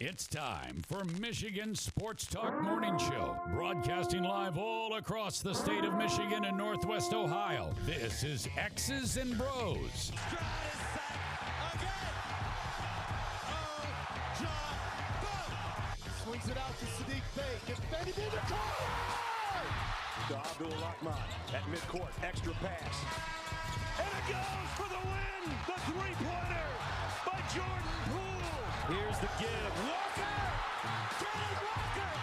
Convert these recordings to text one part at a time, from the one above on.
It's time for Michigan Sports Talk Morning Show, broadcasting live all across the state of Michigan and Northwest Ohio. This is X's and Bros. Swings it out to Sadiq Bey. Defended in the corner! To Abdul-Rahman at midcourt. Extra pass. And it goes for the win! The three-pointer by Jordan Poole. Here's the give. Walker! Kenny Walker!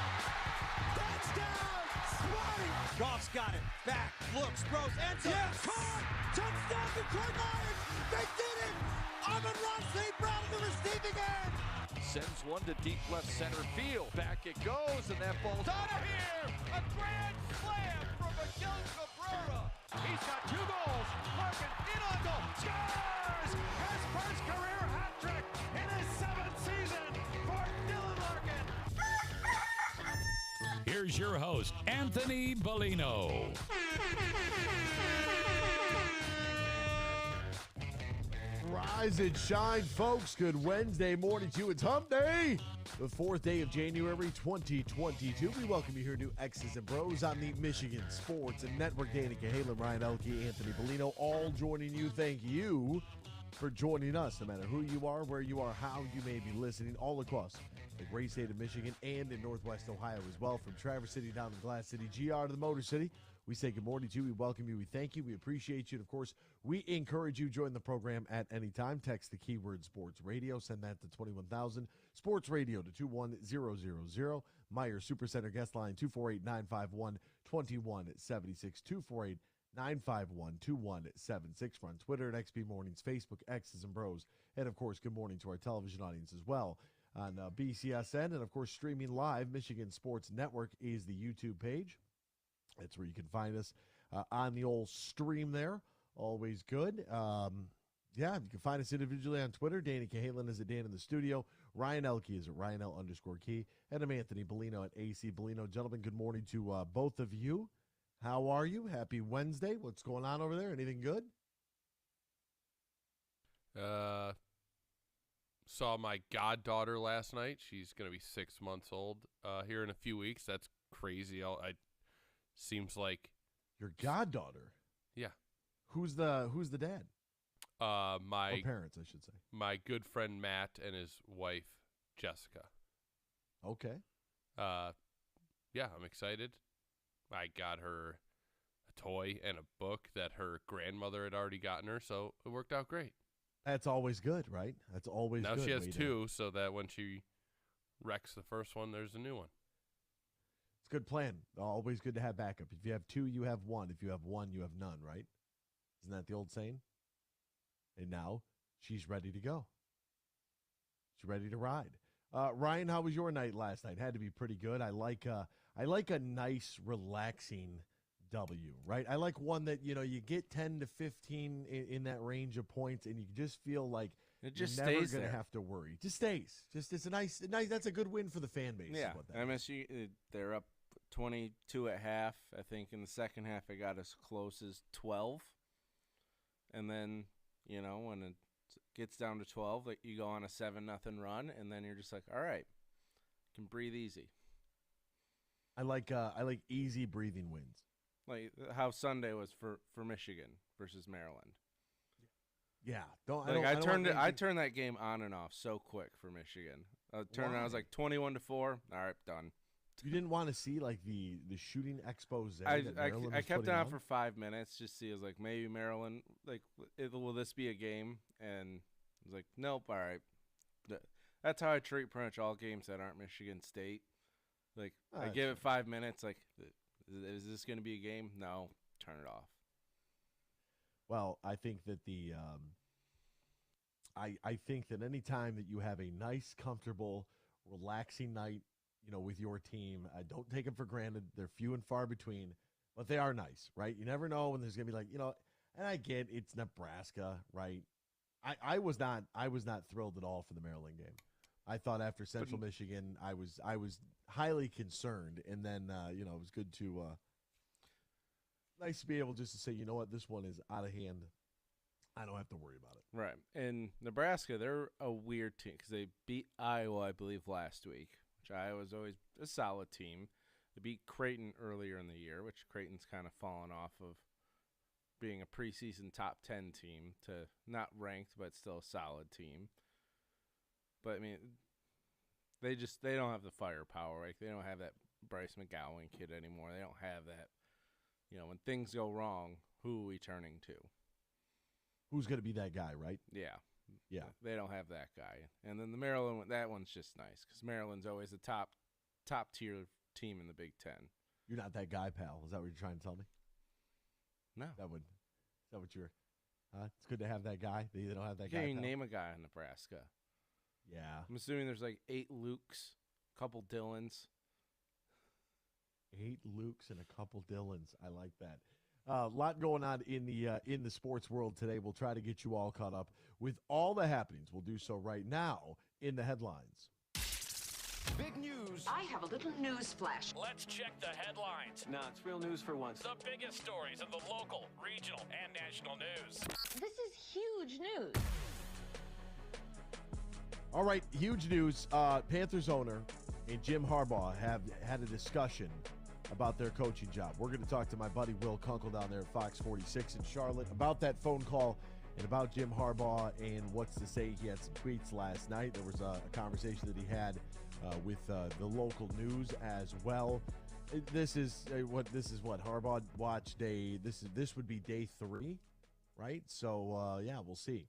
Touchdown! Spotty! Goff's got it. Back. Looks. Throws. Ends up. Yes! Caught! Touchdown Detroit Lions! They did it! Amon-Ra St. Brown in the receiving end! Sends one to deep left center field. Back it goes, and that ball's out of here! A grand slam from Miguel Cabrera. He's got 2 goals. Larkin in on goal. Scores! His first career hat trick in his 7th season for Dylan Larkin. Here's your host, Anthony Bellino. Rise and shine, folks. Good Wednesday morning to you. It's Hump Day, the 4th day of January 2022. We welcome you here to X's and Bros on the Michigan Sports and Network. Danny Cahalan, Ryan Elke, Anthony Bellino, all joining you. Thank you for joining us, no matter who you are, where you are, how you may be listening, all across the great state of Michigan and in Northwest Ohio as well, from Traverse City down to Glass City, GR to the Motor City. We say good morning to you. We welcome you. We thank you. We appreciate you. And, of course, we encourage you to join the program at any time. Text the keyword sports radio. Send that to 21,000. Sports radio to 21000. Meyer Supercenter guest line 248-951-2176. 248-951-2176. We're on Twitter at XB Mornings, Facebook, X's and Bros. And, of course, good morning to our television audience as well on BCSN. And, of course, streaming live, Michigan Sports Network is the YouTube page. That's where you can find us on the old stream there. Always good. Yeah, you can find us individually on Twitter. Danny Cahalan is at Dan in the studio. Ryan Elke is at RyanL_Key. And I'm Anthony Bellino at AC Bellino. Gentlemen, good morning to both of you. How are you? Happy Wednesday. What's going on over there? Anything good? Saw my goddaughter last night. She's going to be 6 months old here in a few weeks. That's crazy. Seems like your goddaughter. Yeah. Who's the dad? Or parents, I should say. My good friend Matt and his wife Jessica. Okay. Yeah, I'm excited. I got her a toy and a book that her grandmother had already gotten her, so it worked out great. That's always good, right? That's always now good. Now she has 2, so that when she wrecks the first one, there's a new one. It's a good plan. Always good to have backup. If you have 2, you have 1. If you have 1, you have none, right? Isn't that the old saying? And now she's ready to go. She's ready to ride. Ryan, how was your night last night? Had to be pretty good. I like a nice, relaxing W, right? I like one that, you get 10 to 15 in that range of points, and you just feel like it just you're never stays going to there. have to worry. It just stays. It's a nice. That's a good win for the fan base. Yeah, is what that MSU, they're up 22 at half. I think in the second half it got as close as 12. And then, when it gets down to 12, like, you go on a 7-0 run, and then you're just like, all right, can breathe easy. I like easy breathing wins. Like how Sunday was for Michigan versus Maryland. Yeah, I turned that game on and off so quick for Michigan. I was like 21-4. All right, done. You didn't want to see like the shooting expose. I kept it on for 5 minutes just to see. I was like, maybe Maryland, will this be a game? And I was like, nope. All right. That's how I treat pretty much all games that aren't Michigan State. I give it 5 minutes. Like, is this going to be a game? No, turn it off. Well, I think that I think that any time that you have a nice, comfortable, relaxing night, with your team, don't take them for granted. They're few and far between, but they are nice, right? You never know when there's going to be and I get it's Nebraska, right? I was not thrilled at all for the Maryland game. I thought after Central Michigan, I was highly concerned, and then it was good to nice to be able just to say, you know what, this one is out of hand. I don't have to worry about it. Right. And Nebraska, they're a weird team because they beat Iowa, I believe, last week, which Iowa's always a solid team. They beat Creighton earlier in the year, which Creighton's kind of fallen off of being a preseason top 10 team to not ranked, but still a solid team. But, I mean, they don't have the firepower. Like, they don't have that Bryce McGowan kid anymore. They don't have that. When things go wrong, who are we turning to? Who's going to be that guy, right? Yeah. Yeah. They don't have that guy. And then the Maryland one, that one's just nice because Maryland's always a top tier team in the Big Ten. You're not that guy, pal. Is that what you're trying to tell me? No. Is that what you're it's good to have that guy. They don't have that guy. Can you pal? name a guy in Nebraska? Yeah. I'm assuming there's like 8 Lukes, a couple Dylans. 8 Lukes and a couple Dylans. I like that. A lot going on in the sports world today. We'll try to get you all caught up with all the happenings. We'll do so right now in the headlines. Big news. I have a little news flash. Let's check the headlines. Nah, it's real news for once. The biggest stories of the local, regional, and national news. This is huge news. All right, huge news. Panthers owner and Jim Harbaugh have had a discussion about their coaching job. We're going to talk to my buddy Will Kunkel down there at Fox 46 in Charlotte about that phone call and about Jim Harbaugh and what's to say. He had some tweets last night. There was a conversation that he had with the local news as well. This is what Harbaugh Watch Day. This would be day 3, right? So yeah, we'll see.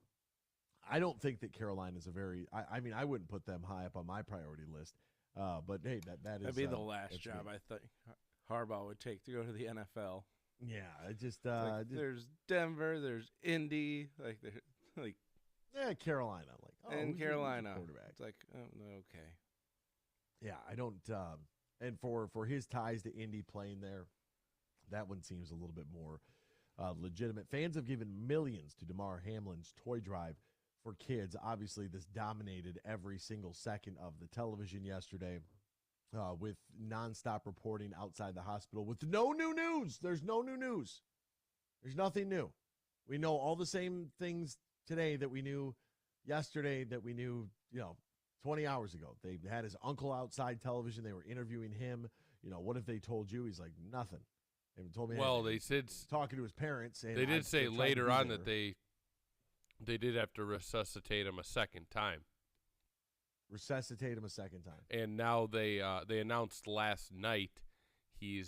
I don't think that Carolina is a very. I mean, I wouldn't put them high up on my priority list. But hey, that'd be the last job I think Harbaugh would take to go to the NFL. Yeah, just there's Denver, there's Indy, Carolina, and Carolina quarterback. It's like okay. Yeah, I don't. And for his ties to Indy playing there, that one seems a little bit more legitimate. Fans have given millions to Damar Hamlin's toy drive for kids. Obviously, this dominated every single second of the television yesterday with nonstop reporting outside the hospital with no new news. There's no new news. There's nothing new. We know all the same things today that we knew yesterday that we knew, 20 hours ago. They had his uncle outside television. They were interviewing him. What if they told you? He's like, nothing. They haven't told me anything. Well, they said talking to his parents. And they did say later on that they did have to resuscitate him a second time. Resuscitate him a second time. And now they announced last night he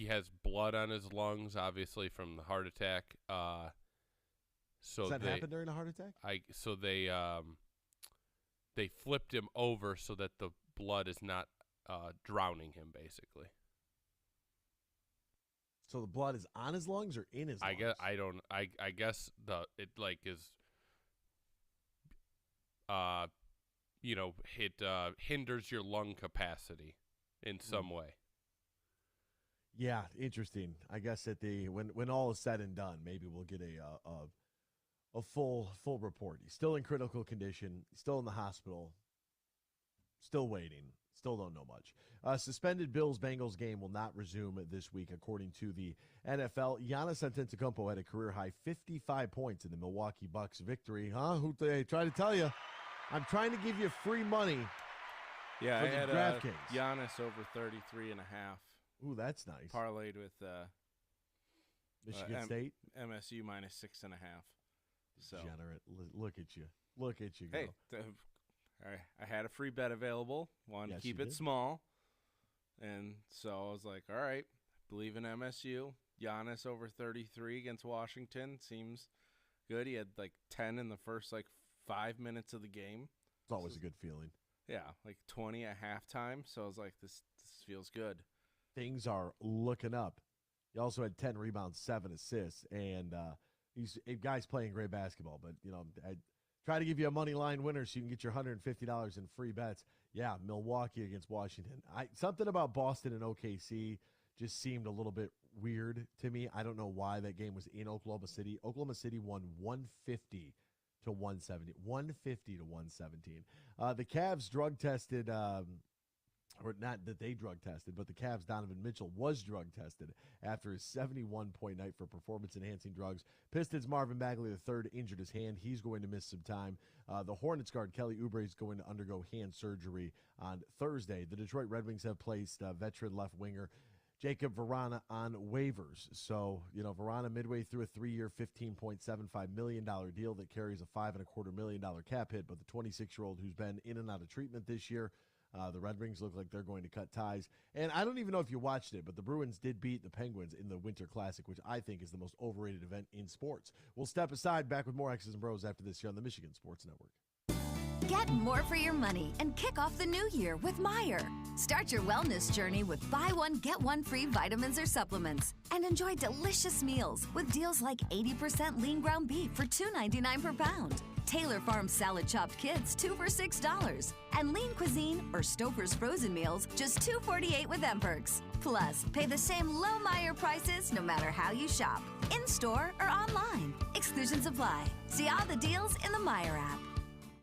has blood on his lungs, obviously from the heart attack. So does that happen during a heart attack? They flipped him over so that the blood is not drowning him, basically. So the blood is on his lungs or in his lungs? I guess it hinders your lung capacity in some way. Yeah, interesting. I guess at when all is said and done, maybe we'll get a full report. He's still in critical condition, still in the hospital, still waiting. Still don't know much. Suspended Bills-Bengals game will not resume this week, according to the NFL. Giannis Antetokounmpo had a career-high 55 points in the Milwaukee Bucks victory. Who they try to tell you? I'm trying to give you free money. Yeah, for I had DraftKings. Giannis over 33.5. Ooh, that's nice. Parlayed with Michigan State. MSU minus 6.5. So Degenerate. Look at you. Look at you go. Hey, I had a free bet available. Wanted to keep it small. And so I was like, all right, believe in MSU. Giannis over 33 against Washington seems good. He had 10 in the first 5 minutes of the game. It's always a good feeling. Yeah, 20 at halftime. So I was like, this feels good. Things are looking up. He also had 10 rebounds, 7 assists, and he's a guy's playing great basketball. But I try to give you a money line winner so you can get your $150 in free bets. Yeah, Milwaukee against Washington. Something about Boston and OKC just seemed a little bit weird to me. I don't know why that game was in Oklahoma City. Oklahoma City won 150 to 170, 150 to 117. The Cavs drug tested or not that they drug tested, but the Cavs' Donovan Mitchell was drug tested after his 71-point night for performance-enhancing drugs. Pistons' Marvin Bagley III injured his hand. He's going to miss some time. The Hornets guard Kelly Oubre is going to undergo hand surgery on Thursday. The Detroit Red Wings have placed veteran left winger Jacob Vrana on waivers. So, Vrana midway through a 3-year, $15.75 million deal that carries a $5.25 million cap hit, but the 26-year-old who's been in and out of treatment this year, the Red Wings look like they're going to cut ties. And I don't even know if you watched it, but the Bruins did beat the Penguins in the Winter Classic, which I think is the most overrated event in sports. We'll step aside, back with more X's and Bros after this here on the Michigan Sports Network. Get more for your money and kick off the new year with Meijer. Start your wellness journey with buy one, get one free vitamins or supplements. And enjoy delicious meals with deals like 80% lean ground beef for $2.99 per pound. Taylor Farms salad chopped kids, 2 for $6. And lean cuisine or Stouffer's frozen meals, just $2.48 with M-Perks. Plus, pay the same low Meijer prices no matter how you shop, in-store or online. Exclusions apply. See all the deals in the Meijer app.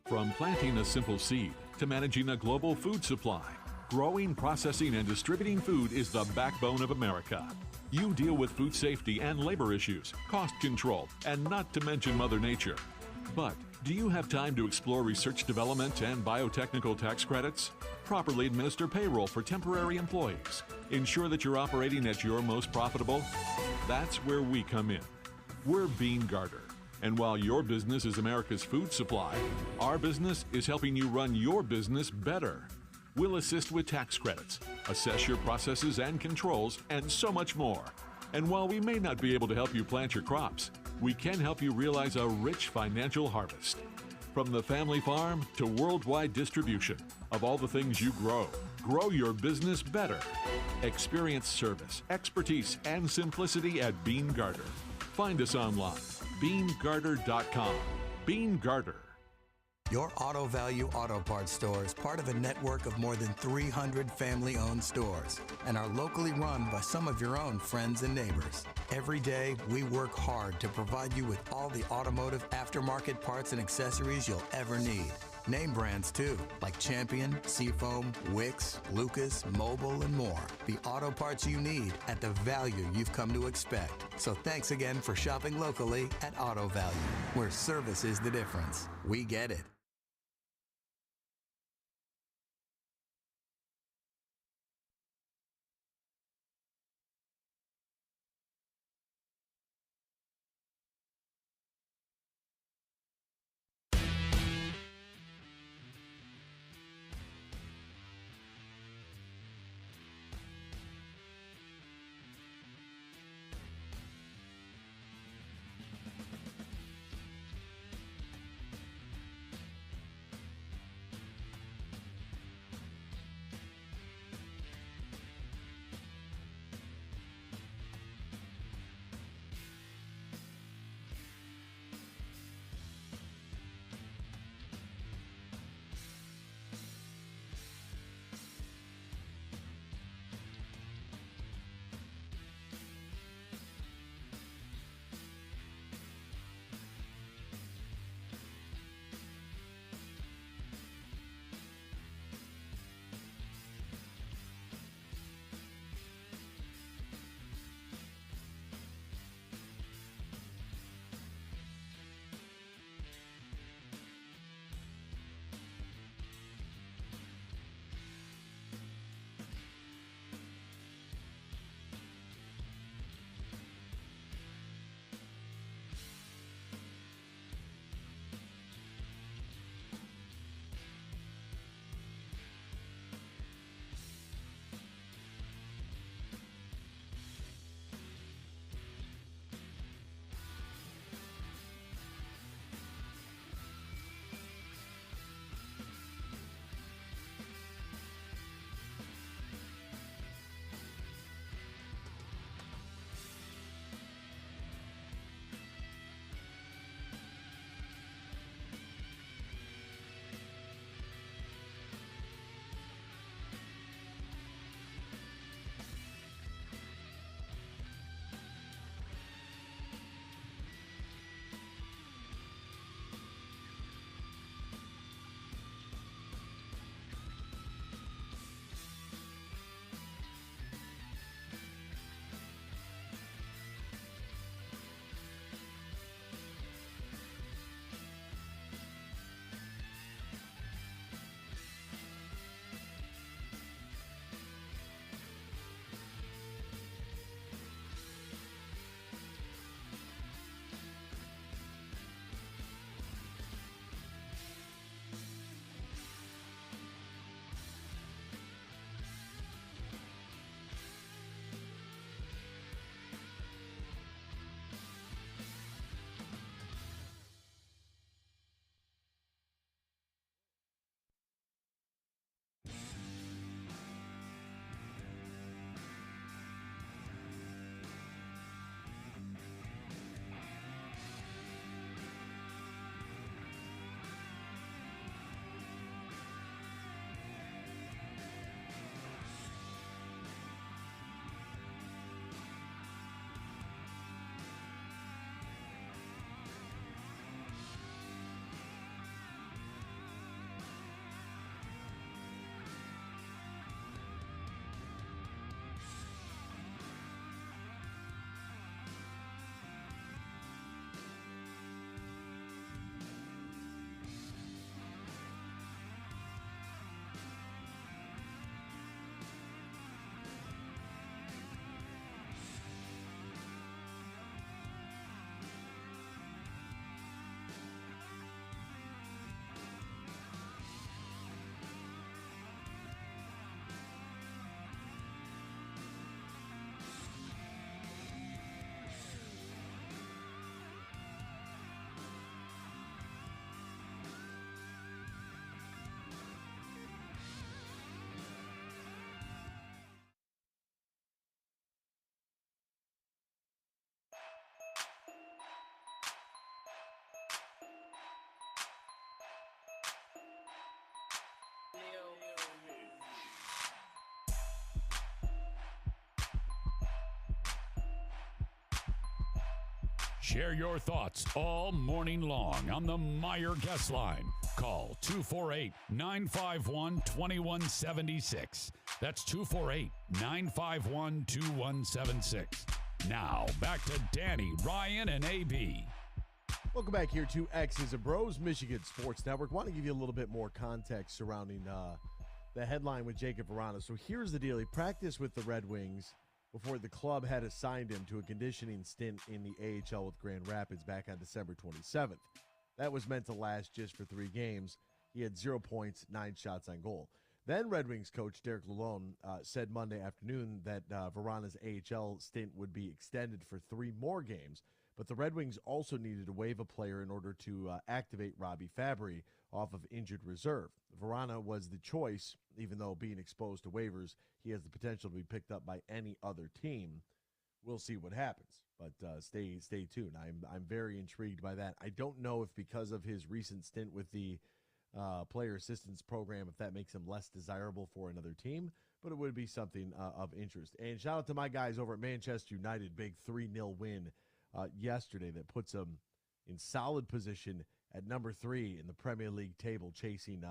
From planting a simple seed to managing a global food supply, growing, processing, and distributing food is the backbone of America. You deal with food safety and labor issues, cost control, and not to mention Mother Nature. But do you have time to explore research development and biotechnical tax credits? Properly administer payroll for temporary employees. Ensure that you're operating at your most profitable? That's where we come in. We're Bean Garter. And while your business is America's food supply, our business is helping you run your business better. We'll assist with tax credits, assess your processes and controls, and so much more. And while we may not be able to help you plant your crops, we can help you realize a rich financial harvest. From the family farm to worldwide distribution of all the things you grow, grow your business better. Experience service, expertise, and simplicity at Bean Garter. Find us online. BeanGarter.com. Bean Garter. Your Auto Value Auto Parts store is part of a network of more than 300 family-owned stores and are locally run by some of your own friends and neighbors. Every day, we work hard to provide you with all the automotive aftermarket parts and accessories you'll ever need. Name brands too, like Champion, Seafoam, Wix, Lucas, Mobile, and more. The auto parts you need at the value you've come to expect. So thanks again for shopping locally at Auto Value, where service is the difference. We get it. Share your thoughts all morning long on the Meyer Guest Line. Call 248-951-2176. That's 248-951-2176. Now, back to Danny, Ryan, and AB. Welcome back here to X's and Bros, Michigan Sports Network. Want to give you a little bit more context surrounding the headline with Jacob Vrana. So here's the deal. He practiced with the Red Wings before the club had assigned him to a conditioning stint in the AHL with Grand Rapids back on December 27th. That was meant to last just for 3 games. He had 0 points, 9 shots on goal. Then Red Wings coach Derek Lalonde said Monday afternoon that Vrana's AHL stint would be extended for 3 more games. But the Red Wings also needed to waive a player in order to activate Robbie Fabry off of injured reserve. Vrana was the choice, even though being exposed to waivers, he has the potential to be picked up by any other team. We'll see what happens, but stay tuned. I'm very intrigued by that. I don't know if because of his recent stint with the player assistance program, if that makes him less desirable for another team, but it would be something of interest. And shout out to my guys over at Manchester United, big 3-0 win yesterday that puts them in solid position at number 3 in the Premier League table, chasing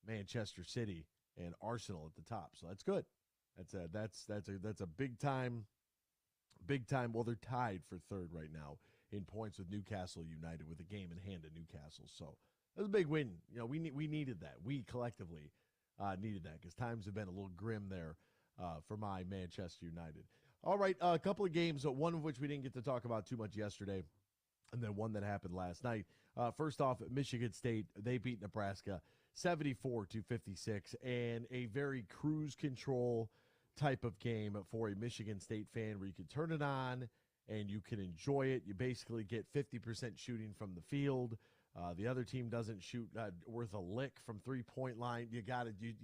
Manchester City and Arsenal at the top. So that's good. That's a big time. Well, they're tied for 3rd right now in points with Newcastle United with a game in hand at Newcastle. So that's a big win. You know, we needed that. We collectively needed that because times have been a little grim there for my Manchester United. All right, a couple of games, one of which we didn't get to talk about too much yesterday, and then one that happened last night. First off, Michigan State, they beat Nebraska 74-56, and a very cruise control type of game for a Michigan State fan where you can turn it on and you can enjoy it. You basically get 50% shooting from the field. The other team doesn't shoot worth a lick from three-point line. You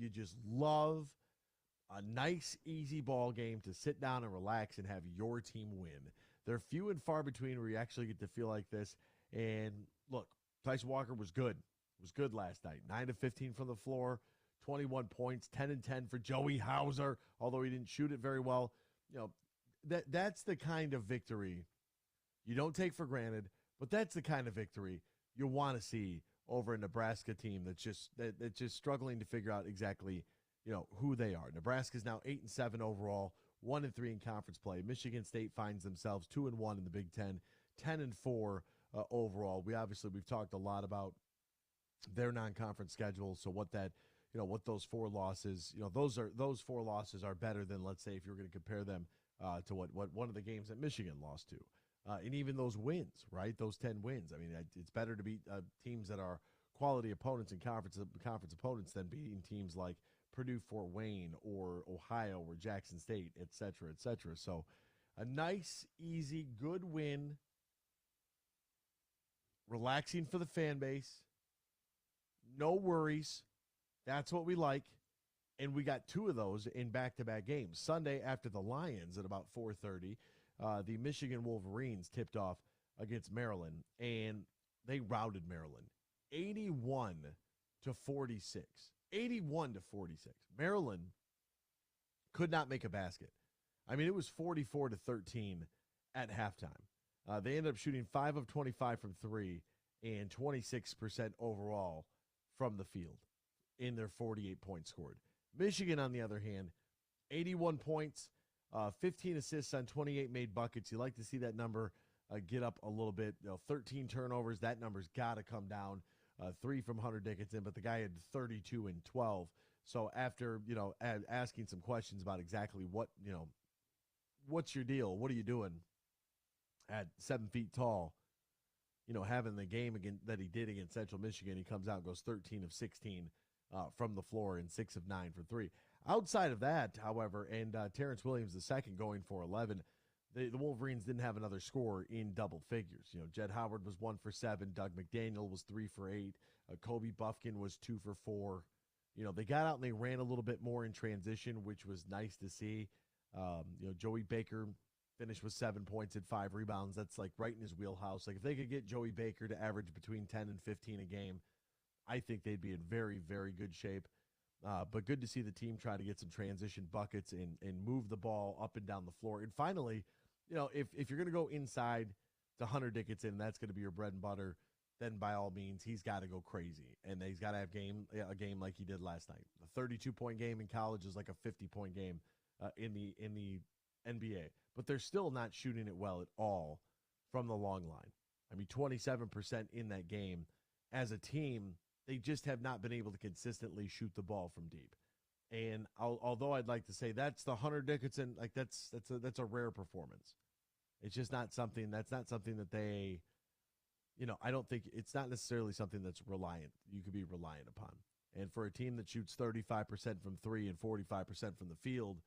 just love a nice, easy ball game to sit down and relax and have your team win. They're few and far between where you actually get to feel like this. And look, Tyson Walker was good. Was good last night. 9 of 15 from the floor, 21 points, 10 and 10 for Joey Hauser, although he didn't shoot it very well. You know, that's the kind of victory you don't take for granted, but that's the kind of victory you want to see over a Nebraska team that's just struggling to figure out exactly, you know, who they are. Nebraska's now 8-7 overall, 1-3 in conference play. Michigan State finds themselves 2-1 in the Big Ten, 10-4 overall. We've talked a lot about their non-conference schedule. So what those 4 losses, those 4 losses are better than, let's say, if you're going to compare them to what one of the games that Michigan lost to. And even those wins, right? Those 10 wins. I mean, it's better to beat teams that are quality opponents and conference opponents than beating teams like Purdue, Fort Wayne, or Ohio, or Jackson State, et cetera, et cetera. So a nice, easy, good win. Relaxing for the fan base. No worries. That's what we like. And we got 2 of those in back-to-back games. Sunday after the Lions at about 4:30, the Michigan Wolverines tipped off against Maryland, and they routed Maryland 81-46. 81-46. Maryland could not make a basket. I mean, it was 44-13 at halftime. They ended up shooting 5 of 25 from 3 and 26% overall from the field in their 48 points scored. Michigan, on the other hand, 81 points, 15 assists on 28 made buckets. You like to see that number get up a little bit. 13 turnovers. That number's got to come down. 3 from Hunter Dickinson, but the guy had 32 and 12. So after, asking some questions about exactly what's your deal? What are you doing at 7 feet tall? Having the game again that he did against Central Michigan, he comes out and goes 13 of 16 from the floor and 6 of 9 from 3. Outside of that, however, and Terrence Williams II going for 11, the Wolverines didn't have another score in double figures. Jed Howard was 1 for 7. Doug McDaniel was 3 for 8. Kobe Buffkin was 2 for 4. They got out and they ran a little bit more in transition, which was nice to see. Joey Baker finished with 7 points and 5 rebounds. That's like right in his wheelhouse. Like if they could get Joey Baker to average between 10 and 15 a game, I think they'd be in very, very good shape. But good to see the team try to get some transition buckets and move the ball up and down the floor. And finally, if you're going to go inside to Hunter Dickinson, that's going to be your bread and butter, then by all means, he's got to go crazy. And he's got to have a game like he did last night. A 32-point game in college is like a 50-point game in the NBA. But they're still not shooting it well at all from the long line. I mean, 27% in that game. As a team, they just have not been able to consistently shoot the ball from deep. And although I'd like to say that's the Hunter Dickinson, like that's a rare performance. It's just not something that they, I don't think it's not necessarily something that's you could be reliant upon. And for a team that shoots 35% from three and 45% from the field,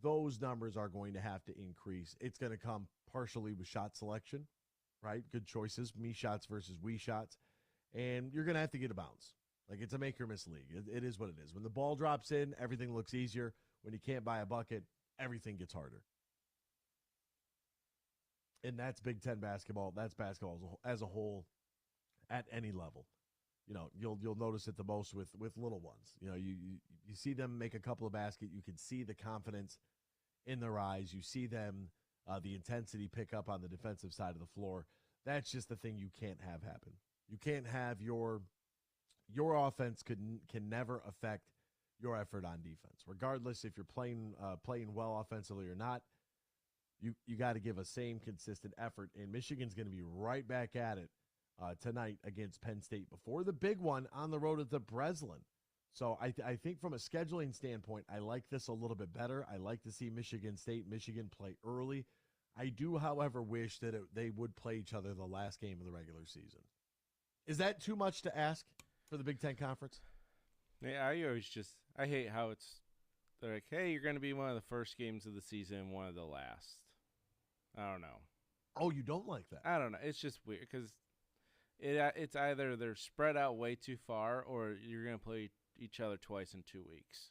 those numbers are going to have to increase. It's going to come partially with shot selection, right? Good choices, me shots versus we shots. And you're going to have to get a bounce. Like, it's a make or miss league. It is what it is. When the ball drops in, everything looks easier. When you can't buy a bucket, everything gets harder. And that's Big Ten basketball. That's basketball as a whole at any level. You'll notice it the most with little ones. You see them make a couple of baskets. You can see the confidence in their eyes. You see them, the intensity pick up on the defensive side of the floor. That's just the thing you can't have happen. You can't have your offense can never affect your effort on defense, regardless if you're playing well offensively or not. You got to give a same consistent effort, and Michigan's going to be right back at it tonight against Penn State before the big one on the road at the Breslin. So I think from a scheduling standpoint, I like this a little bit better. I like to see Michigan play early. I do, however, wish that they would play each other the last game of the regular season. Is that too much to ask for the Big Ten Conference? Yeah, I hate how they're like, hey, you're going to be one of the first games of the season and one of the last. I don't know. Oh, you don't like that? I don't know. It's just weird because it's either they're spread out way too far or you're going to play each other twice in 2 weeks.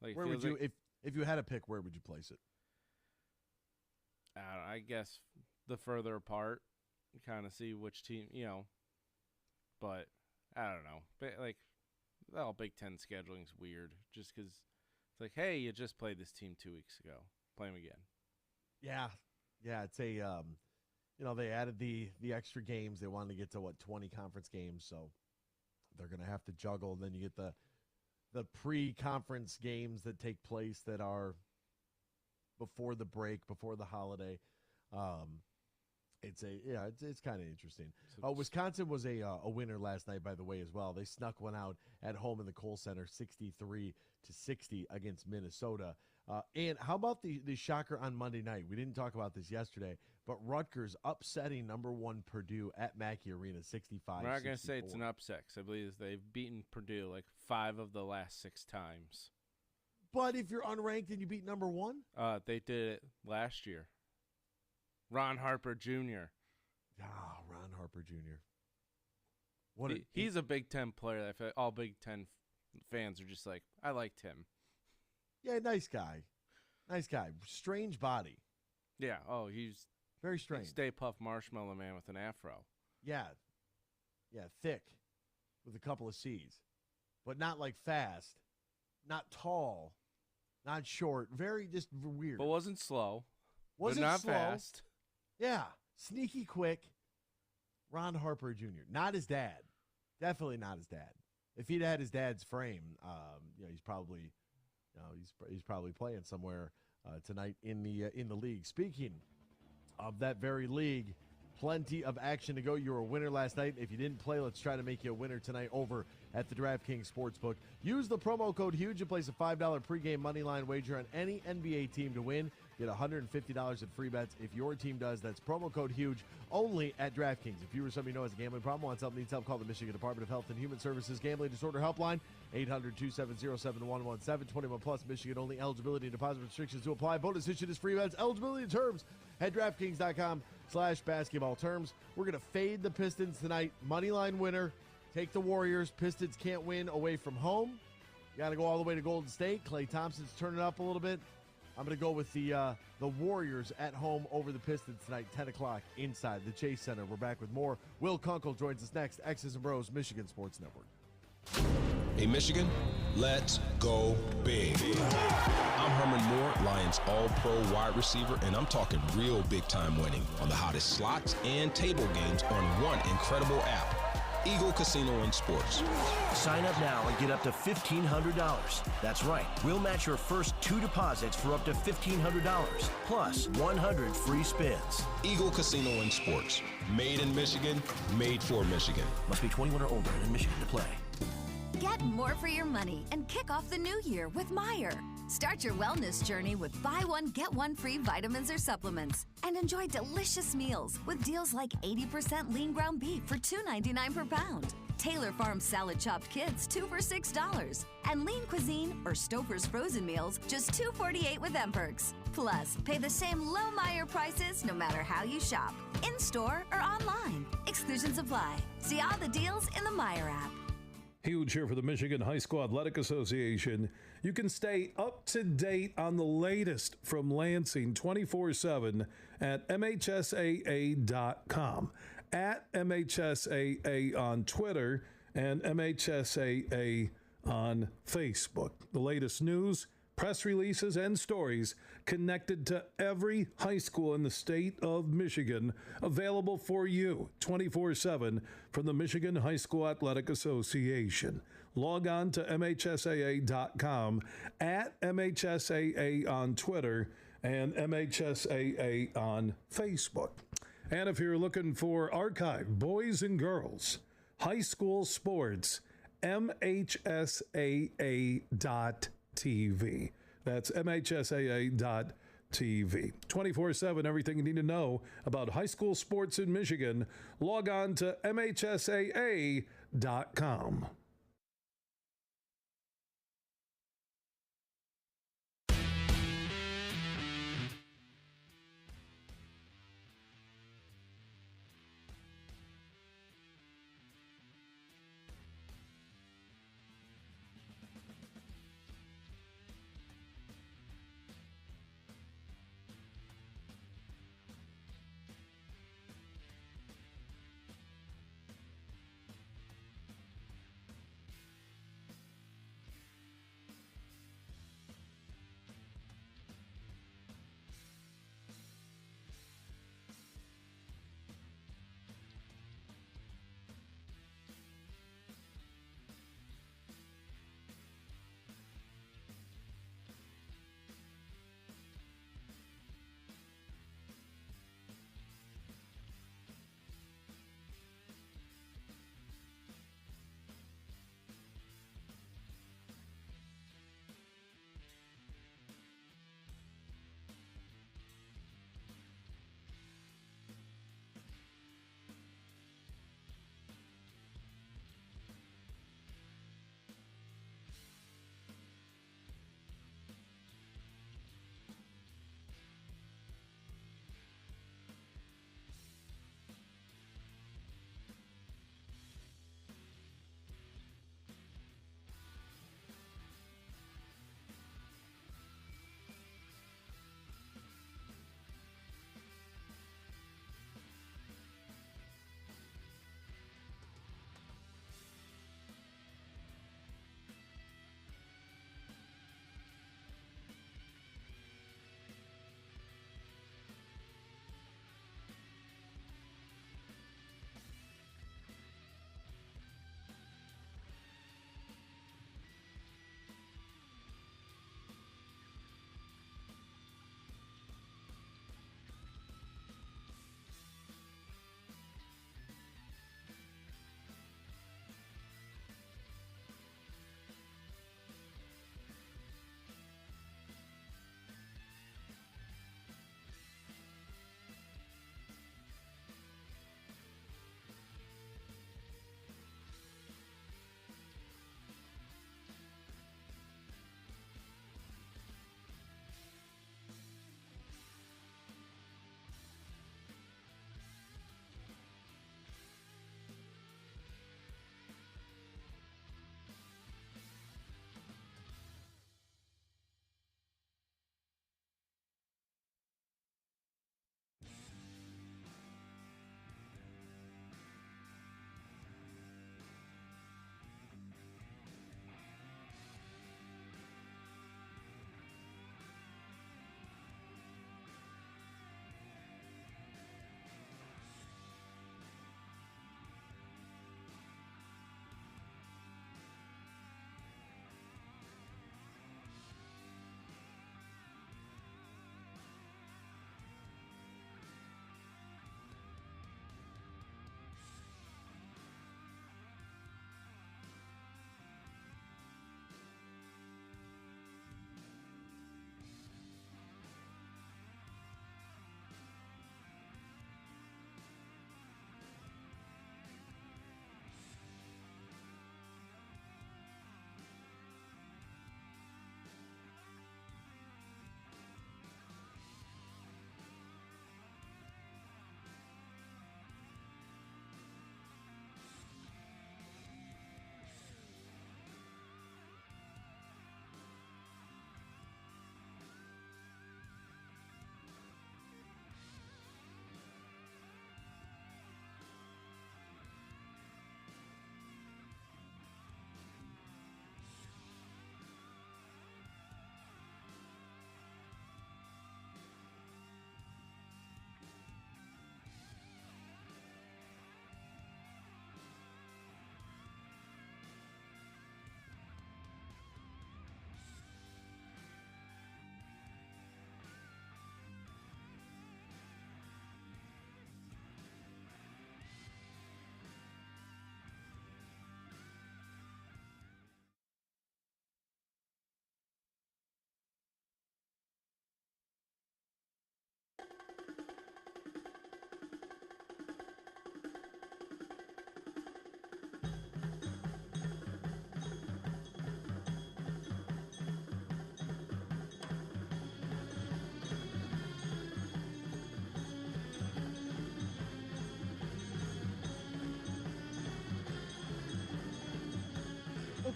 Like, where would you, if you had to pick, where would you place it? I don't know, I guess the further apart, kind of see which team, but I don't know. But like, all Big Ten scheduling is weird just because it's like, hey, you just played this team 2 weeks ago. Play them again. Yeah, it's a, they added the extra games. They wanted to get to, 20 conference games, so they're going to have to juggle. And then you get the pre-conference games that take place that are before the break, before the holiday. It's kind of interesting. Wisconsin was a winner last night, by the way, as well. They snuck one out at home in the Kohl Center, 63-60 against Minnesota. And how about the shocker on Monday night? We didn't talk about this yesterday, but Rutgers upsetting number 1 Purdue at Mackey Arena, 65-64. I'm not going to say it's an upset because I believe they've beaten Purdue like 5 of the last 6 times. But if you're unranked and you beat number 1? They did it last year. Ron Harper Jr. Ron Harper Jr. He's a Big Ten player. I feel like all Big Ten fans are just like, I liked him. Yeah, nice guy. Strange body. Yeah. Oh, he's very strange. Stay Puft Marshmallow Man with an afro. Yeah, thick with a couple of C's, but not like fast, not tall, not short. Very just weird. But wasn't slow. Wasn't but not slow. fast. Yeah, sneaky quick. Ron Harper Jr. Not his dad. Definitely not his dad. If he'd had his dad's frame, he's probably, he's probably playing somewhere tonight in the league. Speaking of that very league, plenty of action to go. You were a winner last night. If you didn't play, let's try to make you a winner tonight over at the DraftKings Sportsbook. Use the promo code HUGE and place a $5 pregame moneyline wager on any NBA team to win. Get $150 in free bets if your team does. That's promo code HUGE only at DraftKings. If you or somebody you know has a gambling problem, wants help, needs help, call the Michigan Department of Health and Human Services Gambling Disorder Helpline, 800-270-7117. 21 plus, Michigan only. Eligibility and deposit restrictions to apply. Bonus issued is free bets. Eligibility and terms at DraftKings.com/basketball terms. We're going to fade the Pistons tonight. Moneyline winner. Take the Warriors. Pistons can't win away from home. You got to go all the way to Golden State. Klay Thompson's turning up a little bit. I'm going to go with the Warriors at home over the Pistons tonight, 10 o'clock inside the Chase Center. We're back with more. Will Kunkel joins us next. X's and Bros, Michigan Sports Network. Hey, Michigan, let's go big. I'm Herman Moore, Lions All-Pro wide receiver, and I'm talking real big-time winning on the hottest slots and table games on one incredible app, Eagle Casino and Sports. Sign up now and get up to $1,500. That's right. We'll match your first 2 deposits for up to $1,500, plus 100 free spins. Eagle Casino and Sports. Made in Michigan, made for Michigan. Must be 21 or older and in Michigan to play. Get more for your money and kick off the new year with Meijer. Start your wellness journey with buy one, get one free vitamins or supplements. And enjoy delicious meals with deals like 80% lean ground beef for $2.99 per pound. Taylor Farm salad chopped kids, 2 for $6. And lean cuisine or Stouffer's frozen meals, just $2.48 with M-Perks. Plus, pay the same low Meijer prices no matter how you shop, in-store or online. Exclusions apply. See all the deals in the Meijer app. Huge here for the Michigan High School Athletic Association. You can stay up to date on the latest from Lansing 24/7 at MHSAA.com, at MHSAA on Twitter, and MHSAA on Facebook. The latest news, press releases, and stories connected to every high school in the state of Michigan, available for you 24/7 from the Michigan High School Athletic Association. Log on to MHSAA.com, at MHSAA on Twitter, and MHSAA on Facebook. And if you're looking for archive boys and girls high school sports, MHSAA.TV. That's MHSAA.TV. 24/7, everything you need to know about high school sports in Michigan. Log on to MHSAA.com.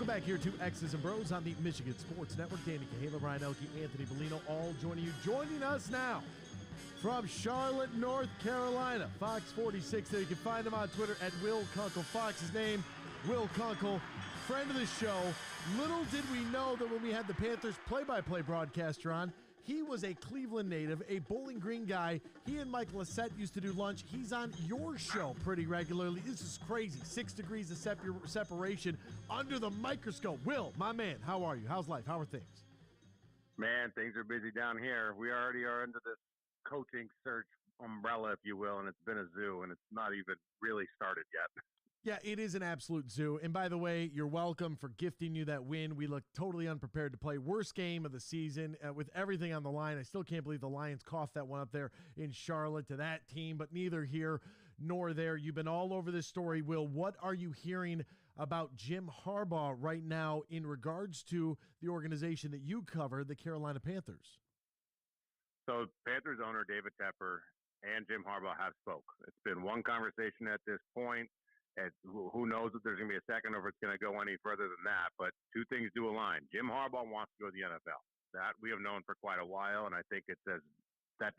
back here to X's and Bros on the Michigan Sports Network. Danny Cahala, Ryan Elke, Anthony Bellino, all joining you. Joining us now from Charlotte, North Carolina, Fox 46. There you can find him on Twitter at Will Kunkel. Fox's name, Will Kunkel, friend of the show. Little did we know that when we had the Panthers play-by-play broadcaster on, he was a Cleveland native, a Bowling Green guy. He and Mike Lissette used to do lunch. He's on your show pretty regularly. This is crazy. 6 degrees of separation under the microscope. Will, my man, how are you? How's life? How are things? Man, things are busy down here. We already are into this coaching search umbrella, if you will, and it's been a zoo, and it's not even really started yet. Yeah, it is an absolute zoo. And by the way, you're welcome for gifting you that win. We look totally unprepared to play. Worst game of the season with everything on the line. I still can't believe the Lions coughed that one up there in Charlotte to that team, but neither here nor there. You've been all over this story, Will. What are you hearing about Jim Harbaugh right now in regards to the organization that you cover, the Carolina Panthers? So Panthers owner David Tepper and Jim Harbaugh have spoke. It's been one conversation at this point. And who knows if there's going to be a second or if it's going to go any further than that. But two things do align. Jim Harbaugh wants to go to the NFL. That we have known for quite a while, and I think it's that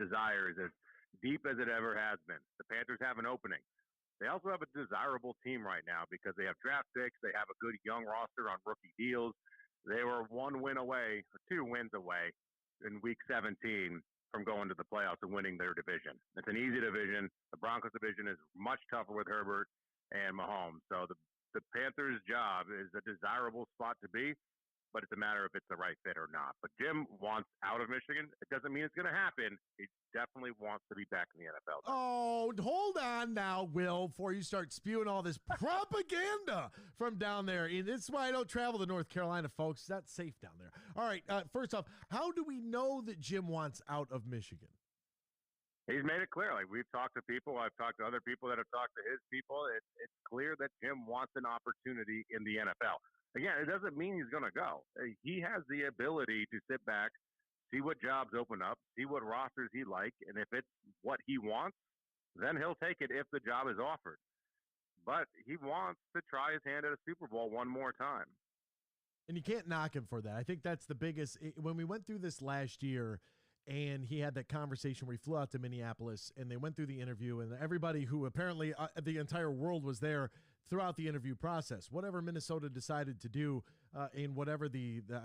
desire is as deep as it ever has been. The Panthers have an opening. They also have a desirable team right now because they have draft picks. They have a good young roster on rookie deals. They were 1 win away, or 2 wins away in Week 17 from going to the playoffs and winning their division. It's an easy division. The Broncos division is much tougher with Herbert and Mahomes. So the Panthers' job is a desirable spot to be, but it's a matter if it's the right fit or not. But Jim wants out of Michigan. It doesn't mean it's going to happen. He definitely wants to be back in the NFL. Oh, hold on now, Will, before you start spewing all this propaganda from down there. And this is why I don't travel to North Carolina, folks. It's not safe down there. All right, first off, how do we know that Jim wants out of Michigan? He's made it clear. Like, we've talked to people. I've talked to other people that have talked to his people. It's clear that Jim wants an opportunity in the NFL. Again, it doesn't mean he's going to go. He has the ability to sit back, see what jobs open up, see what rosters he like, and if it's what he wants, then he'll take it if the job is offered. But he wants to try his hand at a Super Bowl one more time. And you can't knock him for that. I think that's the biggest. When we went through this last year, and he had that conversation where he flew out to Minneapolis and they went through the interview, and everybody who apparently the entire world was there throughout the interview process. Whatever Minnesota decided to do in whatever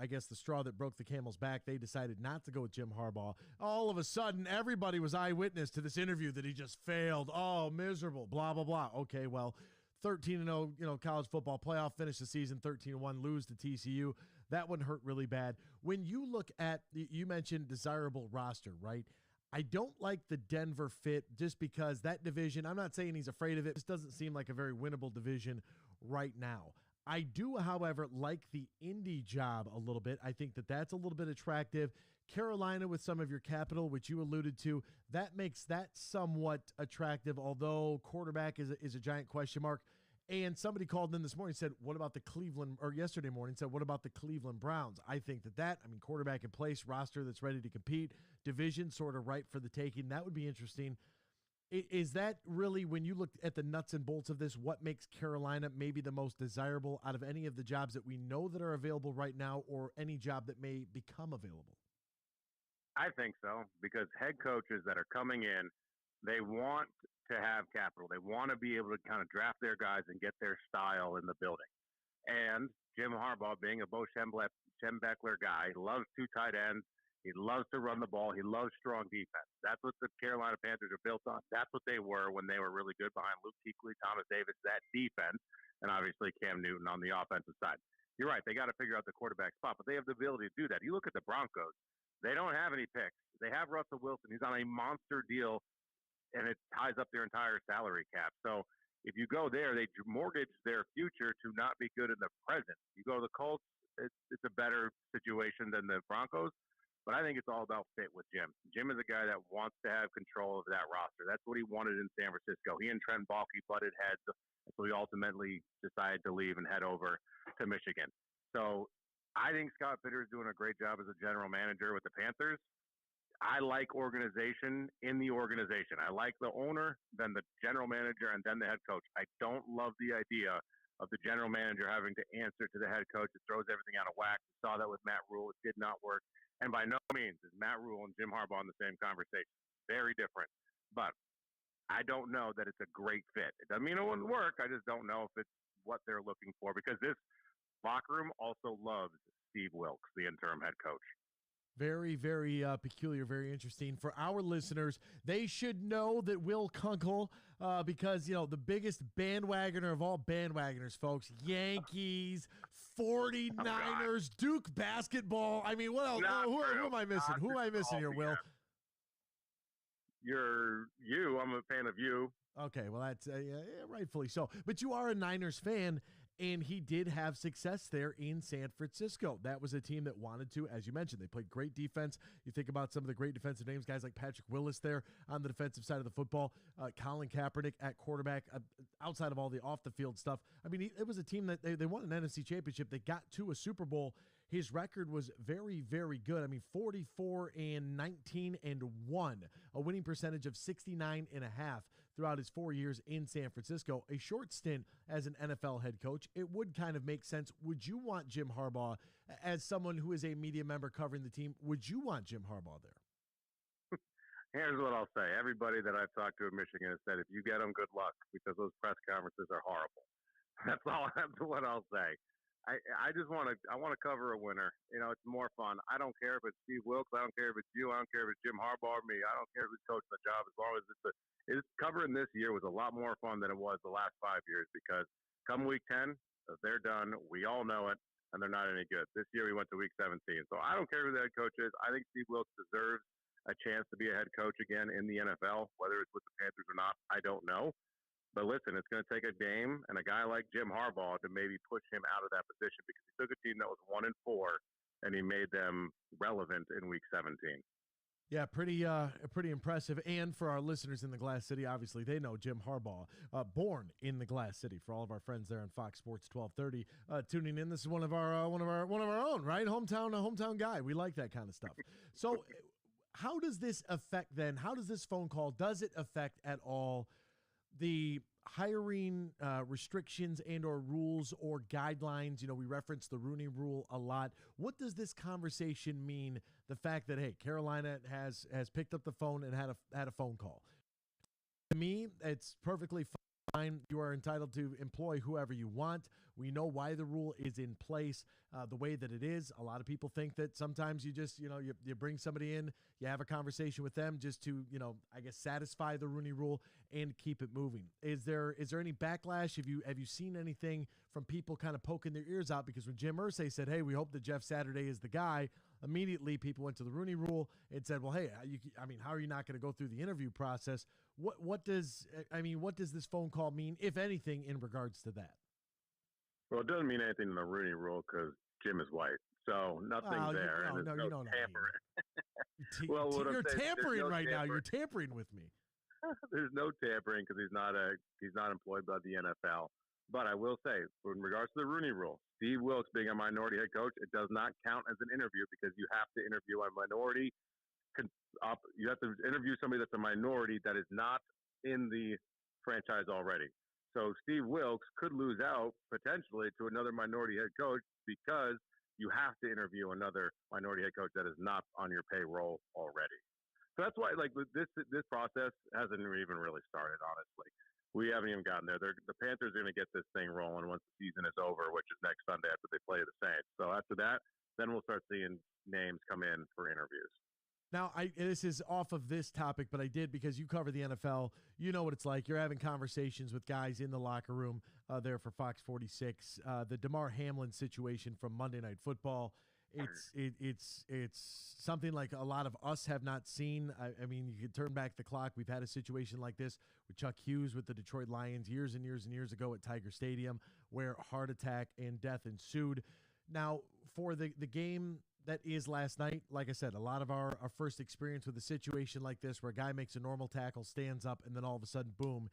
I guess the straw that broke the camel's back, they decided not to go with Jim Harbaugh. All of a sudden, everybody was eyewitness to this interview that he just failed. Oh, miserable, blah, blah, blah. Okay, well, 13-0, college football playoff, finish the season 13-1, lose to TCU. That one hurt really bad. When you look at, you mentioned desirable roster, right? I don't like the Denver fit just because that division, I'm not saying he's afraid of it. This doesn't seem like a very winnable division right now. I do, however, like the Indy job a little bit. I think that that's a little bit attractive. Carolina with some of your capital, which you alluded to, that makes that somewhat attractive, although quarterback is a giant question mark. And somebody called in this morning and said, what about the Cleveland, or yesterday morning said, what about the Cleveland Browns? I think quarterback in place, roster that's ready to compete, division sort of ripe for the taking. That would be interesting. Is that really, when you look at the nuts and bolts of this, what makes Carolina maybe the most desirable out of any of the jobs that we know that are available right now, or any job that may become available? I think so, because head coaches that are coming in, they want to have capital. They want to be able to kind of draft their guys and get their style in the building. And Jim Harbaugh, being a Bo Schembechler guy, loves 2 tight ends. He loves to run the ball. He loves strong defense. That's what the Carolina Panthers are built on. That's what they were when they were really good behind Luke Kuechly, Thomas Davis, that defense, and obviously Cam Newton on the offensive side. You're right. They got to figure out the quarterback spot, but they have the ability to do that. You look at the Broncos. They don't have any picks. They have Russell Wilson. He's on a monster deal, and it ties up their entire salary cap. So if you go there, they mortgage their future to not be good in the present. You go to the Colts, it's a better situation than the Broncos. But I think it's all about fit with Jim. Jim is a guy that wants to have control of that roster. That's what he wanted in San Francisco. He and Trent Baalke butted heads, so he ultimately decided to leave and head over to Michigan. So I think Scott Fitter is doing a great job as a general manager with the Panthers. I like organization in the organization. I like the owner, then the general manager, and then the head coach. I don't love the idea of the general manager having to answer to the head coach. It throws everything out of whack. We saw that with Matt Rule. It did not work. And by no means is Matt Rule and Jim Harbaugh in the same conversation. Very different. But I don't know that it's a great fit. It doesn't mean it wouldn't work. I just don't know if it's what they're looking for, because this locker room also loves Steve Wilks, the interim head coach. Very, very peculiar, very interesting. For our listeners, they should know that Will Kunkel, because, you know, the biggest bandwagoner of all bandwagoners, folks, Yankees, 49ers, Duke basketball. I mean, what else? Who am I missing? Who am I missing here, Will? I'm a fan of you. Okay, well, that's rightfully so. But you are a Niners fan, and he did have success there in San Francisco. That was a team that wanted to, as you mentioned, they played great defense. You think about some of the great defensive names, guys like Patrick Willis there on the defensive side of the football, Colin Kaepernick at quarterback, outside of all the off-the-field stuff. I mean, it was a team that they won an NFC championship. They got to a Super Bowl. His record was very, very good. I mean, 44-19-1, a winning percentage of 69.5 throughout his 4 years in San Francisco. A short stint as an NFL head coach. It would kind of make sense. Would you want Jim Harbaugh, as someone who is a media member covering the team, would you want Jim Harbaugh there? Here's what I'll say. Everybody that I've talked to in Michigan has said, if you get them, good luck, because those press conferences are horrible. That's what I'll say. I just want to cover a winner. You know, it's more fun. I don't care if it's Steve Wilks. I don't care if it's you. I don't care if it's Jim Harbaugh or me. I don't care who's coaching the job, as long as it's covering this year was a lot more fun than it was the last 5 years, because come week 10, they're done. We all know it, and they're not any good. This year we went to week 17. So I don't care who the head coach is. I think Steve Wilks deserves a chance to be a head coach again in the NFL, whether it's with the Panthers or not, I don't know. But listen, it's going to take a game and a guy like Jim Harbaugh to maybe push him out of that position, because he took a team that was 1-4 and he made them relevant in week 17. Yeah, pretty impressive. And for our listeners in the Glass City, obviously they know Jim Harbaugh, born in the Glass City. For all of our friends there on Fox Sports 1230 tuning in, this is one of our own, right? Hometown guy. We like that kind of stuff. So, how does this affect then? How does this phone call, does it affect at all the hiring restrictions and or rules or guidelines? You know, we reference the Rooney Rule a lot. What does this conversation mean? The fact that, hey, Carolina has picked up the phone and had a phone call. To me, it's perfectly fine. You are entitled to employ whoever you want. We know why the rule is in place the way that it is. A lot of people think that sometimes you just, you bring somebody in, you have a conversation with them just to, I guess, satisfy the Rooney Rule and keep it moving. Is there any backlash? Have you seen anything from people kind of poking their ears out? Because when Jim Irsay said, hey, we hope that Jeff Saturday is the guy, immediately people went to the Rooney Rule and said, well, hey, how are you not going to go through the interview process? What does this phone call mean, if anything, in regards to that? Well, it doesn't mean anything in the Rooney Rule because Jim is white, so nothing's there. No, you don't tampering. Well, you're tampering right now. You're tampering with me. There's no tampering because he's not employed by the NFL. But I will say, in regards to the Rooney Rule, Steve Wilks being a minority head coach, it does not count as an interview, because you have to interview a minority. You have to interview somebody that's a minority that is not in the franchise already. So Steve Wilks could lose out potentially to another minority head coach, because you have to interview another minority head coach that is not on your payroll already. So that's why, this process hasn't even really started, honestly. We haven't even gotten there. The Panthers are going to get this thing rolling once the season is over, which is next Sunday after they play the Saints. So after that, then we'll start seeing names come in for interviews. Now, this is off of this topic, but I did, because you cover the NFL. You know what it's like. You're having conversations with guys in the locker room there for Fox 46. The Damar Hamlin situation from Monday Night Football. It's something like a lot of us have not seen. I mean, you could turn back the clock. We've had a situation like this with Chuck Hughes with the Detroit Lions years and years and years ago at Tiger Stadium, where heart attack and death ensued. Now, for the game that is last night, like I said, a lot of our first experience with a situation like this, where a guy makes a normal tackle, stands up, and then all of a sudden, boom,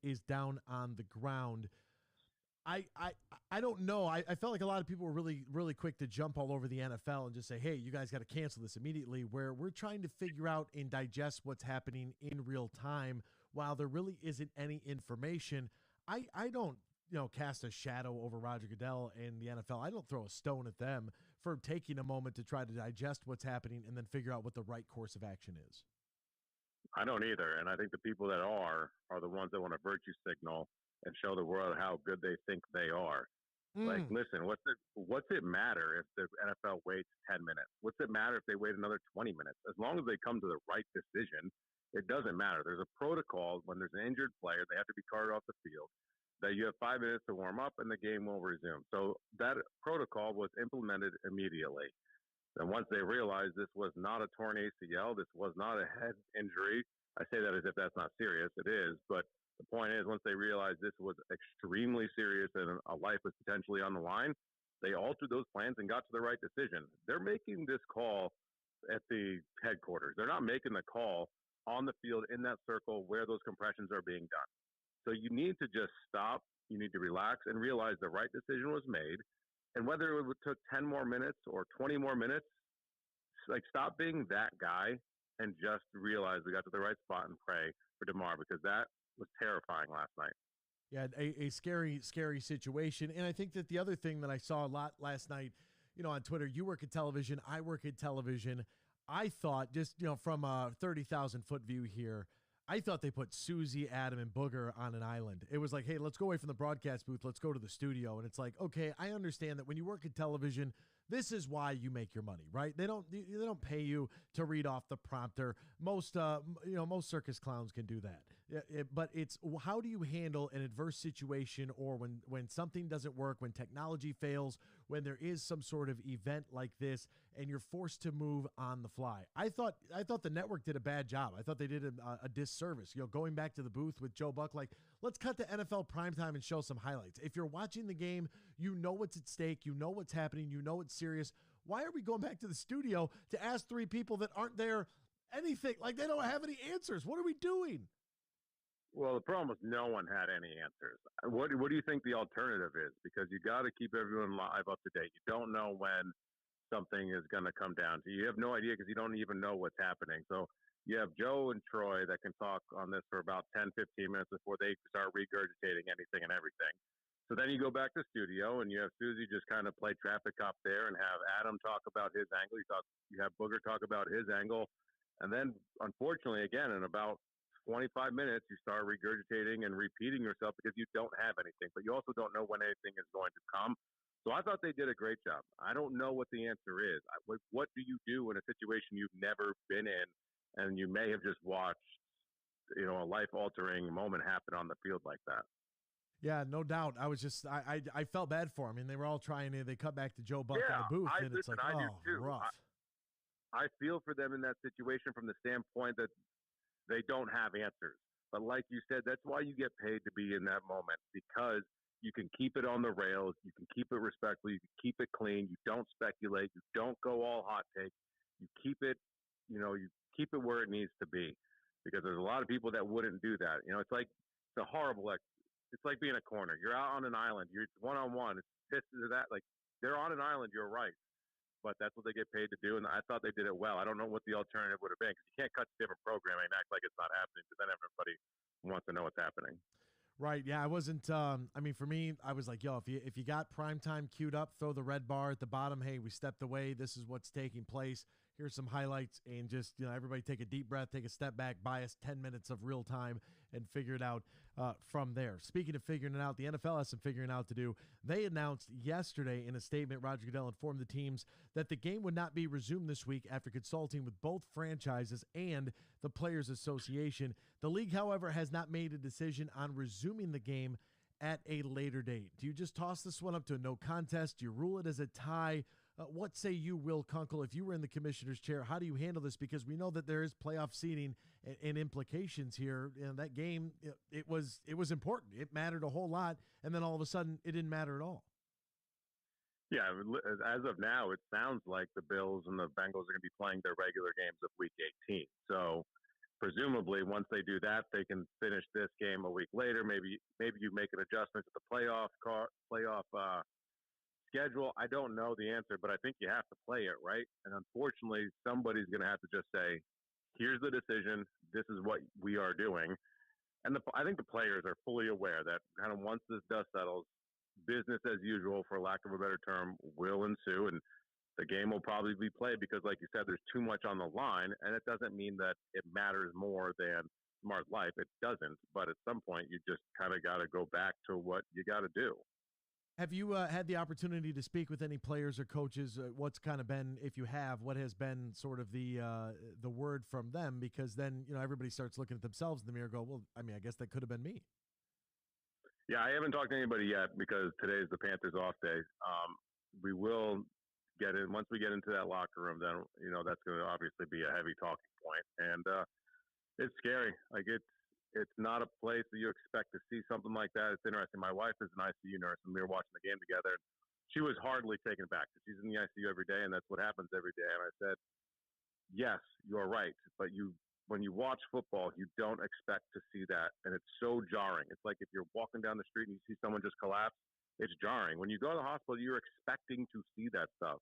is down on the ground. I don't know. I felt like a lot of people were really, really quick to jump all over the NFL and just say, hey, you guys got to cancel this immediately, where we're trying to figure out and digest what's happening in real time while there really isn't any information. I don't cast a shadow over Roger Goodell and the NFL. I don't throw a stone at them for taking a moment to try to digest what's happening and then figure out what the right course of action is. I don't either, and I think the people that are the ones that want to virtue signal and show the world how good they think they are. Like, listen, what's it matter if the NFL waits 10 minutes? What's it matter if they wait another 20 minutes? As long as they come to the right decision, it doesn't matter. There's a protocol when there's an injured player, they have to be carted off the field, that you have 5 minutes to warm up and the game will resume. So that protocol was implemented immediately. And once they realized this was not a torn ACL, this was not a head injury, I say that as if that's not serious. It is, but the point is, once they realized this was extremely serious and a life was potentially on the line, they altered those plans and got to the right decision. They're making this call at the headquarters. They're not making the call on the field in that circle where those compressions are being done. So you need to just stop. You need to relax and realize the right decision was made. And whether it took 10 more minutes or 20 more minutes, like, stop being that guy and just realize we got to the right spot and pray for DeMar, because that was terrifying last night. Yeah, a scary, scary situation. And I think that the other thing that I saw a lot last night, on Twitter, you work at television, I work at television. I thought, just, from a 30,000-foot view here, I thought they put Susie, Adam, and Booger on an island. It was like, hey, let's go away from the broadcast booth. Let's go to the studio. And it's like, okay, I understand that when you work at television, this is why you make your money, right? They don't pay you to read off the prompter. Most circus clowns can do that. But it's, how do you handle an adverse situation, or when something doesn't work, when technology fails, when there is some sort of event like this and you're forced to move on the fly? I thought the network did a bad job. I thought they did a disservice. Going back to the booth with Joe Buck, like, let's cut to NFL primetime and show some highlights. If you're watching the game, you know what's at stake, you know what's happening, you know it's serious. Why are we going back to the studio to ask three people that aren't there anything? Like, they don't have any answers. What are we doing? Well, the problem is no one had any answers. What do you think the alternative is? Because you got to keep everyone live, up to date. You don't know when something is going to come down to you. You have no idea because you don't even know what's happening. So you have Joe and Troy that can talk on this for about 10, 15 minutes before they start regurgitating anything and everything. So then you go back to studio and you have Susie just kind of play traffic cop there and have Adam talk about his angle. You have Booger talk about his angle. And then, unfortunately, again, in about 25 minutes, you start regurgitating and repeating yourself because you don't have anything. But you also don't know when anything is going to come. So I thought they did a great job. I don't know what the answer is. What do you do in a situation you've never been in and you may have just watched, a life-altering moment happen on the field like that? Yeah, no doubt. I was just, I felt bad for him. I mean, they were all trying to, they cut back to Joe Buck in the booth, and it's like, rough. I feel for them in that situation from the standpoint that they don't have answers. But like you said, that's why you get paid to be in that moment, because you can keep it on the rails, you can keep it respectful, you can keep it clean, you don't speculate, you don't go all hot take, you keep it, you keep it where it needs to be. Because there's a lot of people that wouldn't do that. It's like, it's a horrible it's like being a corner. You're out on an island. You're one-on-one. It's pissed to that. Like, they're on an island. You're right. But that's what they get paid to do, and I thought they did it well. I don't know what the alternative would have been, because you can't cut to different programming and act like it's not happening, because then everybody wants to know what's happening. Right, yeah, I wasn't for me, I was like, yo, if you got primetime queued up, throw the red bar at the bottom. Hey, we stepped away. This is what's taking place. Here's some highlights, and just, everybody take a deep breath, take a step back, buy us 10 minutes of real time, and figure it out from there. Speaking of figuring it out, the NFL has some figuring out to do. They announced yesterday in a statement, Roger Goodell informed the teams that the game would not be resumed this week after consulting with both franchises and the Players Association. The league, however, has not made a decision on resuming the game at a later date. Do you just toss this one up to a no contest? Do you rule it as a tie? What say you, Will Kunkel, if you were in the commissioner's chair? How do you handle this? Because we know that there is playoff seeding and implications here. And that game, it was important. It mattered a whole lot. And then all of a sudden, it didn't matter at all. Yeah, as of now, it sounds like the Bills and the Bengals are going to be playing their regular games of Week 18. So presumably, once they do that, they can finish this game a week later. Maybe you make an adjustment to the playoff schedule. I don't know the answer, but I think you have to play it, right? And unfortunately, somebody's going to have to just say, here's the decision. This is what we are doing. And I think the players are fully aware that kind of once this dust settles, business as usual, for lack of a better term, will ensue, and the game will probably be played because, like you said, there's too much on the line, and it doesn't mean that it matters more than smart life. It doesn't, but at some point, you just kind of got to go back to what you got to do. Have you had the opportunity to speak with any players or coaches? What's kind of been, if you have, what has been sort of the word from them? Because then, everybody starts looking at themselves in the mirror and go, well, I mean, I guess that could have been me. Yeah, I haven't talked to anybody yet because today is the Panthers off day. We will get in once we get into that locker room. Then that's going to obviously be a heavy talking point, and it's scary. Like it's not a place that you expect to see something like that. It's interesting. My wife is an ICU nurse, and we were watching the game together. She was hardly taken aback. She's in the ICU every day, and that's what happens every day. And I said, yes, you're right, but when you watch football, you don't expect to see that, and it's so jarring. It's like if you're walking down the street and you see someone just collapse, it's jarring. When you go to the hospital, you're expecting to see that stuff.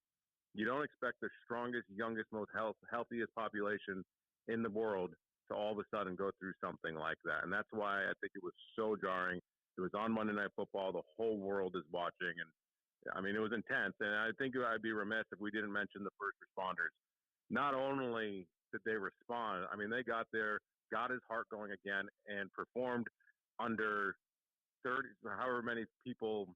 You don't expect the strongest, youngest, most healthiest population in the world to all of a sudden go through something like that. And that's why I think it was so jarring. It was on Monday Night Football. The whole world is watching. And, I mean, it was intense. And I think I'd be remiss if we didn't mention the first responders. Not only did they respond, I mean, they got there, got his heart going again, and performed under 30, however many people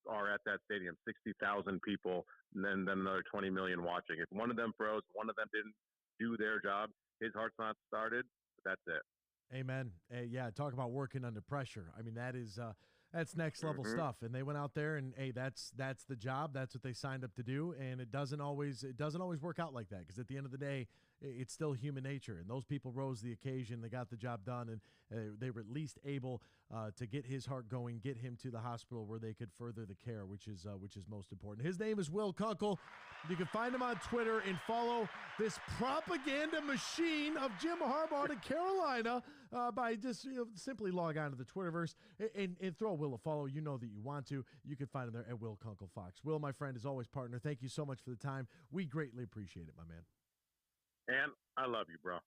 are at that stadium, 60,000 people, and then another 20 million watching. If one of them froze, one of them didn't do their job, his heart's not started, but that's it. Amen. Yeah, talk about working under pressure. I mean, that's next level stuff. And they went out there, and that's the job. That's what they signed up to do. And it doesn't always work out like that, because at the end of the day, it's still human nature. And those people rose to the occasion. They got the job done, and they were at least able to get his heart going, get him to the hospital where they could further the care, which is most important. His name is Will Kunkel. You can find him on Twitter and follow this propaganda machine of Jim Harbaugh to Carolina by just simply log on to the Twitterverse and throw Will a follow. You know that you want to. You can find him there at Will Kunkel Fox. Will, my friend, is always partner. Thank you so much for the time. We greatly appreciate it, my man. And I love you, bro.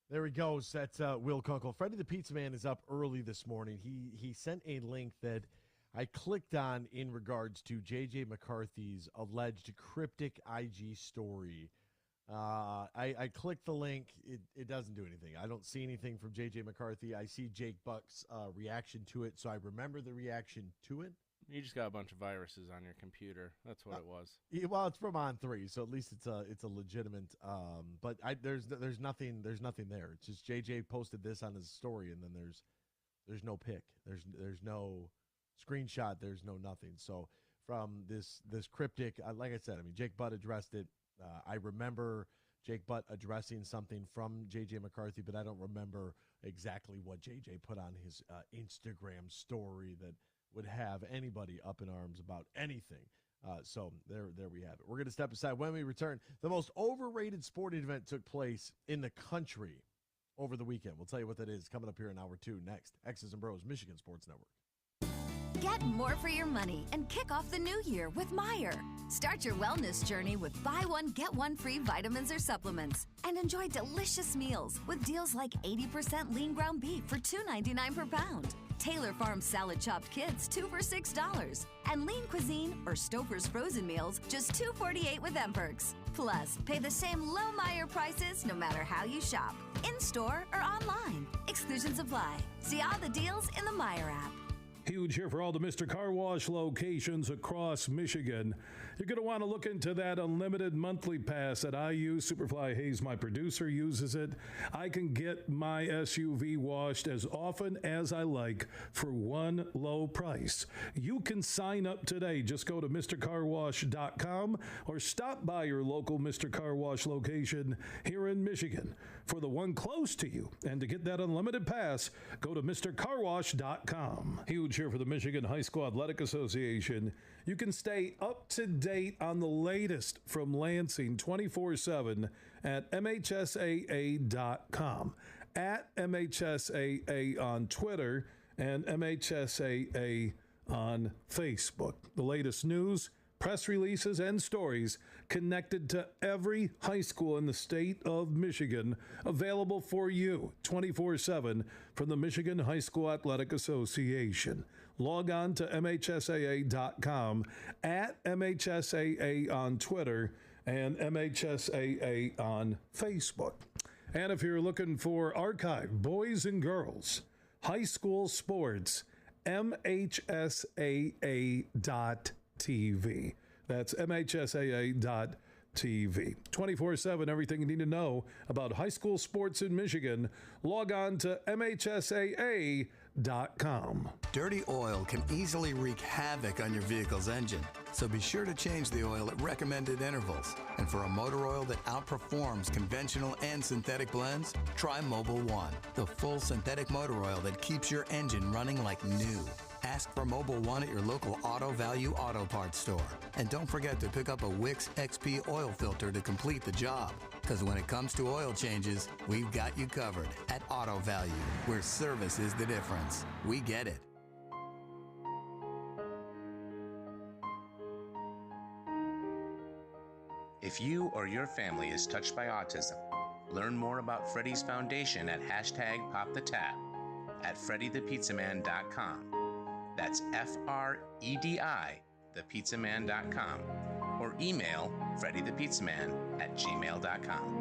There he goes. That's Will Kunkel. Freddie the Pizza Man is up early this morning. He sent a link that I clicked on in regards to J.J. McCarthy's alleged cryptic IG story. I clicked the link. It doesn't do anything. I don't see anything from J.J. McCarthy. I see Jake Buck's reaction to it, so I remember the reaction to it. You just got a bunch of viruses on your computer. That's what it was. Yeah, well, it's from On3, so at least it's a legitimate. But there's nothing there. It's just JJ posted this on his story, and then there's no pic. There's no screenshot. There's no nothing. So from this cryptic, like I said, I mean, Jake Butt addressed it. I remember Jake Butt addressing something from J.J. McCarthy, but I don't remember exactly what J.J. put on his Instagram story that would have anybody up in arms about anything. So there we have it. We're going to step aside. When we return, the most overrated sporting event took place in the country over the weekend. We'll tell you what that is coming up here in hour 2 next. X's and Bros, Michigan Sports Network. Get more for your money and kick off the new year with Meijer. Start your wellness journey with buy one, get one free vitamins or supplements. And enjoy delicious meals with deals like 80% lean ground beef for $2.99 per pound. Taylor Farms salad chopped kids 2 for $6. And lean cuisine or Stouffer's frozen meals just $2.48 with M-Perks. Plus, pay the same low Meijer prices no matter how you shop, in-store or online. Exclusions apply. See all the deals in the Meijer app. Huge here for all the Mr. Car Wash locations across Michigan. You're going to want to look into that unlimited monthly pass that I use. Superfly Hayes, my producer, uses it. I can get my SUV washed as often as I like for one low price. You can sign up today. Just go to MrCarWash.com or stop by your local Mr. Car Wash location here in Michigan for the one close to you. And to get that unlimited pass, go to MrCarWash.com. Huge here for the Michigan High School Athletic Association. You can stay up to date on the latest from Lansing 24/7 at MHSAA.com, at MHSAA on Twitter, and MHSAA on Facebook. The latest news, press releases, and stories connected to every high school in the state of Michigan, available for you 24/7 from the Michigan High School Athletic Association. Log on to MHSAA.com, at MHSAA on Twitter, and MHSAA on Facebook. And if you're looking for archive boys and girls high school sports, MHSAA.TV. That's MHSAA.TV. 24/7, everything you need to know about high school sports in Michigan. Log on to MHSAA.com. Dirty oil can easily wreak havoc on your vehicle's engine, so be sure to change the oil at recommended intervals. And for a motor oil that outperforms conventional and synthetic blends, try Mobil 1, the full synthetic motor oil that keeps your engine running like new. Ask for Mobil 1 at your local Auto Value Auto Parts store. And don't forget to pick up a Wix XP oil filter to complete the job. Because when it comes to oil changes, we've got you covered at Auto Value, where service is the difference. We get it. If you or your family is touched by autism, learn more about Freddy's Foundation at #PopTheTap at FreddyThePizzaman.com. That's FREDI, thepizzaman.com, or email FreddyThePizzaman@gmail.com.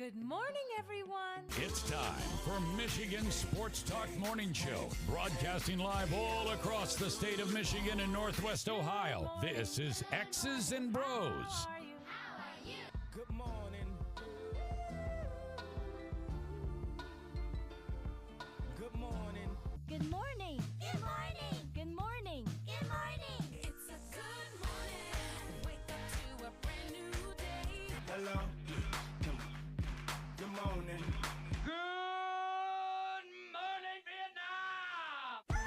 Good morning, everyone. It's time for Michigan Sports Talk Morning Show, broadcasting live all across the state of Michigan and Northwest Ohio. This is X's and Bros. Good morning. Good morning. Good morning. Good morning. Good morning. Good morning. It's a good morning. Wake up to a brand new day. Hello. Good morning. Good morning, Vietnam!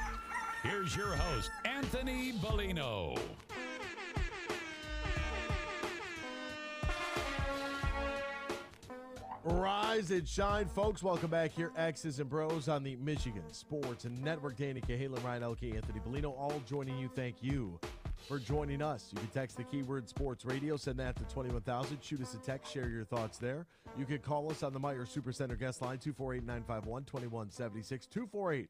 Here's your host, Anthony Bellino. Rise and shine, folks. Welcome back here, X's and Bros on the Michigan Sports Network. Danny Cahalan, Ryan Elke, Anthony Bellino, all joining you. Thank you for joining us. You can text the keyword sports radio, send that to 21,000. Shoot us a text, share your thoughts there. You can call us on the Meyer Supercenter guest line, 248-951-2176,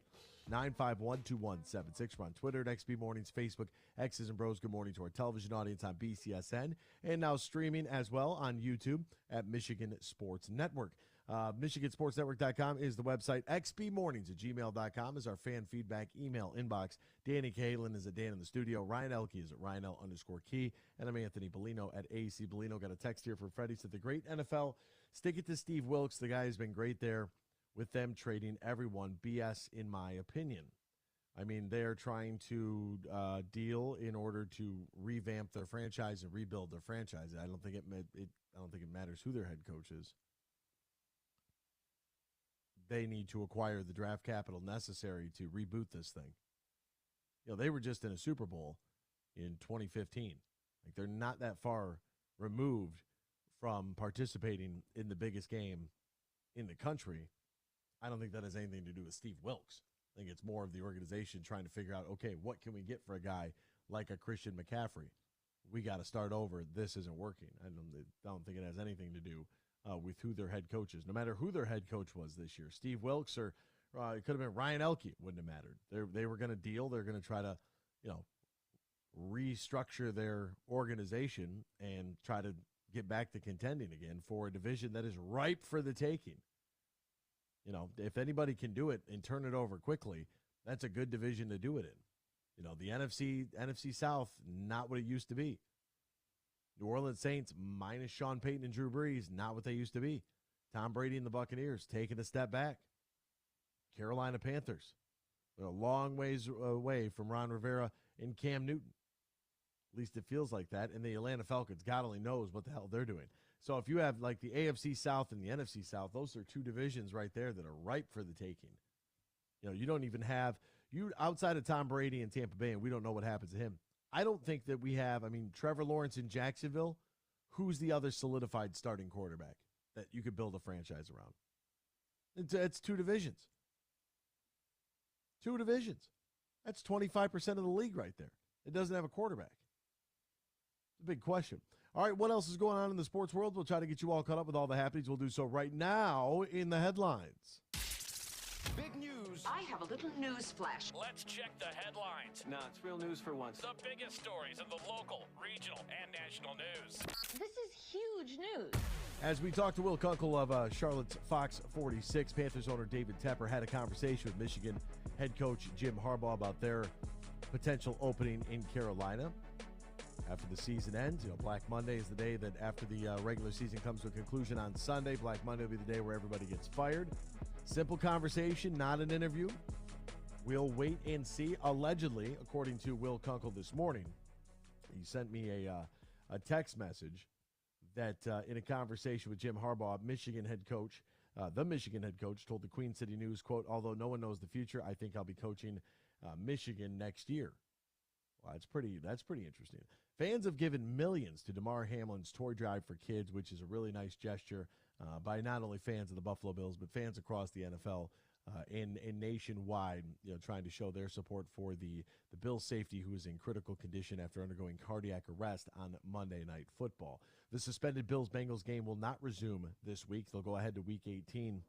248-951-2176. We're on Twitter at XB Mornings, Facebook, X's and Bros. Good morning to our television audience on BCSN, and now streaming as well on YouTube at Michigan Sports Network. MichiganSportsNetwork.com is the website. xbmornings@gmail.com is our fan feedback email inbox. Danny Cahalan is at Dan in the studio. Ryan Elke is at RyanL_Key. And I'm Anthony Bellino at AC Bellino. Got a text here from Freddie. Said the great NFL. Stick it to Steve Wilks. The guy has been great there with them trading everyone. BS, in my opinion. I mean, they're trying to deal in order to revamp their franchise and rebuild their franchise. I don't think it matters who their head coach is. They need to acquire the draft capital necessary to reboot this thing. You know, they were just in a Super Bowl in 2015. Like, they're not that far removed from participating in the biggest game in the country. I don't think that has anything to do with Steve Wilks. I think it's more of the organization trying to figure out, okay, what can we get for a guy like a Christian McCaffrey? We got to start over. This isn't working. I don't think it has anything to do with who their head coach is. No matter who their head coach was this year, Steve Wilks or it could have been Ryan Elke, wouldn't have mattered. They were going to deal. They're going to try to, restructure their organization and try to get back to contending again for a division that is ripe for the taking. You know, if anybody can do it and turn it over quickly, that's a good division to do it in. You know, the NFC South, not what it used to be. New Orleans Saints minus Sean Payton and Drew Brees, not what they used to be. Tom Brady and the Buccaneers taking a step back. Carolina Panthers, they're a long ways away from Ron Rivera and Cam Newton. At least it feels like that. And the Atlanta Falcons, God only knows what the hell they're doing. So if you have like the AFC South and the NFC South, those are two divisions right there that are ripe for the taking. You know, you don't even have, outside of Tom Brady and Tampa Bay, and we don't know what happens to him. I don't think that we have, Trevor Lawrence in Jacksonville, who's the other solidified starting quarterback that you could build a franchise around? It's two divisions. Two divisions. That's 25% of the league right there. It doesn't have a quarterback. It's a big question. All right, what else is going on in the sports world? We'll try to get you all caught up with all the happenings. We'll do so right now in the headlines. Big news. I have a little news flash. Let's check the headlines. No, it's real news for once. The biggest stories in the local, regional, and national news. This is huge news. As we talked to Will Kunkel of Charlotte's Fox 46, Panthers owner David Tepper had a conversation with Michigan head coach Jim Harbaugh about their potential opening in Carolina. After the season ends, Black Monday is the day that after the regular season comes to a conclusion on Sunday. Black Monday will be the day where everybody gets fired. Simple conversation, not an interview. We'll wait and see. Allegedly, according to Will Kunkel this morning, he sent me a text message that in a conversation with Jim Harbaugh, Michigan head coach, the Michigan head coach told the Queen City News, quote, "Although no one knows the future, I think I'll be coaching Michigan next year." Well, that's pretty interesting. Fans have given millions to Damar Hamlin's toy drive for kids, which is a really nice gesture by not only fans of the Buffalo Bills, but fans across the NFL and nationwide, trying to show their support for the Bills safety who is in critical condition after undergoing cardiac arrest on Monday Night Football. The suspended Bills-Bengals game will not resume this week. They'll go ahead to Week 18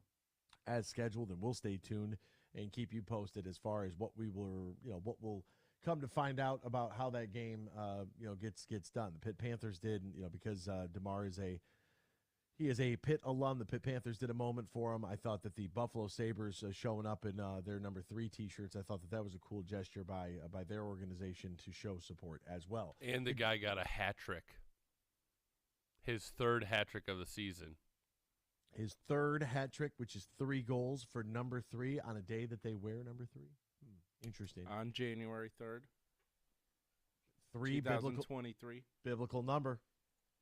as scheduled, and we'll stay tuned and keep you posted as far as what we'll come to find out about how that game, gets done. The Pitt Panthers did, because Damar is He is a Pitt alum. The Pitt Panthers did a moment for him. I thought that the Buffalo Sabres showing up in their number 3 T-shirts, I thought that was a cool gesture by their organization to show support as well. And the guy got a hat trick. His 3rd hat trick of the season. His 3rd hat trick, which is 3 goals for number 3 on a day that they wear number 3. Interesting. On January 3rd. 3 2023. biblical number.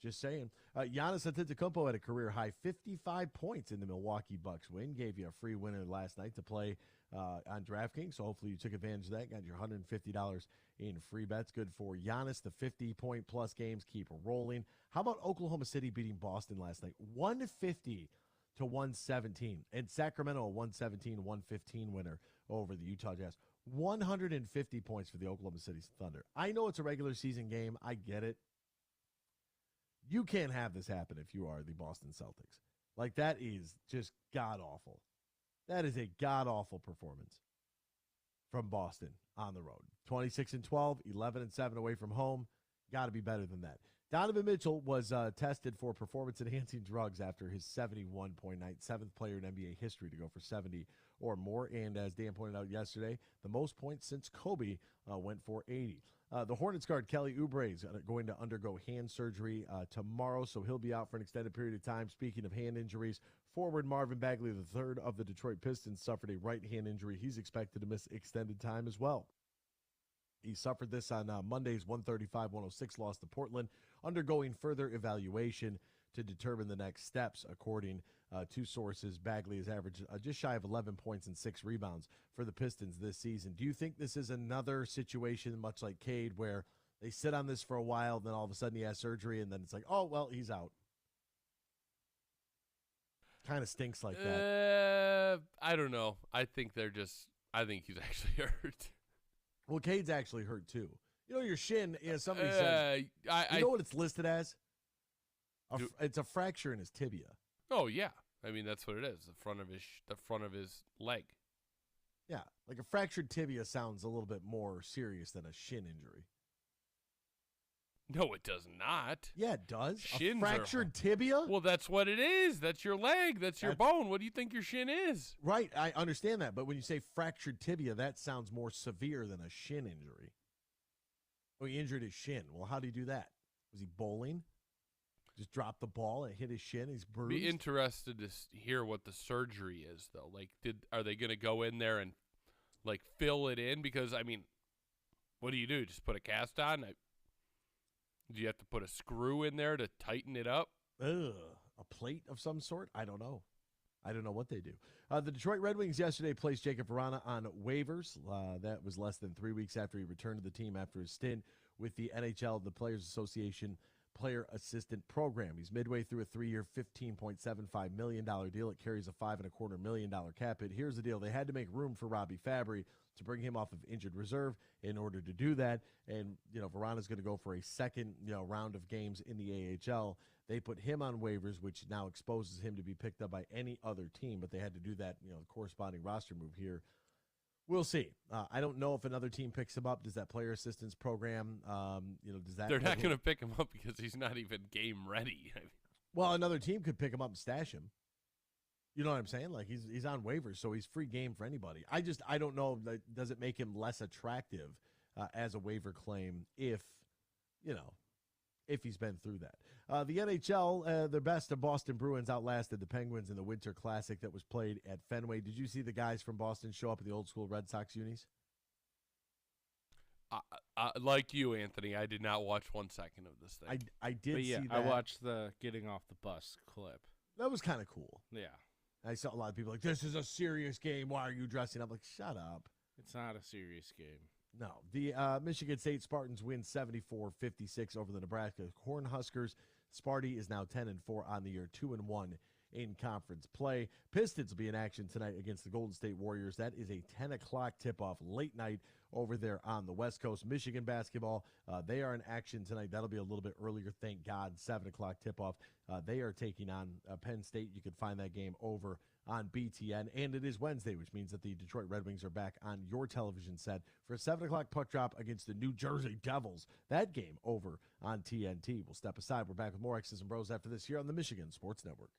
Just saying. Giannis Antetokounmpo had a career-high 55 points in the Milwaukee Bucks win. Gave you a free winner last night to play on DraftKings, so hopefully you took advantage of that. Got your $150 in free bets. Good for Giannis. The 50-point-plus games keep rolling. How about Oklahoma City beating Boston last night? 150 to 117. And Sacramento, a 117-115 winner over the Utah Jazz. 150 points for the Oklahoma City Thunder. I know it's a regular season game. I get it. You can't have this happen if you are the Boston Celtics. Like, that is just god-awful. That is a god-awful performance from Boston on the road. 26-12, 11-7 away from home. Got to be better than that. Donovan Mitchell was tested for performance-enhancing drugs after his 71-point night, 7th player in NBA history to go for 70 or more. And as Dan pointed out yesterday, the most points since Kobe went for 80. The Hornets guard Kelly Oubre is going to undergo hand surgery tomorrow, so he'll be out for an extended period of time. Speaking of hand injuries, forward Marvin Bagley, the 3rd of the Detroit Pistons, suffered a right hand injury. He's expected to miss extended time as well. He suffered this on Monday's 135-106 loss to Portland, undergoing further evaluation to determine the next steps. According to sources, Bagley has averaged just shy of 11 points and 6 rebounds for the Pistons this season. Do you think this is another situation, much like Cade, where they sit on this for a while, then all of a sudden he has surgery, and then it's like, oh, well, he's out? Kind of stinks like that. I don't know. I think he's actually hurt. Well, Cade's actually hurt, too. You know, your shin, somebody says, you know what it's listed as? It's a fracture in his tibia. Oh, yeah. I mean, that's what it is, the front of his leg. Yeah, like a fractured tibia sounds a little bit more serious than a shin injury. No, it does not. Yeah, it does. Shins a fractured tibia? Well, that's what it is. That's your leg. That's your bone. What do you think your shin is? Right, I understand that. But when you say fractured tibia, that sounds more severe than a shin injury. Oh, he injured his shin. Well, how did he do that? Was he bowling? Just dropped the ball and hit his shin? He's bruised? Be interested to hear what the surgery is, though. Like, are they going to go in there and, like, fill it in? Because, I mean, what do? Just put a cast on? Do you have to put a screw in there to tighten it up? A plate of some sort? I don't know. I don't know what they do. The Detroit Red Wings yesterday placed Jacob Vrana on waivers. That was less than 3 weeks after he returned to the team after his stint with the NHL, the Players Association Player Assistant Program. He's midway through a 3-year, $15.75 million deal. It carries a $5.25 million cap hit. Here's the deal. They had to make room for Robbie Fabry to bring him off of injured reserve in order to do that. And, Verana's going to go for a second, round of games in the AHL. They put him on waivers, which now exposes him to be picked up by any other team, but they had to do that, the corresponding roster move here. We'll see. I don't know if another team picks him up. Does that player assistance program, does that? They're not going to pick him up because he's not even game ready. Well, another team could pick him up and stash him. You know what I'm saying? Like, he's on waivers, so he's free game for anybody. I don't know. Does it make him less attractive as a waiver claim if he's been through that? The NHL, their best of Boston Bruins outlasted the Penguins in the Winter Classic that was played at Fenway. Did you see the guys from Boston show up at the old school Red Sox unis? Like you, Anthony, I did not watch 1 second of this thing. I did see that. I watched the getting off the bus clip. That was kind of cool. Yeah. I saw a lot of people like, this is a serious game. Why are you dressing up? Like, shut up. It's not a serious game. No. The Michigan State Spartans win 74-56 over the Nebraska Cornhuskers. Sparty is now 10-4 on the year, 2-1 in conference play. Pistons will be in action tonight against the Golden State Warriors. That is a 10 o'clock tip-off late night over there on the West Coast. Michigan basketball, they are in action tonight. That'll be a little bit earlier, thank God, 7 o'clock tip-off. They are taking on Penn State. You can find that game over on BTN. And it is Wednesday, which means that the Detroit Red Wings are back on your television set for a 7 o'clock puck drop against the New Jersey Devils. That game over on TNT. We'll step aside. We're back with more X's and Bros after this here on the Michigan Sports Network.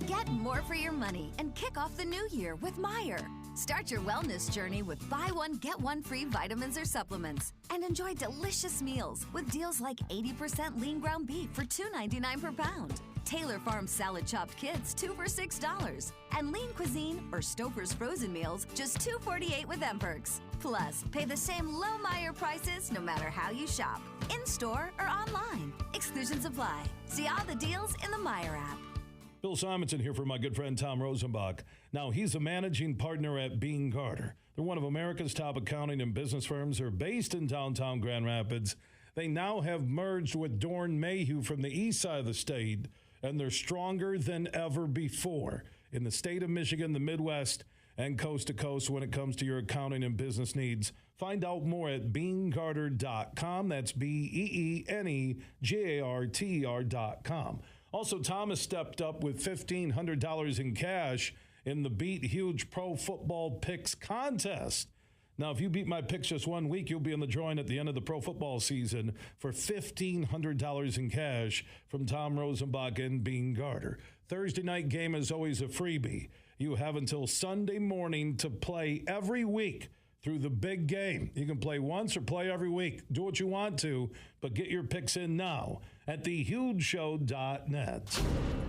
Get more for your money and kick off the new year with Meijer. Start your wellness journey with buy one, get one free vitamins or supplements. And enjoy delicious meals with deals like 80% lean ground beef for $2.99 per pound. Taylor Farms salad chopped kids, 2 for $6. And lean cuisine or Stouffer's frozen meals, just $2.48 with M-Perks. Plus, pay the same low Meijer prices no matter how you shop, in-store or online. Exclusions apply. See all the deals in the Meijer app. Bill Simonson here for my good friend Tom Rosenbach. Now, he's a managing partner at Bean Carter. They're one of America's top accounting and business firms. They're based in downtown Grand Rapids. They now have merged with Dorn Mayhew from the east side of the state, and they're stronger than ever before in the state of Michigan, the Midwest, and coast to coast when it comes to your accounting and business needs. Find out more at beancarter.com. That's BEENEGARTR.com. Also, Thomas stepped up with $1,500 in cash in the Beat Huge Pro Football Picks contest. Now, if you beat my picks just 1 week, you'll be in the drawing at the end of the pro football season for $1,500 in cash from Tom Rosenbach and Bean Carter. Thursday night game is always a freebie. You have until Sunday morning to play every week through the big game. You can play once or play every week. Do what you want to, but get your picks in now at thehugeshow.net.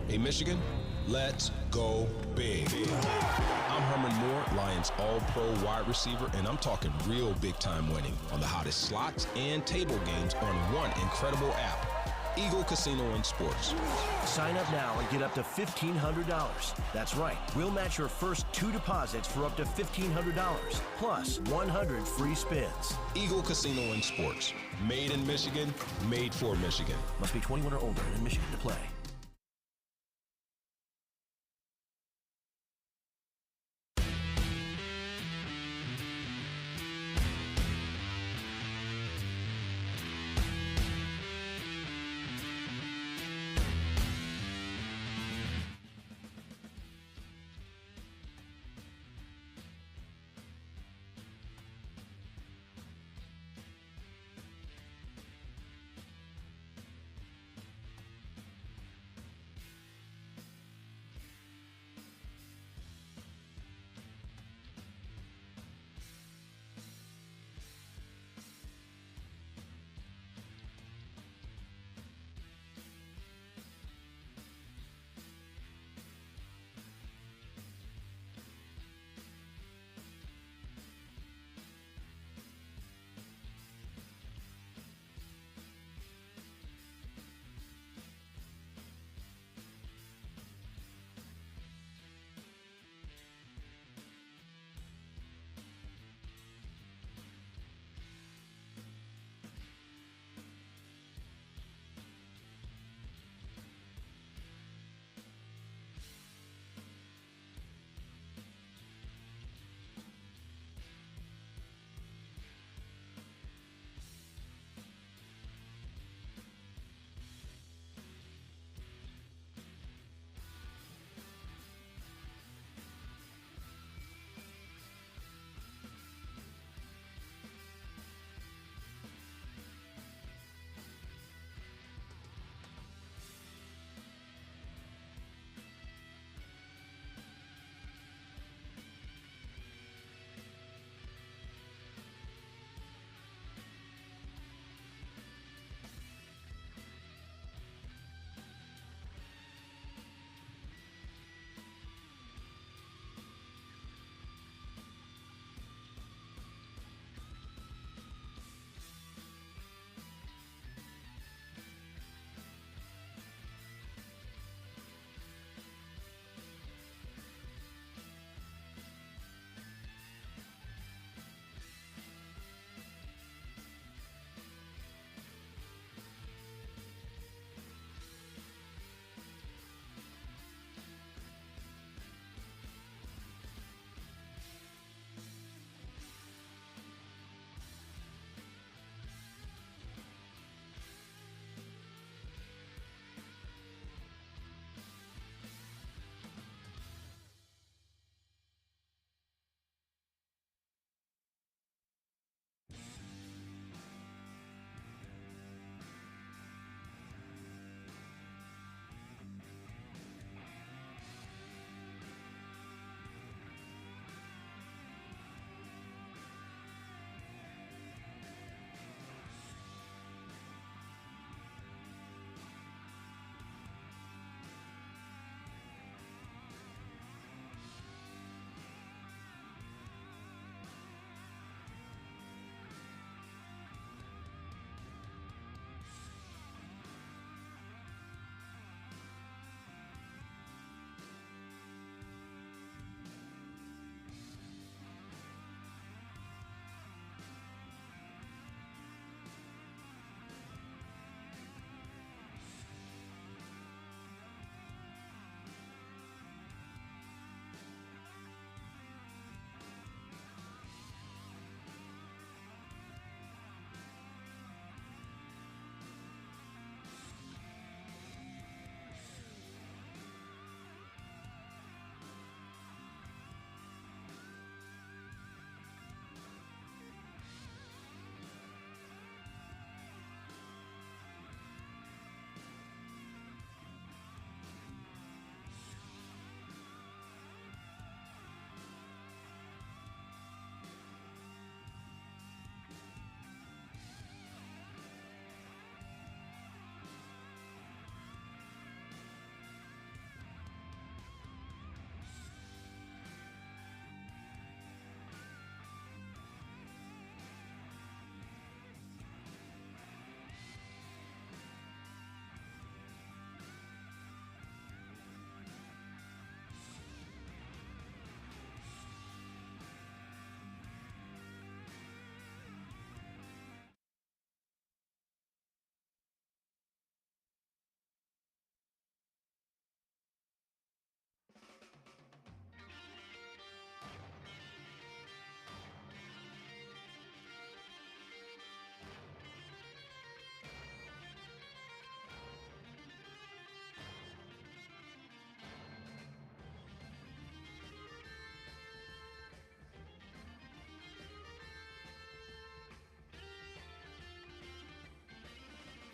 Hey, Michigan, let's go big. I'm Herman Moore, Lions All-Pro wide receiver, and I'm talking real big-time winning on the hottest slots and table games on one incredible app, Eagle Casino and Sports. Sign up now and get up to $1,500. That's right. We'll match your first 2 deposits for up to $1,500, plus 100 free spins. Eagle Casino and Sports. Made in Michigan, made for Michigan. Must be 21 or older in Michigan to play.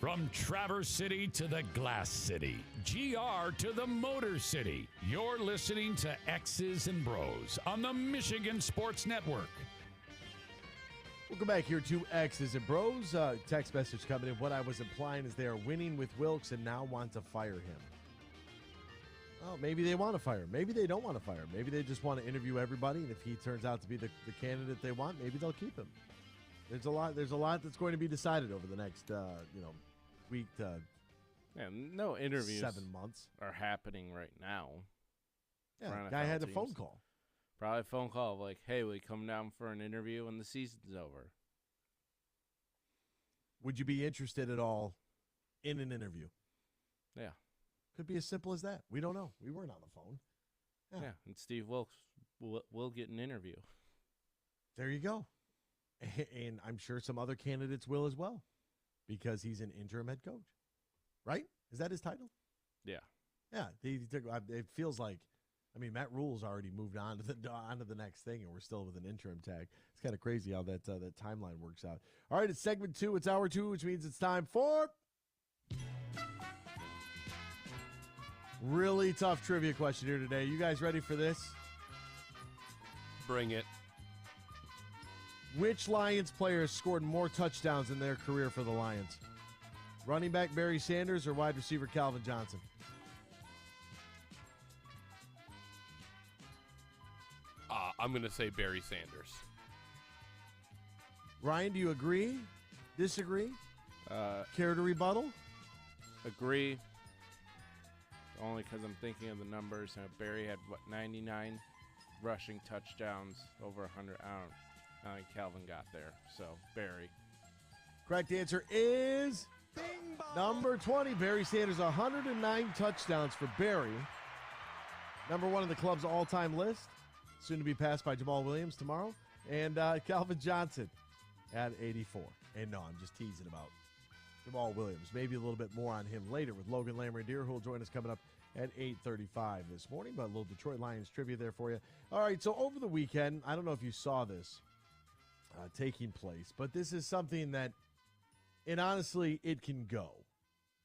From Traverse City to the Glass City, GR to the Motor City, you're listening to X's and Bros on the Michigan Sports Network. Welcome back here to X's and Bros. Text message coming in. What I was implying is they are winning with Wilkes and now want to fire him. Well, maybe they want to fire him. Maybe they don't want to fire him. Maybe they just want to interview everybody, and if he turns out to be the candidate they want, maybe they'll keep him. There's a lot that's going to be decided over the next week to no interviews 7 months are happening right now. Yeah, guy had a phone call. Probably a phone call like, hey, will you come down for an interview when the season's over? Would you be interested at all in an interview? Yeah. Could be as simple as that. We don't know. We weren't on the phone. Yeah, and Steve Wilkes will get an interview. There you go. And I'm sure some other candidates will as well because he's an interim head coach. Right? Is that his title? Yeah. Yeah. It feels like, Matt Rule's already moved on to the next thing, and we're still with an interim tag. It's kind of crazy how that timeline works out. All right, it's segment 2. It's hour 2, which means it's time for really tough trivia question here today. You guys ready for this? Bring it. Which Lions player has scored more touchdowns in their career for the Lions? Running back Barry Sanders or wide receiver Calvin Johnson? I'm going to say Barry Sanders. Ryan, do you agree? Disagree? Care to rebuttal? Agree. Only because I'm thinking of the numbers. Barry had, 99 rushing touchdowns, over 100. I don't think Calvin got there. So, Barry. Correct answer is number 20. Barry Sanders, 109 touchdowns for Barry. Number 1 on the club's all-time list. Soon to be passed by Jamal Williams tomorrow. And Calvin Johnson at 84. And no, I'm just teasing about Jamal Williams. Maybe a little bit more on him later with Logan Lamrier, who will join us coming up at 8:35 this morning. But a little Detroit Lions trivia there for you. All right, so over the weekend, I don't know if you saw this taking place, but this is something that, and honestly, it can go.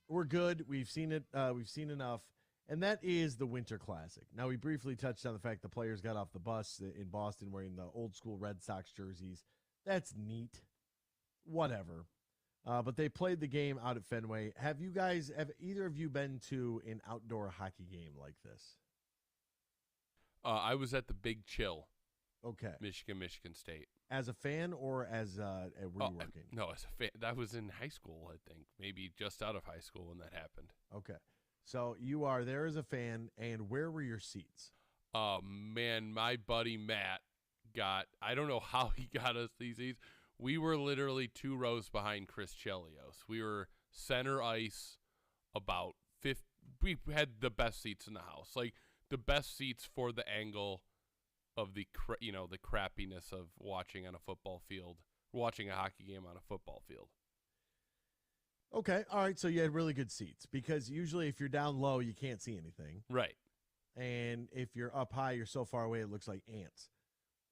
We're good. We've seen it. We've seen enough. And that is the Winter Classic. Now, we briefly touched on the fact the players got off the bus in Boston wearing the old school Red Sox jerseys. That's neat. Whatever. But they played the game out at Fenway. Have either of you been to an outdoor hockey game like this? I was at the Big Chill. Okay. Michigan State. As a fan or as were you working? No, as a fan. That was in high school, I think. Maybe just out of high school when that happened. Okay. So you are there as a fan, and where were your seats? Man, my buddy Matt I don't know how he got us these seats. We were literally 2 rows behind Chris Chelios. We were center ice, about 50. We had the best seats in the house. Like, the best seats for the angle of the crappiness of watching on a football field, watching a hockey game on a football field. Okay, all right, so you had really good seats because usually if you're down low, you can't see anything. Right. And if you're up high, you're so far away, it looks like ants.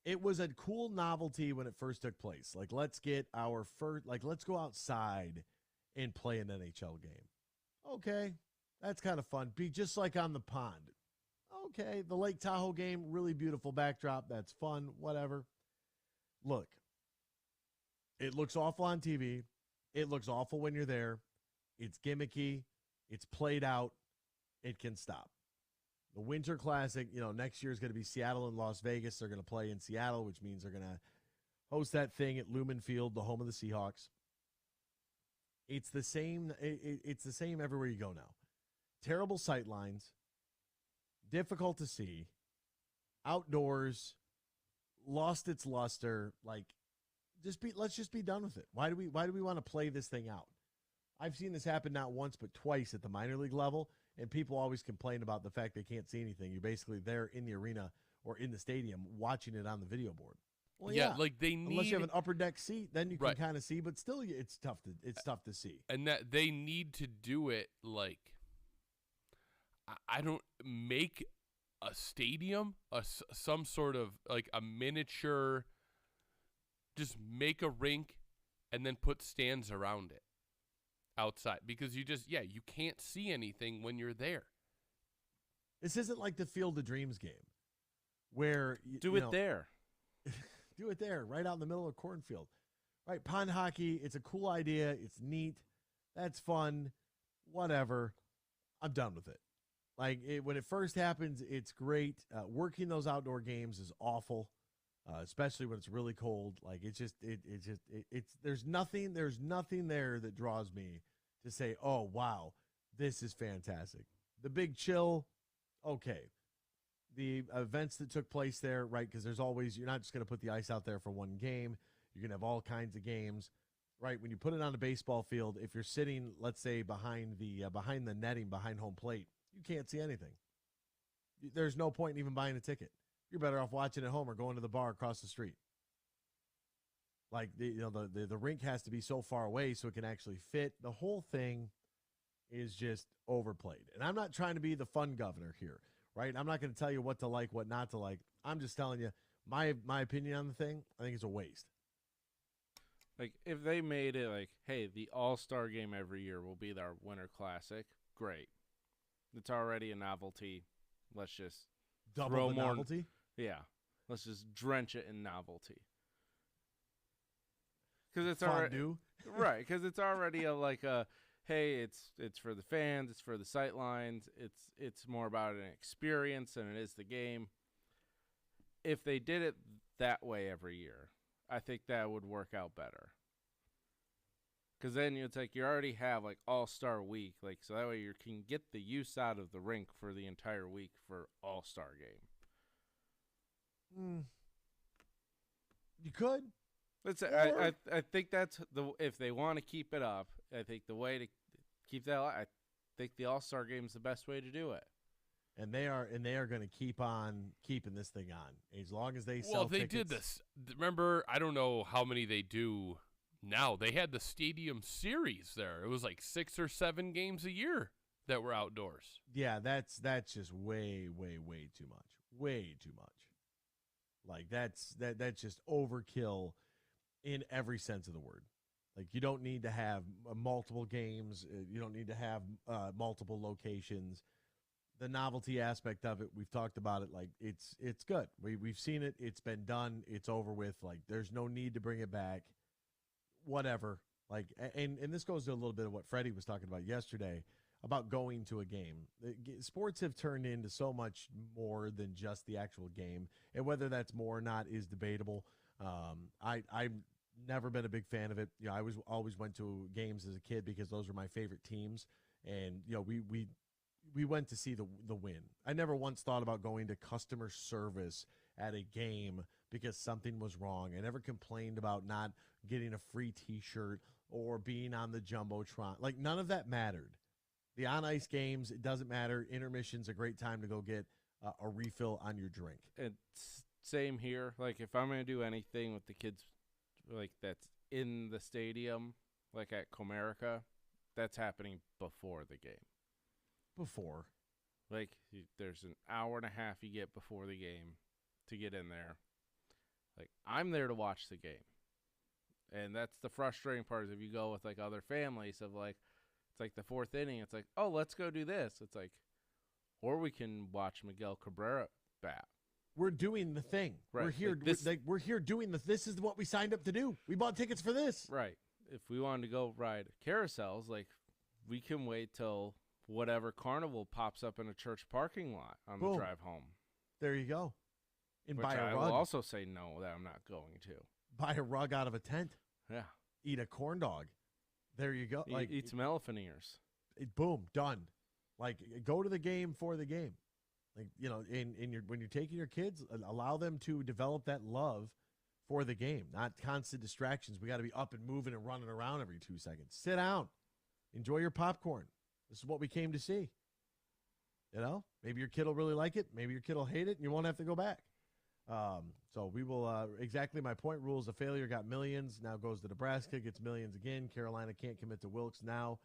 It was a cool novelty when it first took place. Like, let's go outside and play an NHL game. Okay, that's kind of fun. Be just like on the pond. Okay, the Lake Tahoe game, really beautiful backdrop. That's fun, whatever. Look, it looks awful on TV. It looks awful when you're there. It's gimmicky. It's played out. It can stop. The Winter Classic, next year is going to be Seattle and Las Vegas. They're going to play in Seattle, which means they're going to host that thing at Lumen Field, the home of the Seahawks. It's the same. It's the same everywhere you go now. Terrible sight lines, difficult to see, outdoors, lost its luster. Like, let's just be done with it. Why do we want to play this thing out? I've seen this happen not once but twice at the minor league level, and people always complain about the fact they can't see anything. You're basically there in the arena or in the stadium watching it on the video board. Well, yeah, like unless you have an upper deck seat, then you can kind of see, but still it's tough to see. And that they need to do it like, I don't make a stadium, some sort of like a miniature, just make a rink and then put stands around it. outside because you can't see anything when you're there. This isn't like the Field of Dreams game where do it there. Do it there, right out in the middle of a cornfield. Right, pond hockey, it's a cool idea. It's neat. That's fun. Whatever. I'm done with it. Like, when it first happens, it's great. Working those outdoor games is awful, especially when it's really cold. Like, there's nothing there that draws me to say, oh, wow, this is fantastic. The big chill, okay. The events that took place there, right, because you're not just going to put the ice out there for one game. You're going to have all kinds of games, right? When you put it on a baseball field, if you're sitting, let's say, behind the netting, behind home plate, you can't see anything. There's no point in even buying a ticket. You're better off watching at home or going to the bar across the street. Like, the rink has to be so far away so it can actually fit. The whole thing is just overplayed. And I'm not trying to be the fun governor here, right? I'm not going to tell you what to like, what not to like. I'm just telling you my opinion on the thing. I think it's a waste. Like, if they made it like, hey, the All-Star game every year will be our Winter Classic, great. It's already a novelty. Let's just double the novelty? Yeah. Let's just drench it in novelty. Because it's fondue? Right, because it's already hey, it's for the fans, it's for the sightlines, it's more about an experience than it is the game. If they did it that way every year, I think that would work out better. Because then it's like you already have like All-Star Week, like so that way you can get the use out of the rink for the entire week for All-Star game. You could. I think that's if they want to keep it up. I think the way to keep that, I think the All-Star game is the best way to do it. And they are going to keep on keeping this thing on as long as they sell. Well, they tickets. did this. Remember, I don't know how many they do now. They had the Stadium Series there. It was like 6 or 7 games a year that were outdoors. Yeah, that's just way too much. Way too much. Like that's just overkill in every sense of the word. Like you don't need to have multiple games. You don't need to have multiple locations. The novelty aspect of it, we've talked about it. Like it's good. We've seen it. It's been done. It's over with. Like there's no need to bring it back. Whatever. Like and this goes to a little bit of what Freddie was talking about yesterday about going to a game. Sports have turned into so much more than just the actual game, and whether that's more or not is debatable. I've never been a big fan of it. You know, I always went to games as a kid because those were my favorite teams, and you know we went to see the win. I never once thought about going to customer service at a game because something was wrong. I never complained about not getting a free T-shirt or being on the Jumbotron. Like none of that mattered. The on-ice games, it doesn't matter. Intermission's a great time to go get a refill on your drink. It's same here. Like if I'm going to do anything with the kids like that's in the stadium, like at Comerica, that's happening before the game. Before. Like there's an hour and a half you get before the game to get in there. Like I'm there to watch the game. And that's the frustrating part is if you go with like other families of like, it's like the fourth inning. It's like, oh, let's go do this. It's like, or we can watch Miguel Cabrera bat. We're doing the thing. Right. We're here. We're here doing the. This is what we signed up to do. We bought tickets for this. Right. If we wanted to go ride carousels, like we can wait till whatever carnival pops up in a church parking lot on the drive home. There you go. And Which buy a I rug. will also say no that I'm not going to. Buy a rug out of a tent. Yeah. Eat a corn dog. There you go. Like eat some elephant ears. Boom, done. Like go to the game for the game. Like you know, when you're taking your kids, allow them to develop that love for the game, not constant distractions. We got to be up and moving and running around every 2 seconds. Sit down, enjoy your popcorn. This is what we came to see. You know, maybe your kid will really like it. Maybe your kid will hate it, and you won't have to go back. So we will exactly my point. Rules of failure got millions. Now goes to Nebraska, gets millions again. Carolina can't commit to Wilkes now.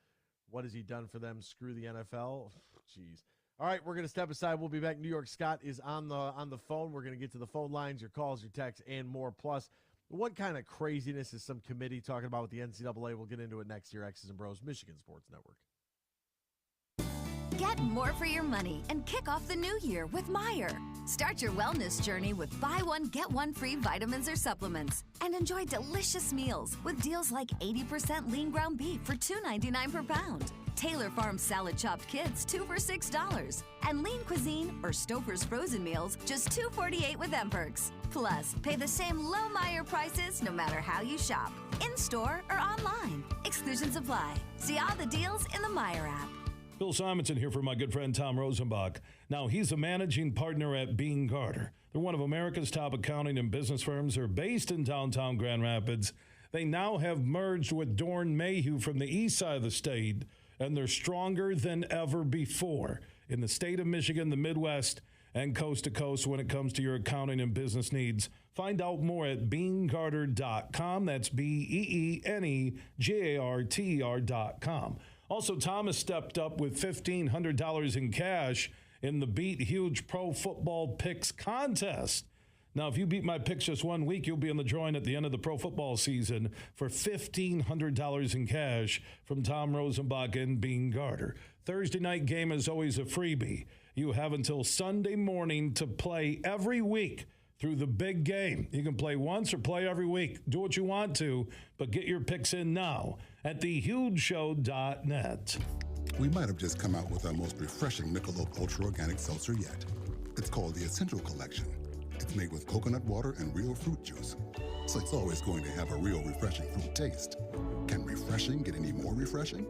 What has he done for them? Screw the NFL. Jeez. All right, we're going to step aside. We'll be back. New York Scott is on the phone. We're going to get to the phone lines, your calls, your texts, and more. Plus, What kind of craziness is some committee talking about with the NCAA? We'll get into it next year. X's and Bros, Michigan Sports Network. Get more for your money and kick off the new year with Meijer. Start your wellness journey with buy one, get one free vitamins or supplements. And enjoy delicious meals with deals like 80% lean ground beef for $2.99 per pound. Taylor Farms salad chopped kits, 2 for $6. And lean cuisine or Stouffer's frozen meals, just $2.48 with M-Perks. Plus, pay the same low Meijer prices no matter how you shop, in-store or online. Exclusions apply. See all the deals in the Meijer app. Bill Simonson here for my good friend Tom Rosenbach. Now, he's a managing partner at Bean Carter. They're one of America's top accounting and business firms. They're based in downtown Grand Rapids. They now have merged with Dorn Mayhew from the east side of the state, and they're stronger than ever before in the state of Michigan, the Midwest, and coast to coast when it comes to your accounting and business needs. Find out more at beancarter.com. That's BEENEGARTR.com. Also, Thomas stepped up with $1,500 in cash in the Beat Huge Pro Football Picks contest. Now, if you beat my picks just 1 week, you'll be in the drawing at the end of the pro football season for $1,500 in cash from Tom Rosenbach and Bean Carter. Thursday night game is always a freebie. You have until Sunday morning to play every week through the big game. You can play once or play every week. Do what you want to, but get your picks in now at thehugeshow.net. We might have just come out with our most refreshing Michelob Ultra Organic Seltzer yet. It's called the Essential Collection. It's made with coconut water and real fruit juice, so it's always going to have a real refreshing fruit taste. Can refreshing get any more refreshing?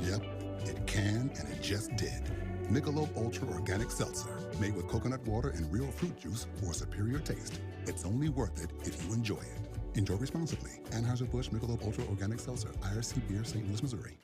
Yep, it can, and it just did. Michelob Ultra Organic Seltzer, made with coconut water and real fruit juice for a superior taste. It's only worth it if you enjoy it. Enjoy responsibly. Anheuser-Busch Michelob Ultra Organic Seltzer, IRC Beer, St. Louis, Missouri.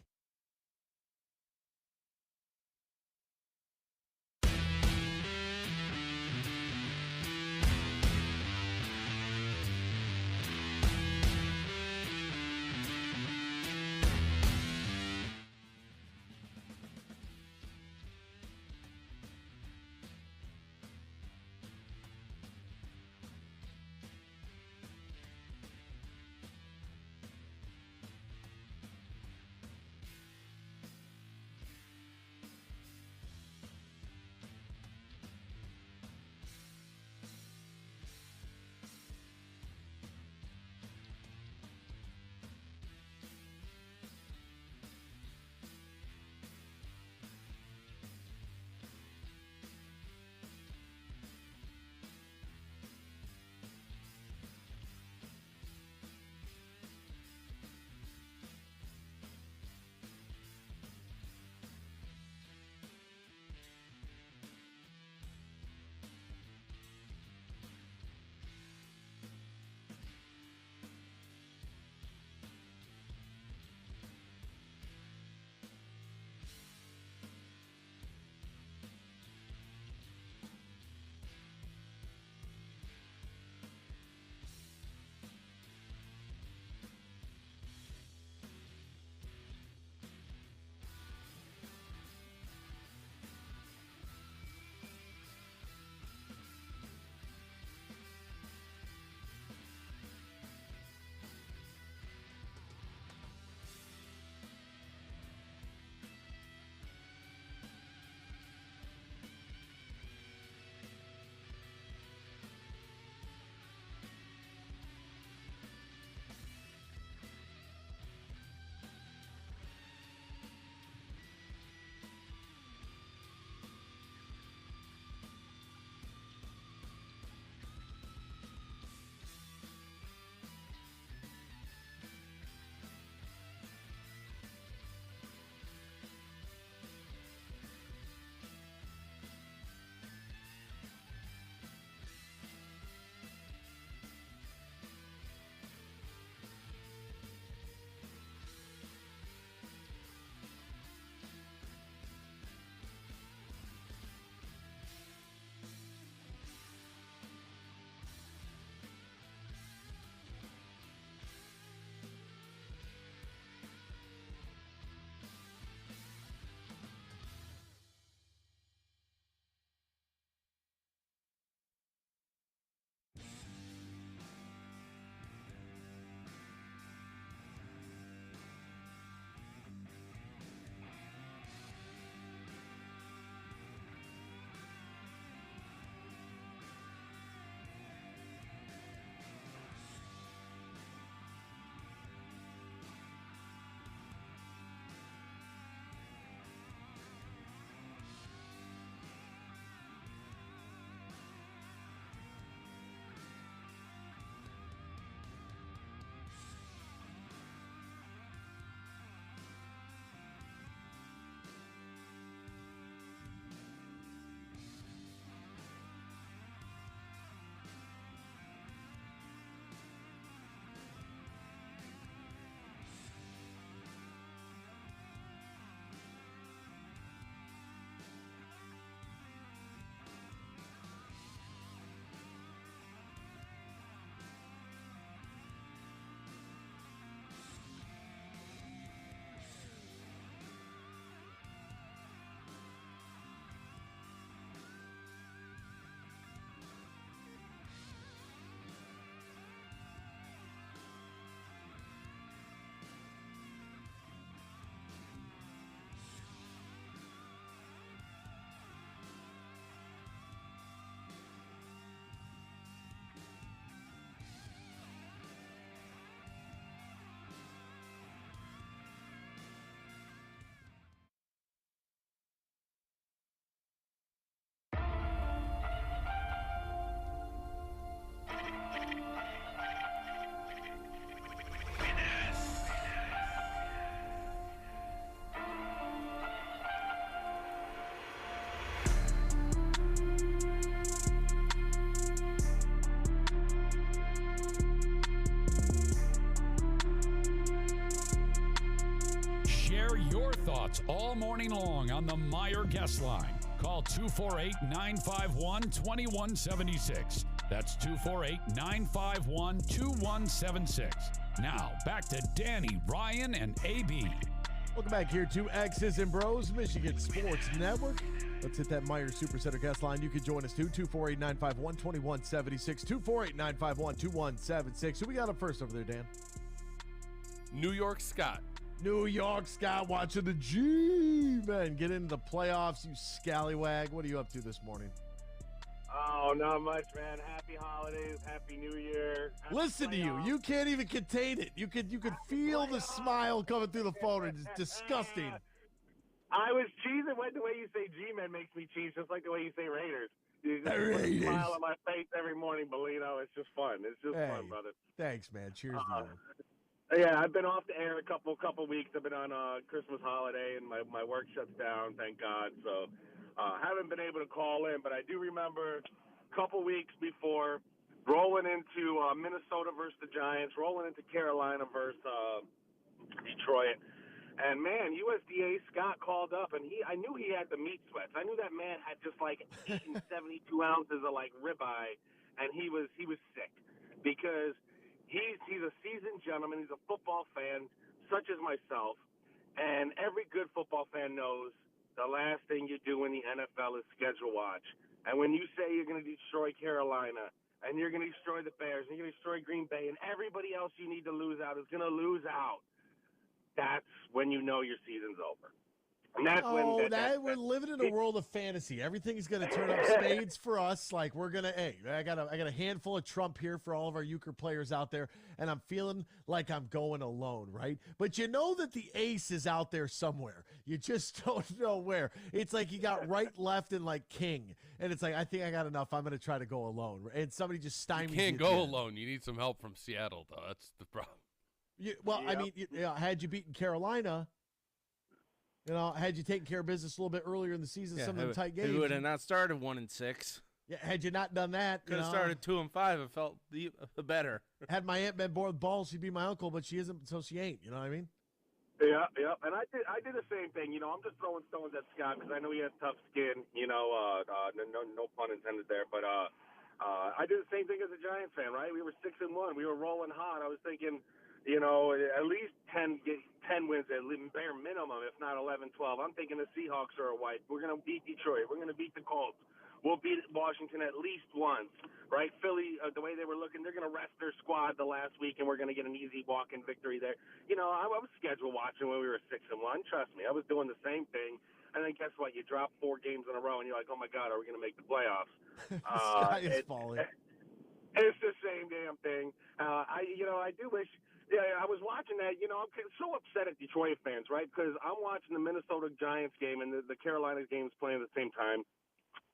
thoughts all morning long on the Meyer guest line. Call 248-951-2176. That's 248-951-2176. Now, back to Danny, Ryan, and AB. Welcome back here to X's and Bros, Michigan Sports Network. Let's hit that Meyer Supercenter guest line. You can join us too, 248-951-2176, 248-951-2176. Who we got up first over there, Dan? New York Scott. New York Scott watching the G-Men get into the playoffs, you scallywag. What are you up to this morning? Oh, not much, man. Happy holidays, happy New Year. Happy Listen to you. You can't even contain it. You could feel the smile coming through the phone. It's disgusting. I was cheesing. The way you say G-Men makes me cheese, just like the way you say Raiders. You just Raiders. put a smile on my face every morning, Bellino. It's just fun. It's just fun, brother. Thanks, man. Cheers to you. Yeah, I've been off the air a couple weeks. I've been on Christmas holiday, and my work shuts down, thank God. So haven't been able to call in, but I do remember a couple weeks before rolling into Minnesota versus the Giants, rolling into Carolina versus Detroit. And, man, USDA Scott called up, and I knew he had the meat sweats. I knew that man had just like 72 ounces of, like, ribeye, and he was sick because he's a seasoned gentleman. He's a football fan, such as myself, and every good football fan knows the last thing you do in the NFL is schedule watch. And when you say you're going to destroy Carolina and you're going to destroy the Bears and you're going to destroy Green Bay and everybody else you need to lose out is going to lose out, that's when you know your season's over. And that's we're living in a world of fantasy. Everything's going to turn up spades for us. Like I got a handful of Trump here for all of our euchre players out there, and I'm feeling like I'm going alone, right? But you know that the ace is out there somewhere. You just don't know where. It's like you got right, left, and like king, and it's like I think I got enough. I'm going to try to go alone, and somebody just stymies. You can't go alone. You need some help from Seattle, though. That's the problem. I mean, had you beaten Carolina. Had you taken care of business a little bit earlier in the season, some of them tight games. We would have not started 1-6. Yeah, had you not done that, could have started 2-5. It felt better. Had my aunt been born with balls, she'd be my uncle, but she isn't, so she ain't. You know what I mean? Yeah. And I did the same thing. I'm just throwing stones at Scott because I know he has tough skin. No pun intended there. But I did the same thing as a Giants fan. Right? We were 6-1. We were rolling hot. I was thinking. At least 10 wins, at least bare minimum, if not 11-12. I'm thinking the Seahawks are a wipe. We're going to beat Detroit. We're going to beat the Colts. We'll beat Washington at least once, right? Philly, the way they were looking, they're going to rest their squad the last week, and we're going to get an easy walk-in victory there. I was schedule watching when we were 6-1. Trust me, I was doing the same thing. And then guess what? You drop 4 games in a row, and you're like, oh, my God, are we going to make the playoffs? The sky is falling. It's the same damn thing. I do wish – I was watching that. I'm so upset at Detroit fans, right? Because I'm watching the Minnesota Giants game and the Carolina games playing at the same time.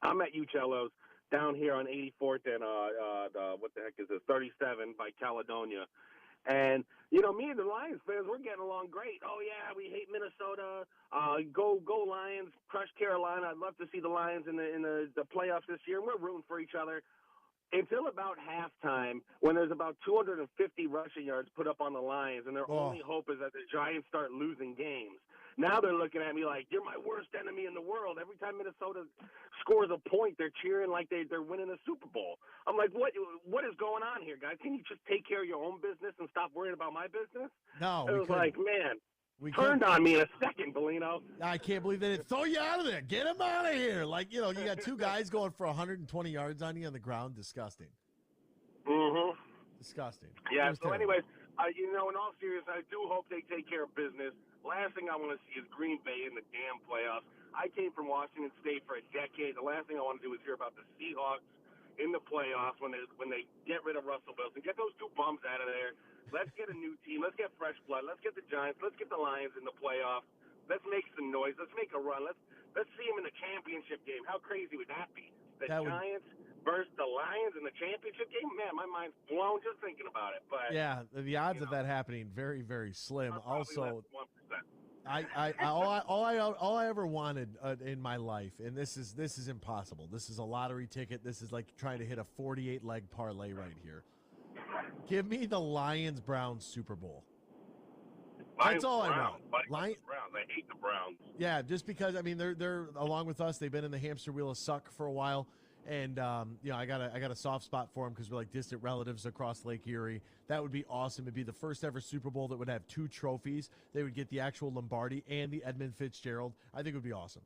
I'm at Uccello's down here on 84th and what the heck is this? 37 by Caledonia. And, me and the Lions fans, we're getting along great. Oh, yeah, we hate Minnesota. Go Lions, crush Carolina. I'd love to see the Lions in the playoffs this year. And we're rooting for each other. Until about halftime, when there's about 250 rushing yards put up on the Lions, and their only hope is that the Giants start losing games. Now they're looking at me like, you're my worst enemy in the world. Every time Minnesota scores a point, they're cheering like they're winning a Super Bowl. I'm like, what is going on here, guys? Can you just take care of your own business and stop worrying about my business? No, it was like, man. Turned on me in a second, Bellino. I can't believe they didn't throw you out of there. Get him out of here. Like, you got 2 guys going for 120 yards on you on the ground. Disgusting. Mm-hmm. Disgusting. Yeah, so anyways, in all seriousness, I do hope they take care of business. Last thing I want to see is Green Bay in the damn playoffs. I came from Washington State for a decade. The last thing I want to do is hear about the Seahawks in the playoffs when they get rid of Russell Wilson. Get those 2 bums out of there. Let's get a new team. Let's get fresh blood. Let's get the Giants. Let's get the Lions in the playoffs. Let's make some noise. Let's make a run. Let's see them in the championship game. How crazy would that be? Giants versus the Lions in the championship game? Man, my mind's blown just thinking about it. But yeah, the odds of that happening very, very slim. Also, 1%. all I ever wanted in my life, and this is impossible. This is a lottery ticket. This is like trying to hit a 48-leg parlay right here. Give me the Lions-Browns Super Bowl. That's all I Browns. want. Browns. I hate the Browns. Yeah, just because I mean they're along with us. They've been in the hamster wheel of suck for a while, and I got a soft spot for them because we're like distant relatives across Lake Erie. That would be awesome. It'd be the first ever Super Bowl that would have 2 trophies. They would get the actual Lombardi and the Edmund Fitzgerald. I think it would be awesome.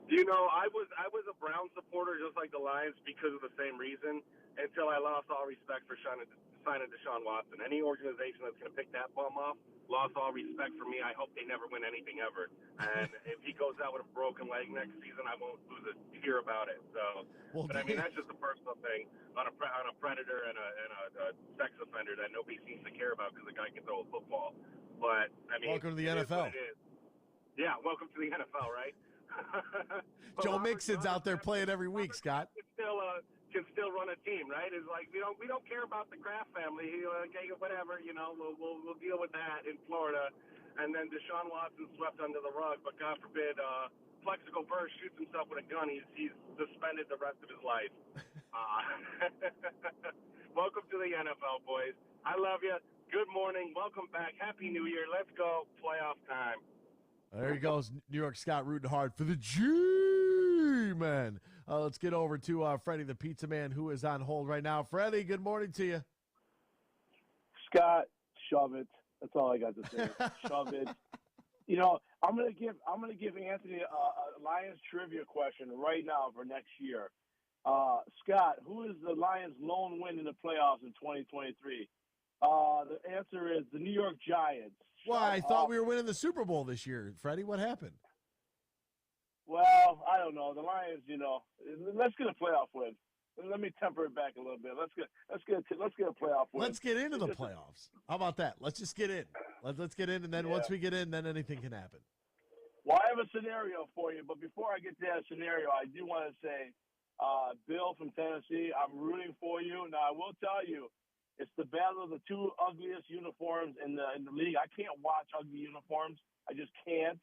You know, I was a Brown supporter just like the Lions because of the same reason until I lost all respect for signing Deshaun Watson. Any organization that's going to pick that bum off lost all respect for me. I hope they never win anything ever. And if he goes out with a broken leg next season, I won't lose a tear about it. So, but I mean, that's just a personal thing on a predator and a sex offender that nobody seems to care about because the guy can throw a football. But I mean, welcome to the NFL. Yeah, welcome to the NFL, right? Joe Mixon's out there playing every week, Scott. Can still run a team, right? It's like we don't care about the Kraft family. Okay, whatever, we'll deal with that in Florida. And then Deshaun Watson swept under the rug, but God forbid, Plexico Burr shoots himself with a gun. He's suspended the rest of his life. Welcome to the NFL, boys. I love you. Good morning. Welcome back. Happy New Year. Let's go. Playoff time. There he goes, New York Scott rooting hard for the G-Man. Let's get over to Freddie, the pizza man, who is on hold right now. Freddie, good morning to you. Scott, shove it. That's all I got to say. Shove it. I'm gonna give Anthony a Lions trivia question right now for next year. Scott, who is the Lions' lone win in the playoffs in 2023? The answer is the New York Giants. Well, I thought we were winning the Super Bowl this year, Freddie. What happened? Well, I don't know. The Lions, let's get a playoff win. Let me temper it back a little bit. Let's get a playoff win. Let's get into the playoffs. How about that? Let's just get in. Let's get in, and then once we get in, then anything can happen. Well, I have a scenario for you, but before I get to that scenario, I do want to say, Bill from Tennessee, I'm rooting for you. Now, I will tell you, it's the battle of the 2 ugliest uniforms in the league. I can't watch ugly uniforms. I just can't.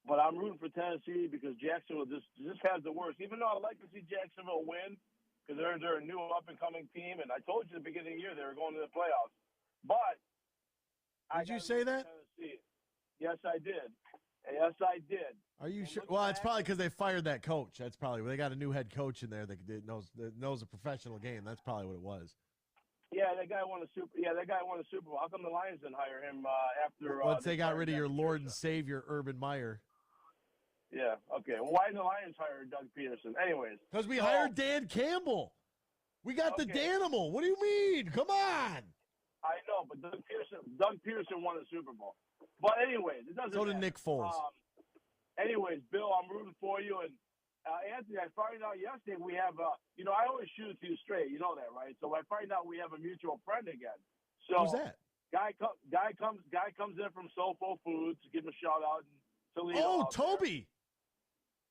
But I'm rooting for Tennessee because Jacksonville just has the worst. Even though I like to see Jacksonville win because they're a new up-and-coming team, and I told you at the beginning of the year they were going to the playoffs. But did you say that? Tennessee. Yes, I did. Yes, I did. Are you sure? Well, it's probably because they fired that coach. That's probably they got a new head coach in there that knows a professional game. That's probably what it was. Yeah, that guy won a Super Bowl. How come the Lions didn't hire him after? Once they got rid of your Lord and Savior Urban Meyer. Yeah. Okay. Well, why didn't the Lions hire Doug Peterson? Anyways, because we hired Dan Campbell. We got the Danimal. What do you mean? Come on. I know, but Doug Peterson won a Super Bowl. But anyways, it doesn't. So did Nick Foles. Anyways, Bill, I'm rooting for you. And Anthony, I found out yesterday we have I always shoot it to you straight. You know that, right? So I find out we have a mutual friend again. So who's that? Guy comes in from Soulful Foods. Give him a shout out. Toledo. Oh, Toby.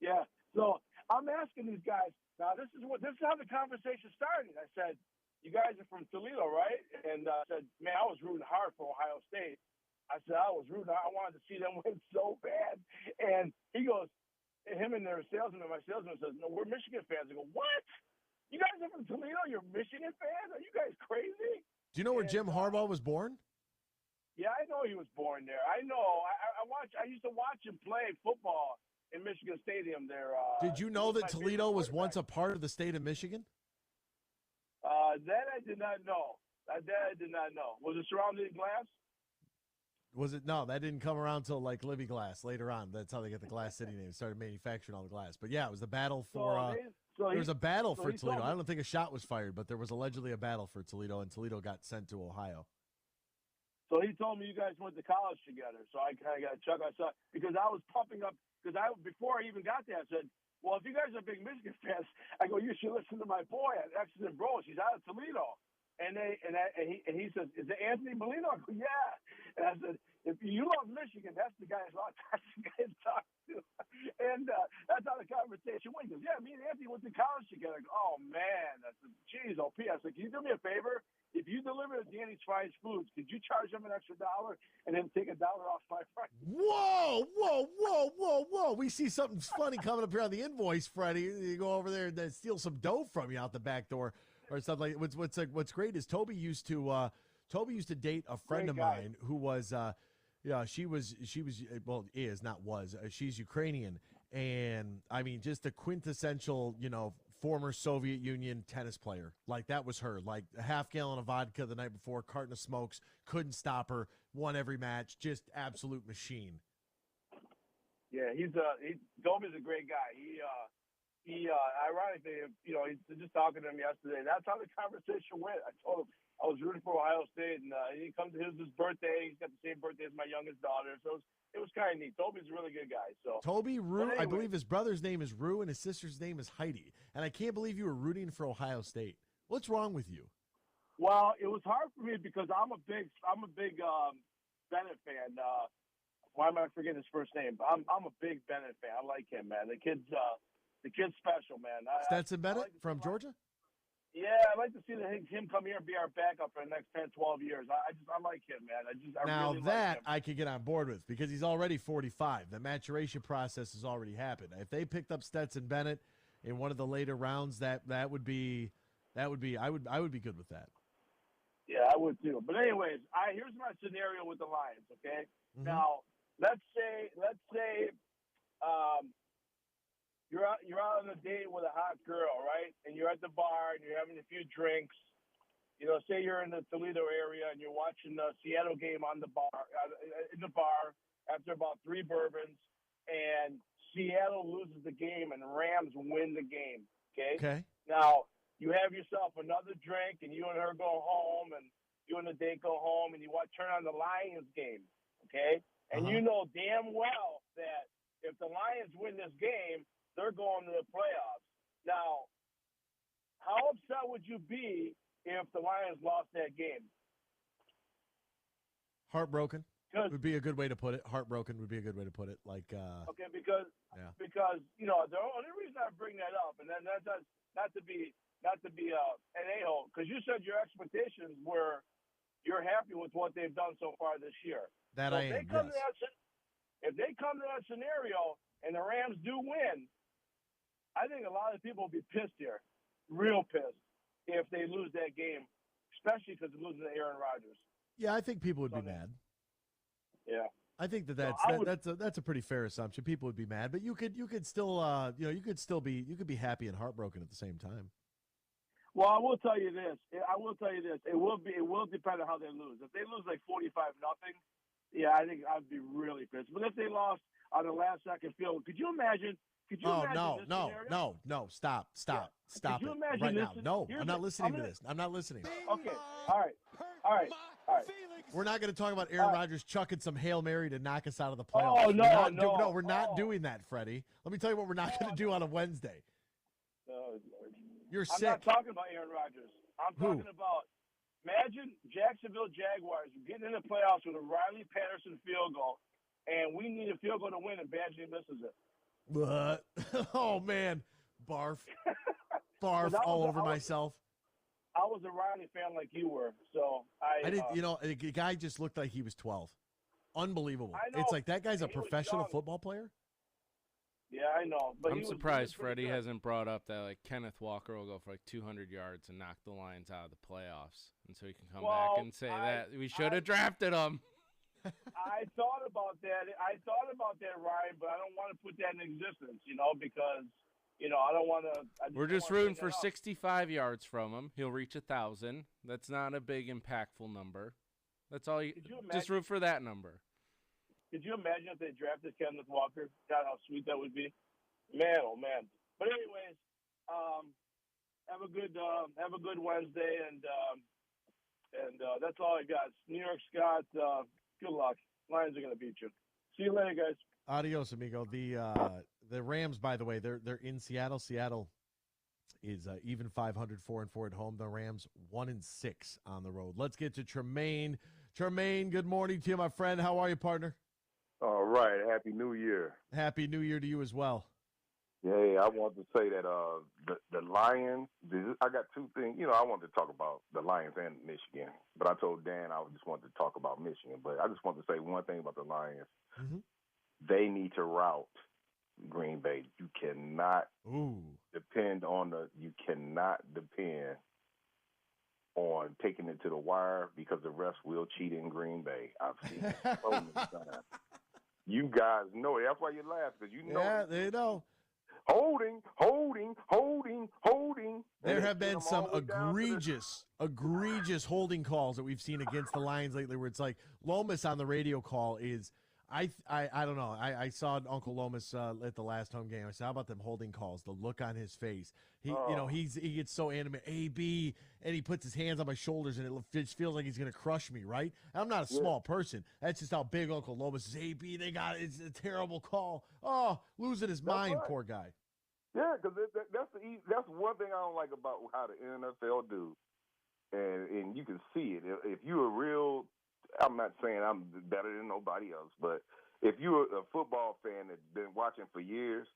Yeah. So I'm asking these guys. Now this is how the conversation started. I said, "You guys are from Toledo, right?" And I said, "Man, I was rooting hard for Ohio State." I said, "I was rooting. I wanted to see them win so bad." And he goes, him and their salesman, my salesman says, "No, we're Michigan fans." I go, "What? You guys are from Toledo? You're Michigan fans? Are you guys crazy?" Do you know where Jim Harbaugh was born? Yeah, I know he was born there. I know. I used to watch him play football in Michigan Stadium there. Did you know that Toledo was once a part of the state of Michigan? That I did not know. That I did not know. Was it surrounded in glass? Was it? No, that didn't come around till like Libby Glass later on. That's how they got the Glass City name. Started manufacturing all the glass. But yeah, it was the battle for. There was a battle for Toledo. I don't think a shot was fired, but there was allegedly a battle for Toledo, and Toledo got sent to Ohio. So he told me you guys went to college together. So I kind of got a chuckle. I saw because I was pumping up before I even got there. I said, "Well, if you guys are big Michigan fans, I go, you should listen to my boy at X's and Br0's. He's out of Toledo." And he says, "Is it Anthony Bellino?" I go, "Yeah." And I said, "If you love Michigan, that's the guy to talk to." And that's how the conversation went. He goes, "Yeah, me and Anthony went to college together." I go, "Oh man," I said, "Geez, OP." I said, "Can you do me a favor? If you deliver to Danny's Finest Foods, could you charge them an extra $1 and then take $1 off my price?" Whoa, whoa, whoa, whoa, whoa! We see something funny coming up here on the invoice, Freddie. You go over there and steal some dough from you out the back door. Or something like what's great is Toby used to date a friend of mine who was Yeah, she was well, is not was. She's Ukrainian, and I mean just a quintessential, former Soviet Union tennis player. Like that was her. Like a half gallon of vodka the night before, carton of smokes, couldn't stop her, won every match, just absolute machine. Yeah, Doby's a great guy. He ironically, he's just talking to him yesterday. That's how the conversation went. I told him I was rooting for Ohio State, and he comes to his birthday. He's got the same birthday as my youngest daughter, so it was kind of neat. Toby's a really good guy. So Toby Rue, anyway, I believe his brother's name is Rue, and his sister's name is Heidi. And I can't believe you were rooting for Ohio State. What's wrong with you? Well, it was hard for me because I'm a big Bennett fan. Why am I forgetting his first name? I'm a big Bennett fan. I like him, man. The kid's special, man. Stetson Bennett like from Georgia? Yeah, I'd like to see him come here and be our backup for the next 10, 12 years. I like him, man. I Now really that like him. I could get on board with because he's already 45. The maturation process has already happened. If they picked up Stetson Bennett in one of the later rounds, that would be I would be good with that. Yeah, I would too. But anyways, here's my scenario with the Lions. Okay, Now let's say you're out on a date with a hot girl, right? And you're at the bar and you're having a few drinks. Say you're in the Toledo area and you're watching the Seattle game in the bar after about 3 bourbons, and Seattle loses the game and Rams win the game. Okay. Now you have yourself another drink and you and her go home, and you and the date go home, and you turn on the Lions game. Okay. And you know damn well that if the Lions win this game, they're going to the playoffs. Now, how upset would you be if the Lions lost that game? Heartbroken would be a good way to put it. Heartbroken would be a good way to put it. Like, okay, because the only reason I bring that up, and then that's not to be an a-hole, because you said your expectations were you're happy with what they've done so far this year. That so I am. If they come to that scenario and the Rams do win, I think a lot of people will be pissed here, real pissed, if they lose that game, especially because they're losing to Aaron Rodgers. Yeah, I think people would be mad. Yeah, I think that's a pretty fair assumption. People would be mad, but you could still you could be happy and heartbroken at the same time. Well, I will tell you this. It will depend on how they lose. If they lose like 45-0, yeah, I think I'd be really pissed. But if they lost on the last second field, could you imagine? No! Stop! Stop you it imagine right this now! No, I'm not listening to this. I'm not listening. Okay, all right. We're not going to talk about Aaron Rodgers chucking some Hail Mary to knock us out of the playoffs. Oh, no. We're not doing that, Freddie. Let me tell you what we're not going to do on a Wednesday. You're sick. I'm not talking about Aaron Rodgers. I'm talking about, imagine Jacksonville Jaguars getting in the playoffs with a Riley Patterson field goal, and we need a field goal to win, and Badgley misses it. Oh, man. Barf. Barf all over myself. I was a Riley fan like you were, so I didn't. The guy just looked like he was 12. Unbelievable. I know, it's like that guy's a he was professional young. football player. Yeah, I know. But I'm surprised Freddie good. hasn't brought up that Kenneth Walker will go for 200 yards and knock the Lions out of the playoffs, and so he can come back and say that we should have drafted him. I thought about that. Ryan, but I don't want to put that in existence, because I don't want to. We're just rooting for 65 yards from him. He'll reach 1,000. That's not a big impactful number. That's all. Just root for that number. Could you imagine if they drafted Kenneth Walker? God, how sweet that would be. Man, oh man. But anyways, have a good Wednesday, and that's all I got. New York, Scott. Good luck. Lions are gonna beat you. See you later, guys. Adios, amigo. The Rams, by the way, they're in Seattle. Seattle is even 500, 4-4 at home. The Rams 1-6 on the road. Let's get to Tremaine. Tremaine, good morning to you, my friend. How are you, partner? All right. Happy New Year. Happy New Year to you as well. Yeah, I want to say that the Lions. I got two things. I wanted to talk about the Lions and Michigan, but I told Dan I just wanted to talk about Michigan. But I just want to say one thing about the Lions. Mm-hmm. They need to route Green Bay. You cannot depend on taking it to the wire because the refs will cheat in Green Bay. I've seen it so many times. You guys know it. That's why you laugh, because you know. Yeah, they know. Holding. There have been some egregious holding calls that we've seen against the Lions lately, where it's like Lomas on the radio call is, I don't know. I saw Uncle Lomas at the last home game. I said, how about them holding calls? The look on his face. He gets so animated. AB, and he puts his hands on my shoulders, and it just feels like he's going to crush me, right? And I'm not a small person. That's just how big Uncle Lomas is. AB, they got it. It's a terrible call. Oh, losing his mind, right. poor guy. Yeah, because that's one thing I don't like about how the NFL do, and you can see it. If you're a real, I'm not saying I'm better than nobody else, but if you're a football fan that's been watching for years,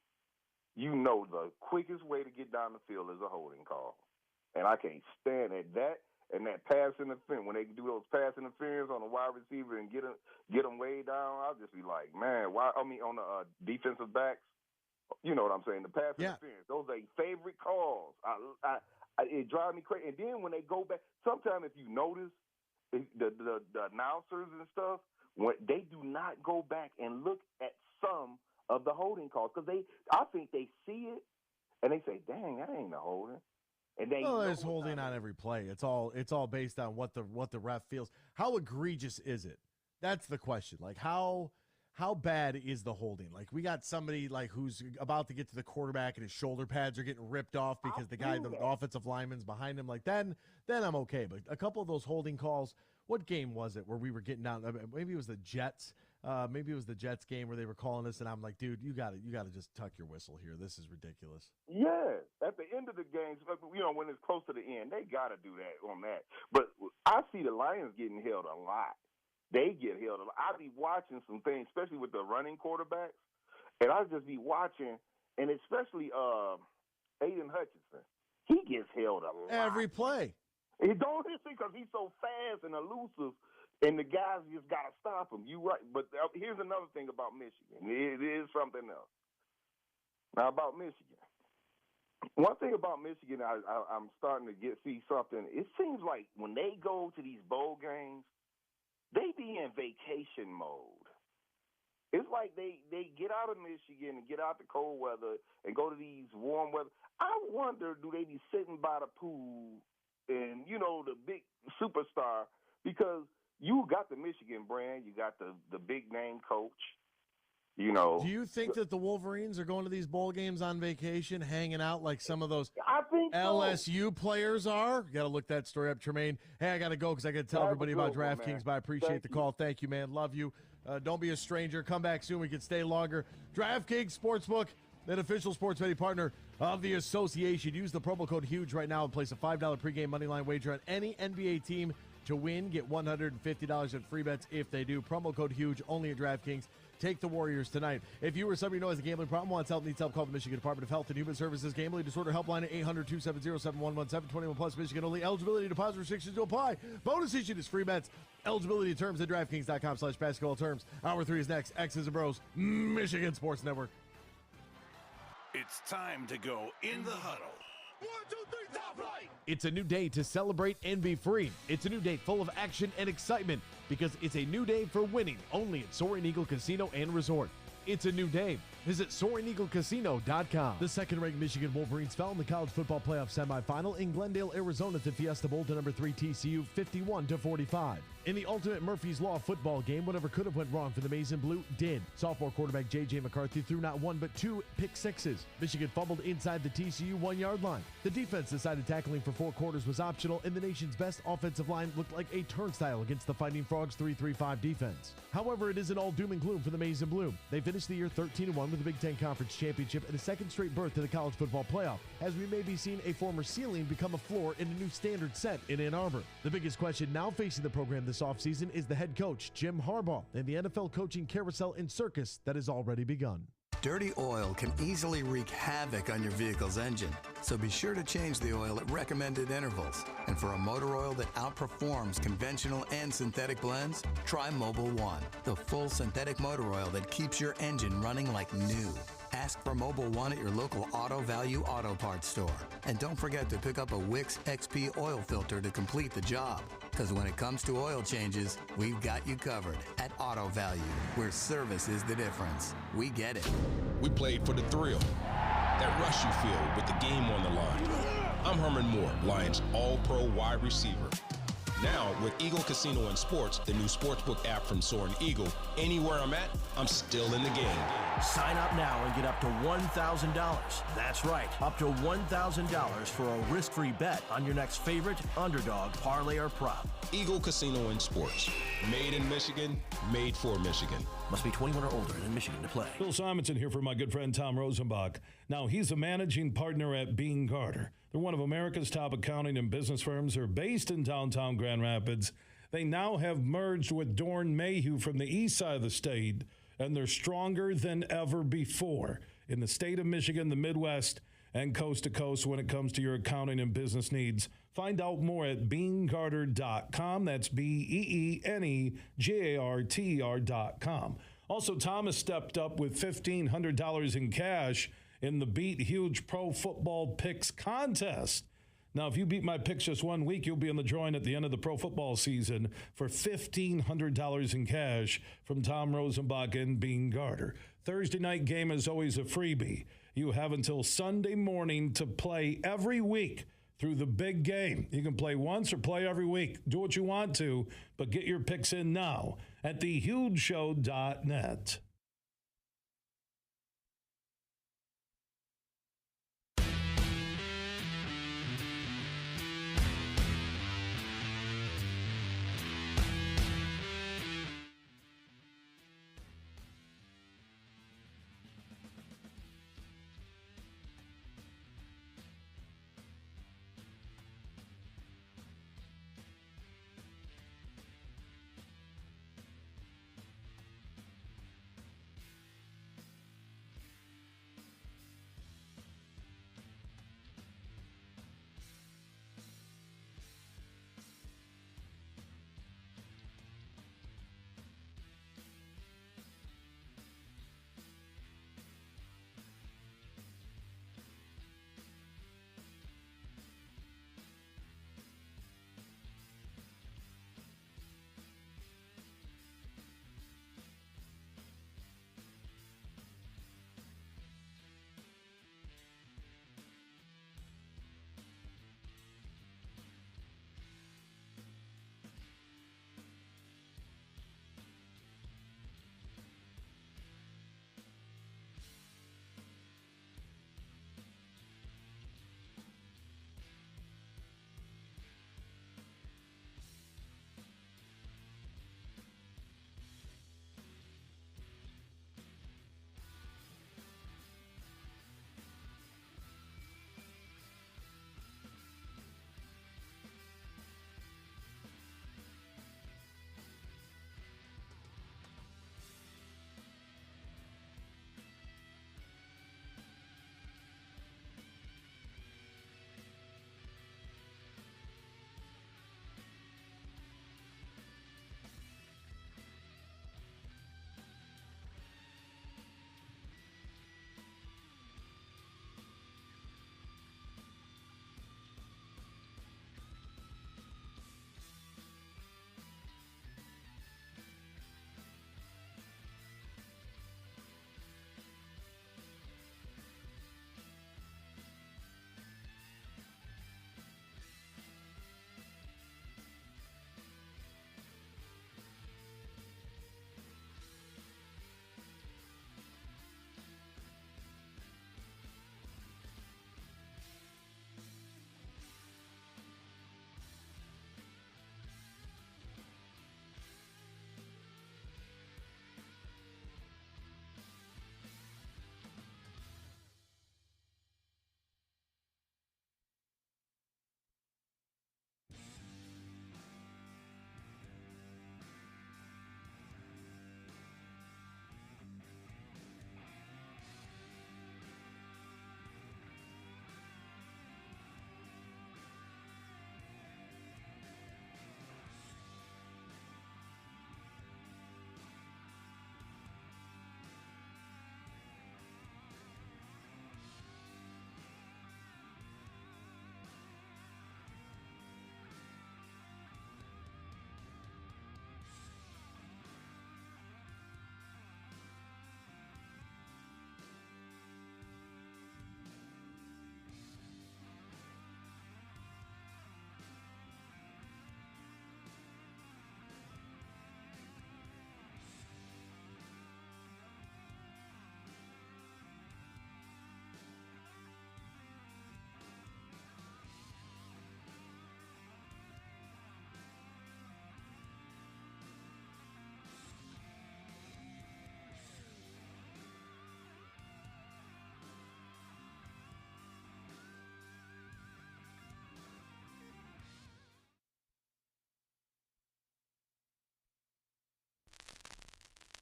you know the quickest way to get down the field is a holding call, and I can't stand it. That and that pass interference, when they do those pass interference on the wide receiver and get them way down, I'll just be like, man, why? I mean, on the defensive backs. You know what I'm saying? The pass interference. Those are favorite calls. It drives me crazy. And then when they go back, sometimes if you notice, the announcers and stuff, when they do not go back and look at some of the holding calls, because I think they see it and they say, "Dang, that ain't a holding." And there's holding on every play. It's all based on what the ref feels. How egregious is it? That's the question. Like how bad is the holding? Like, we got somebody like who's about to get to the quarterback and his shoulder pads are getting ripped off because the offensive lineman's behind him. Like, then I'm okay. But a couple of those holding calls, what game was it where we were getting down? Maybe it was the Jets. Maybe it was the Jets game where they were calling us, and I'm like, dude, you got to just tuck your whistle here. This is ridiculous. Yeah, at the end of the games, when it's close to the end, they got to do that on that. But I see the Lions getting held a lot. They get held. I be watching some things, especially with the running quarterbacks, and I just be watching, and especially Aiden Hutchinson. He gets held a lot. Every play. He don't because he's so fast and elusive, and the guys just got to stop him. You right. But here's another thing about Michigan. It is something else. Now, about Michigan. One thing about Michigan, I'm starting to see something. It seems like when they go to these bowl games, they be in vacation mode. It's like they get out of Michigan and get out the cold weather and go to these warm weather. I wonder, do they be sitting by the pool and, the big superstar? Because you got the Michigan brand, you got the big name coach, Do you think that the Wolverines are going to these bowl games on vacation, hanging out like some of those I think LSU players are? Got to look that story up, Tremaine. Hey, I got to go because I got to tell everybody about DraftKings, but I appreciate the call. Thank you, man. Love you. Don't be a stranger. Come back soon. We can stay longer. DraftKings Sportsbook, an official sports betting partner of the association. Use the promo code HUGE right now and place a $5 pregame moneyline wager on any NBA team to win. Get $150 in free bets if they do. Promo code HUGE only at DraftKings. Take the Warriors tonight. If you or somebody you know has a gambling problem, wants help, needs help, call the Michigan Department of Health and Human Services Gambling Disorder Helpline at 800-270-7117. 21 plus Michigan only. Eligibility, deposit restrictions to apply. Bonus issued is free bets. Eligibility terms at DraftKings.com/basketball terms. Hour 3 is next. X's and Bros, Michigan Sports Network. It's time to go in the huddle. 1, 2, 3, top right. It's a new day to celebrate and be free. It's a new day full of action and excitement because it's a new day for winning only at Soaring Eagle Casino and Resort. It's a new day. Visit SoaringEagleCasino.com. The second-ranked Michigan Wolverines fell in the college football playoff semifinal in Glendale, Arizona to Fiesta Bowl to number 3 TCU 51-45. In the ultimate Murphy's Law football game, whatever could have went wrong for the Maize and Blue did. Sophomore quarterback J.J. McCarthy threw not one but 2 pick sixes. Michigan fumbled inside the TCU 1-yard line. The defense decided tackling for 4 quarters was optional, and the nation's best offensive line looked like a turnstile against the Fighting Frogs 3-3-5 defense. However, it isn't all doom and gloom for the Maize and Blue. They finished the year 13-1 with the Big Ten Conference Championship and a second straight berth to the college football playoff, as we may be seeing a former ceiling become a floor in a new standard set in Ann Arbor. The biggest question now facing the program this offseason is the head coach, Jim Harbaugh, and the NFL coaching carousel and circus that has already begun. Dirty oil can easily wreak havoc on your vehicle's engine, so be sure to change the oil at recommended intervals. And for a motor oil that outperforms conventional and synthetic blends, try Mobil 1, the full synthetic motor oil that keeps your engine running like new. Ask for Mobile One at your local Auto Value Auto Parts store. And don't forget to pick up a Wix XP oil filter to complete the job. Because when it comes to oil changes, we've got you covered at Auto Value, where service is the difference. We get it. We played for the thrill, that rush you feel with the game on the line. I'm Herman Moore, Lions All-Pro wide receiver. Now, with Eagle Casino and Sports, the new sportsbook app from Soaring Eagle, anywhere I'm at, I'm still in the game. Sign up now and get up to $1,000. That's right, up to $1,000 for a risk-free bet on your next favorite underdog, parlay, or prop. Eagle Casino and Sports. Made in Michigan, made for Michigan. Must be 21 or older and in Michigan to play. Bill Simonson here for my good friend Tom Rosenbach. Now, he's a managing partner at Bean Carter. They're one of America's top accounting and business firms. They're based in downtown Grand Rapids. They now have merged with Dorn Mayhew from the east side of the state, and they're stronger than ever before in the state of Michigan, the Midwest, and coast to coast when it comes to your accounting and business needs. Find out more at beancarter.com. That's BEENEGARTR.com. Also, Tom has stepped up with $1,500 in cash in the Beat Huge Pro Football Picks contest. Now, if you beat my picks just 1 week, you'll be in the drawing at the end of the pro football season for $1,500 in cash from Tom Rosenbach and Bean Carter. Thursday night game is always a freebie. You have until Sunday morning to play every week through the big game. You can play once or play every week. Do what you want to, but get your picks in now at thehugeshow.net.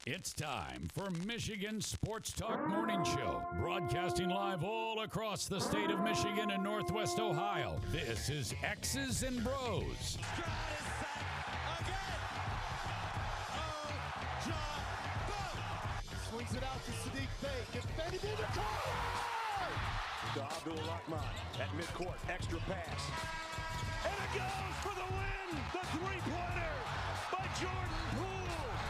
It's time for Michigan Sports Talk Morning Show, broadcasting live all across the state of Michigan and Northwest Ohio. This is X's and Bros. Swings it out to Sadiq Bey. Defended in the corner. To Abdul-Rahman at midcourt. Extra pass. And it goes for the win. The three-pointer by Jordan Poole.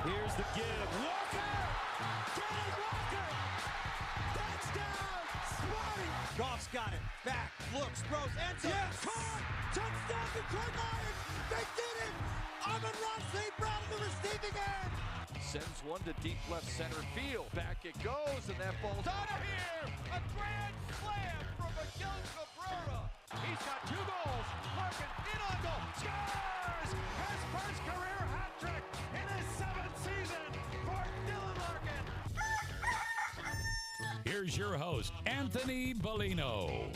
Here's the give. Walker. Kenny Walker. Touchdown. Spotty. Goff's got it. Back. Looks. Throws. Ends up. Yes. Caught. Touchdown Detroit Lions. They did it. Amon-Ra St. Brown in the receiving end. Sends one to deep left center field. Back it goes, and that ball's out of here. A grand slam from Miguel Cabrera. He's got 2 goals. Larkin in on goal. Scores! His first career hat trick in his 7th season for Dylan Larkin. Here's your host, Anthony Bellino.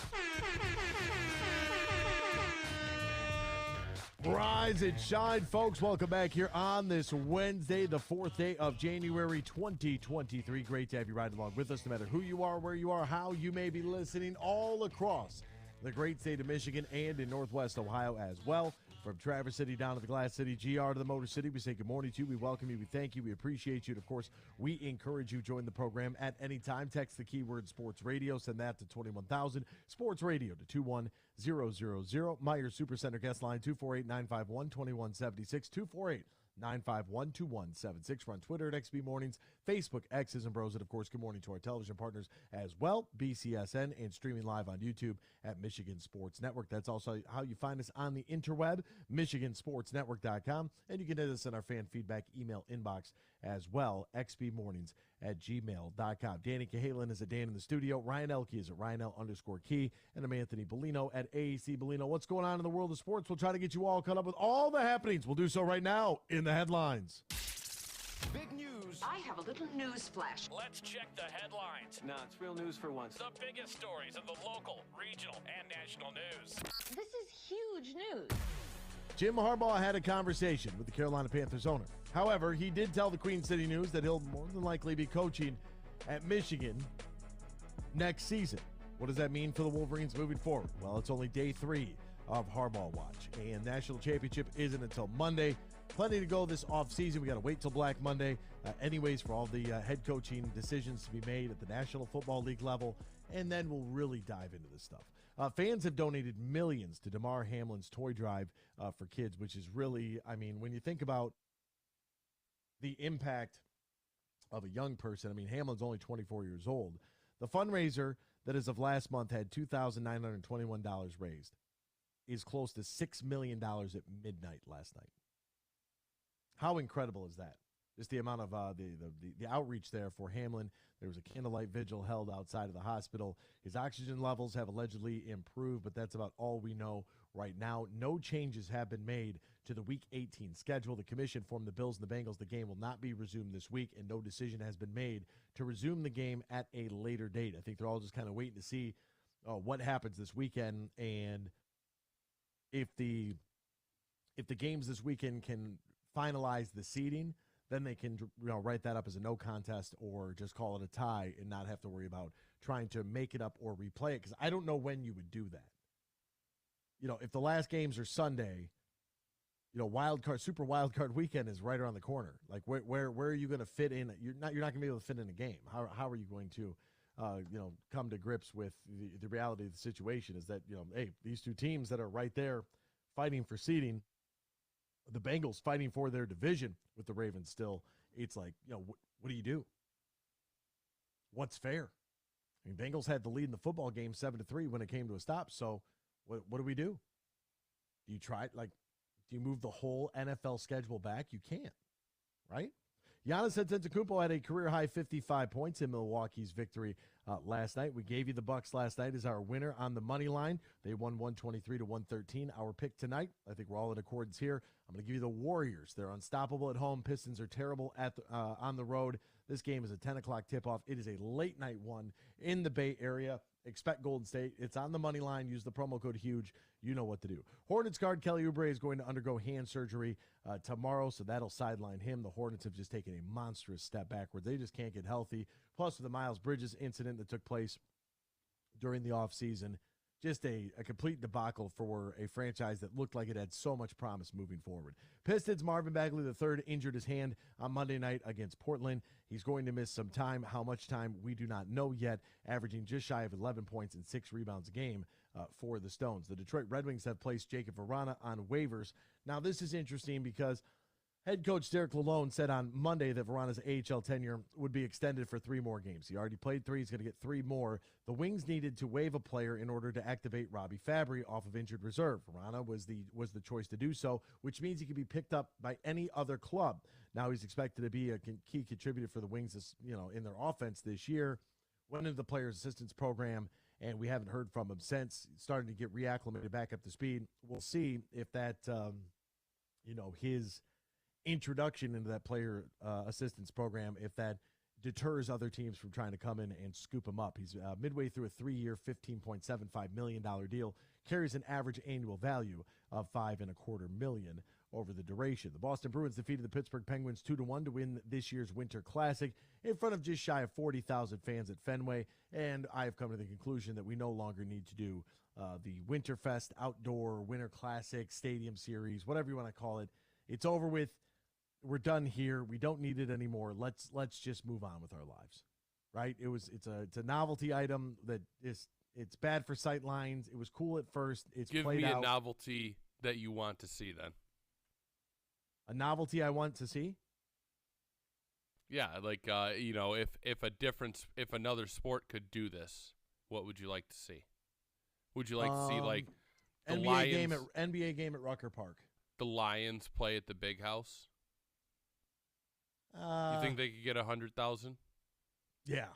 Rise and shine, folks. Welcome back here on this Wednesday, the 4th day of January 2023. Great to have you riding along with us, no matter who you are, where you are, how you may be listening, all across the great state of Michigan and in Northwest Ohio as well. From Traverse City down to the Glass City, GR to the Motor City, we say good morning to you. We welcome you. We thank you. We appreciate you. And, of course, we encourage you to join the program at any time. Text the keyword Sports Radio. Send that to 21,000. Sports Radio to 21000. Meyer Supercenter guest line 248-951-2176. 248-951-2176. We're on Twitter at XB Mornings, Facebook, X's and Bros. And, of course, good morning to our television partners as well, BCSN, and streaming live on YouTube at Michigan Sports Network. That's also how you find us on the interweb, MichiganSportsNetwork.com. And you can hit us in our fan feedback email inbox as well, xbmornings@gmail.com. Danny Cahalan is at Dan in the studio. Ryan Elke is at RyanL_Key. And I'm Anthony Bellino at AAC Bellino. What's going on in the world of sports? We'll try to get you all caught up with all the happenings. We'll do so right now in the headlines. Big news. I have a little news flash. Let's check the headlines. No, it's real news for once. The biggest stories of the local, regional, and national news. This is huge news. Jim Harbaugh had a conversation with the Carolina Panthers owner. However, he did tell the Queen City News that he'll more than likely be coaching at Michigan next season. What does that mean for the Wolverines moving forward? Well, it's only day 3 of Harbaugh Watch, and national championship isn't until Monday. Plenty to go this offseason. We got to wait till Black Monday. Anyways, for all the head coaching decisions to be made at the National Football League level, and then we'll really dive into this stuff. Fans have donated millions to Damar Hamlin's toy drive for kids, which is really, I mean, when you think about the impact of a young person, I mean, Hamlin's only 24 years old. The fundraiser that as of last month had $2,921 raised is close to $6 million at midnight last night. How incredible is that? Just the amount of the outreach there for Hamlin. There was a candlelight vigil held outside of the hospital. His oxygen levels have allegedly improved, but that's about all we know right now. No changes have been made to the Week 18 schedule. The commission informed the Bills and the Bengals the game will not be resumed this week, and no decision has been made to resume the game at a later date. I think they're all just kind of waiting to see what happens this weekend, and if the games this weekend can finalize the seeding, then they can write that up as a no contest or just call it a tie and not have to worry about trying to make it up or replay it, because I don't know when you would do that. If the last games are Sunday, super wild card weekend is right around the corner. Like where are you going to fit in? You're not going to be able to fit in a game. How are you going to come to grips with the reality of the situation? Is that hey, these two teams that are right there fighting for seeding, the Bengals fighting for their division with the Ravens still, it's like, what do you do? What's fair? I mean, Bengals had the lead in the football game 7-3 when it came to a stop. So what do we do? Do you try, do you move the whole NFL schedule back? You can't, right? Giannis Antetokounmpo had a career-high 55 points in Milwaukee's victory last night. We gave you the Bucks last night as our winner on the money line. They won 123-113. Our pick tonight, I think we're all in accordance here. I'm going to give you the Warriors. They're unstoppable at home. Pistons are terrible on the road. This game is a 10 o'clock tip-off. It is a late-night one in the Bay Area. expect Golden State. It's on the money line. Use the promo code HUGE. You know what to do. Hornets guard Kelly Oubre is going to undergo hand surgery tomorrow, so that'll sideline him. The Hornets have just taken a monstrous step backwards. They just can't get healthy. Plus, with the Miles Bridges incident that took place during the offseason, just a complete debacle for a franchise that looked like it had so much promise moving forward. Pistons Marvin Bagley III injured his hand on Monday night against Portland. He's going to miss some time. How much time, we do not know yet, averaging just shy of 11 points and 6 rebounds a game for the Stones. The Detroit Red Wings have placed Jacob Verana on waivers. Now, this is interesting because head coach Derek Lalonde said on Monday that Verana's AHL tenure would be extended for 3 more games. He already played 3. He's going to get 3 more. The Wings needed to waive a player in order to activate Robbie Fabry off of injured reserve. Verana was the choice to do so, which means he could be picked up by any other club. Now he's expected to be a key contributor for the Wings, in their offense this year. Went into the players' assistance program, and we haven't heard from him since. Starting to get reacclimated back up to speed. We'll see if that, his introduction into that player assistance program, if that deters other teams from trying to come in and scoop him up. He's midway through a 3-year, $15.75 million deal, carries an average annual value of $5.25 million over the duration. The Boston Bruins defeated the Pittsburgh Penguins 2-1 to win this year's Winter Classic in front of just shy of 40,000 fans at Fenway, and I have come to the conclusion that we no longer need to do the Winterfest Outdoor Winter Classic Stadium Series, whatever you want to call it. It's over with. We're done here. We don't need it anymore. Let's just move on with our lives, right? It's a novelty item that it's bad for sight lines. It was cool at first. It's Give played me a out. novelty that you want to see then. A novelty I want to see? Yeah, like if another sport could do this, what would you like to see? Would you like to see like the NBA game at Rucker Park? The Lions play at the Big House? You think they could get 100,000? Yeah.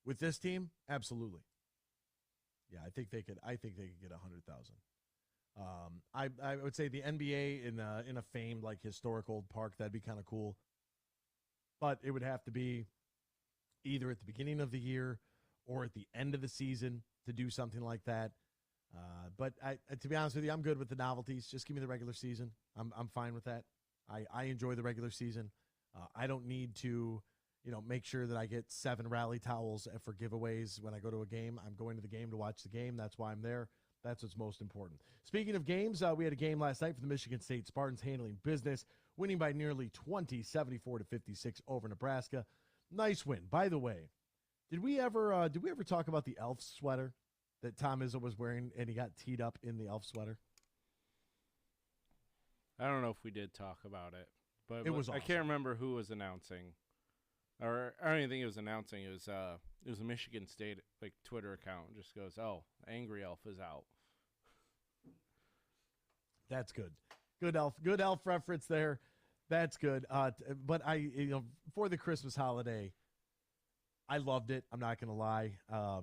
With this team, absolutely. Yeah, I think they could get 100,000. I would say the NBA in a famed like historic old park, that'd be kind of cool. But it would have to be either at the beginning of the year or at the end of the season to do something like that. But to be honest with you, I'm good with the novelties. Just give me the regular season. I'm fine with that. I enjoy the regular season. I don't need to, make sure that I get 7 rally towels for giveaways when I go to a game. I'm going to the game to watch the game. That's why I'm there. That's what's most important. Speaking of games, we had a game last night for the Michigan State Spartans handling business, winning by nearly 20, 74-56 over Nebraska. Nice win. By the way, did we ever talk about the elf sweater that Tom Izzo was wearing and he got teed up in the elf sweater? I don't know if we did talk about it, but it was awesome. I can't remember who was announcing, or I don't even think it was announcing. It was a Michigan State Twitter account. It just goes, "Oh, Angry Elf is out." That's good. Good elf reference there. That's good. But for the Christmas holiday, I loved it. I'm not going to lie.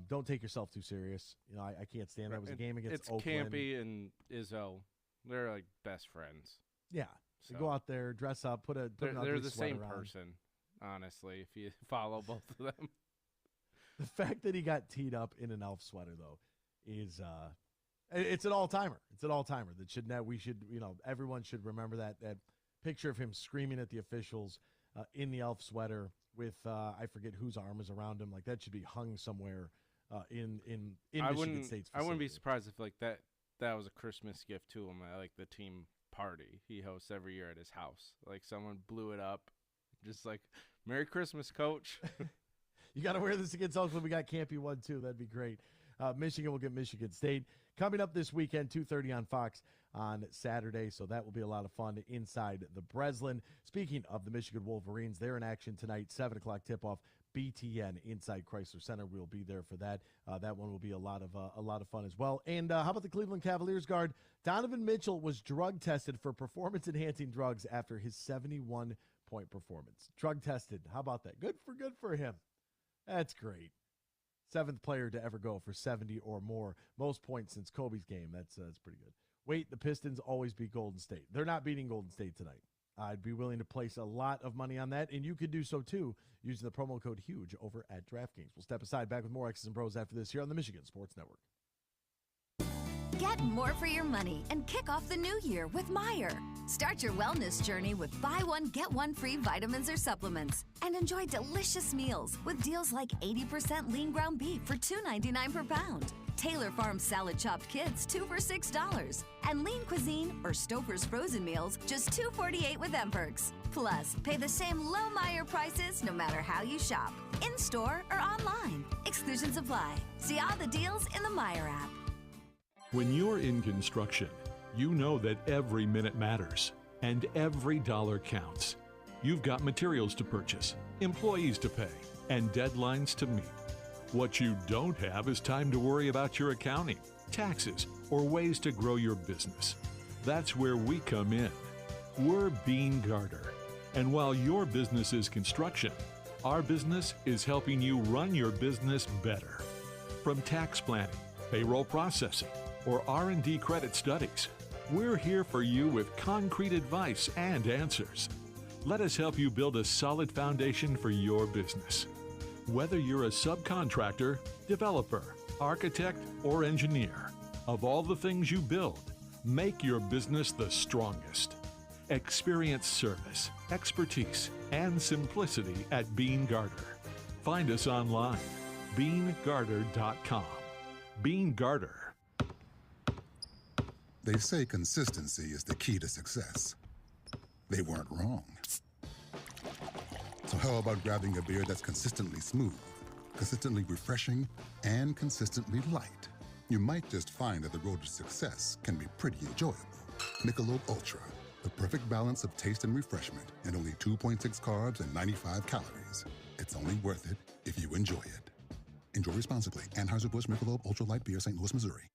Don't take yourself too serious. I can't stand that. It was a game against Oakland. It's Campy and Izzo. They're like best friends. Yeah. So go out there, dress up, put an They're ugly the sweater same on. person, honestly, if you follow both of them. The fact that he got teed up in an elf sweater, though, is it's an all-timer. It's an all-timer everyone should remember that picture of him screaming at the officials in the elf sweater with I forget whose arm is around him. Like that should be hung somewhere in Michigan State's facility. I wouldn't be surprised if that was a Christmas gift to him at the team party he hosts every year at his house. Like someone blew it up, just like Merry Christmas, Coach. You got to wear this against Oakland. We got Campy 1 too. That'd be great. Michigan will get Michigan State coming up this weekend, 2:30 on Fox on Saturday. So that will be a lot of fun inside the Breslin. Speaking of the Michigan Wolverines, they're in action tonight, 7:00 tip-off. BTN inside Chrysler Center. We'll be there for that. That one will be a lot of fun as well. And how about the Cleveland Cavaliers guard Donovan Mitchell was drug tested for performance-enhancing drugs after his 71-point performance. Drug tested. How about that? Good for him. That's great. 7th player to ever go for 70 or more. Most points since Kobe's game. That's pretty good. Wait, the Pistons always beat Golden State. They're not beating Golden State tonight. I'd be willing to place a lot of money on that, and you could do so too using the promo code HUGE over at DraftKings. We'll step aside, back with more X's and Bros after this here on the Michigan Sports Network. Get more for your money and kick off the new year with Meijer. Start your wellness journey with buy one, get one free vitamins or supplements. And enjoy delicious meals with deals like 80% lean ground beef for $2.99 per pound. Taylor Farm salad chopped kits, 2 for $6. And lean cuisine or Stouffer's frozen meals, just $2.48 with M-Perks. Plus, pay the same low Meijer prices no matter how you shop, in-store or online. Exclusions apply. See all the deals in the Meijer app. When you're in construction, you know that every minute matters and every dollar counts. You've got materials to purchase, employees to pay, and deadlines to meet. What you don't have is time to worry about your accounting, taxes, or ways to grow your business. That's where we come in. We're Bean Garter. And while your business is construction, our business is helping you run your business better. From tax planning, payroll processing, or R&D credit studies, we're here for you with concrete advice and answers. Let us help you build a solid foundation for your business. Whether you're a subcontractor, developer, architect, or engineer, of all the things you build, make your business the strongest. Experience service, expertise, and simplicity at Bean Garter. Find us online, beangarter.com. Bean Garter. They say consistency is the key to success. They weren't wrong. So how about grabbing a beer that's consistently smooth, consistently refreshing, and consistently light? You might just find that the road to success can be pretty enjoyable. Michelob Ultra, the perfect balance of taste and refreshment, and only 2.6 carbs and 95 calories. It's only worth it if you enjoy it. Enjoy responsibly. Anheuser-Busch Michelob Ultra Light Beer, St. Louis, Missouri.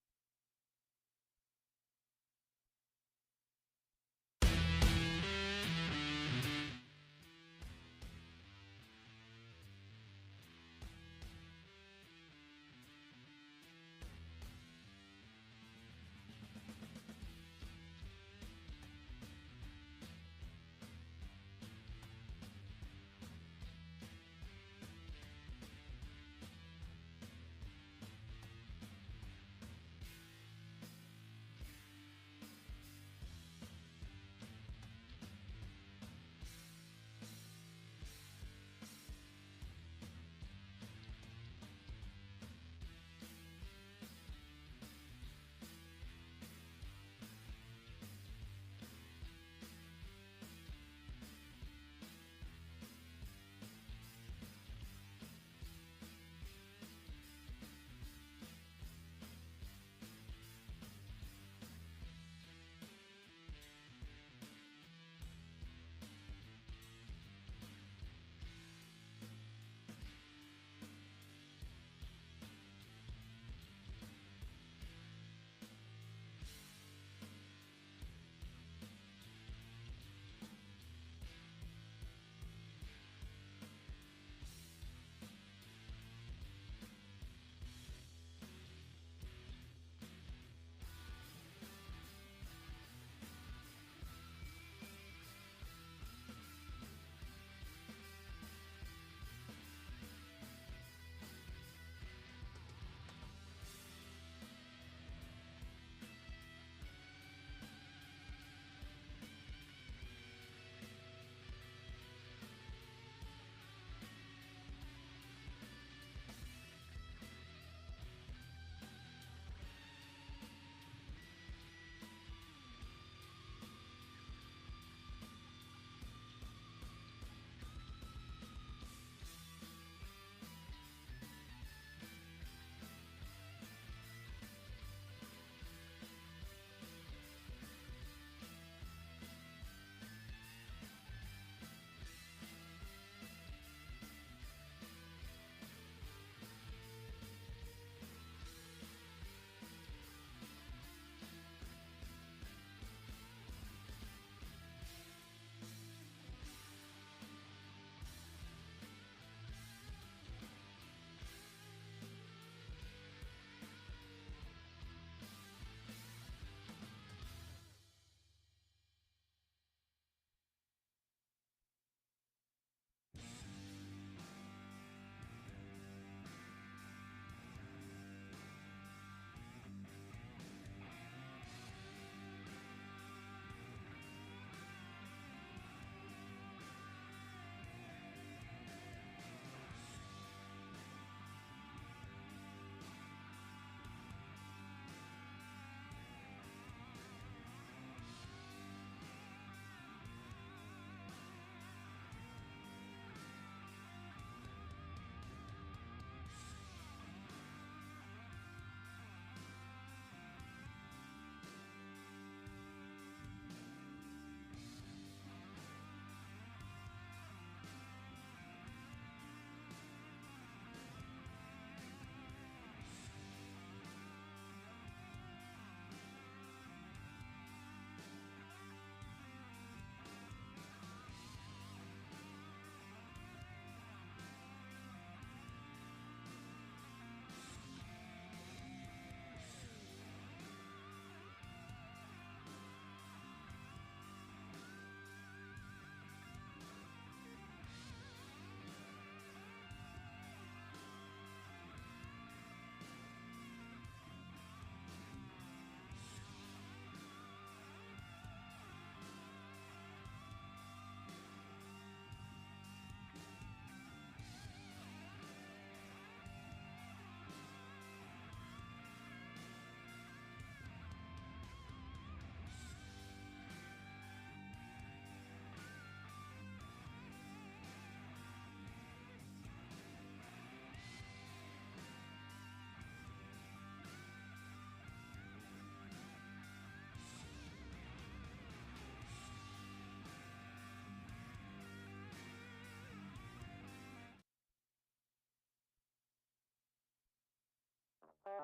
You're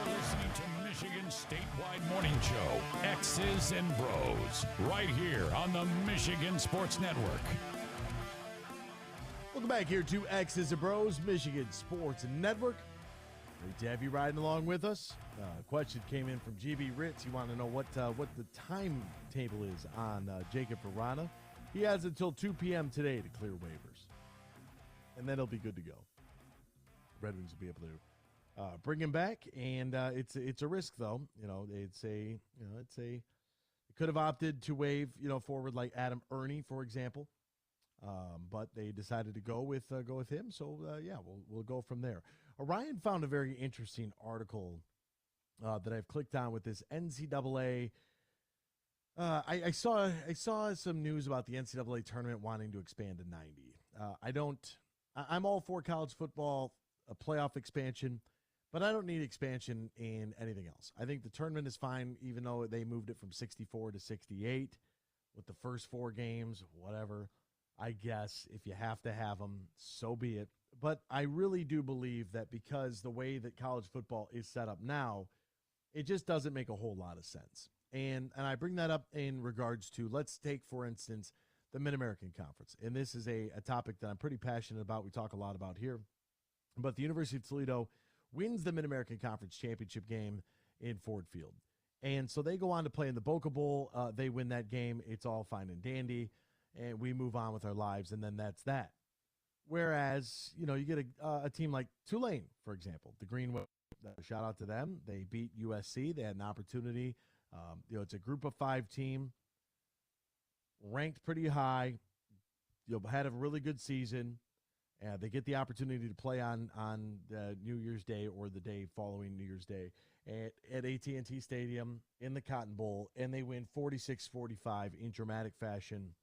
listening to Michigan's statewide morning show, X's and Bros, right here on the Michigan Sports Network. Welcome back here to X's and Bros, Michigan Sports Network. Great to have you riding along with us. Question came in from GB Ritz. He wanted to know what the timetable is on Jacob Verana. He has until 2 p.m. today to clear waivers, and then he'll be good to go. Red Wings will be able to bring him back, and it's a risk though. It could have opted to waive forward like Adam Ernie, for example, but they decided to go with him. So we'll go from there. Orion found a very interesting article that I've clicked on with this NCAA. I saw some news about the NCAA tournament wanting to expand to 90. I'm all for college football, a playoff expansion, but I don't need expansion in anything else. I think the tournament is fine, even though they moved it from 64 to 68 with the first 4 games, whatever. I guess if you have to have them, so be it. But I really do believe that because the way that college football is set up now, it just doesn't make a whole lot of sense. And I bring that up in regards to, let's take, for instance, the Mid-American Conference. And this is a topic that I'm pretty passionate about. We talk a lot about here. But the University of Toledo wins the Mid-American Conference championship game in Ford Field. And so they go on to play in the Boca Bowl. They win that game. It's all fine and dandy. And we move on with our lives, and then that's that. Whereas, you get a team like Tulane, for example, the Green Wave. Shout out to them. They beat USC. They had an opportunity. It's a group of 5 team, ranked pretty high. Had a really good season. They get the opportunity to play on New Year's Day or the day following New Year's Day at AT&T Stadium in the Cotton Bowl, and they win 46-45 in dramatic fashion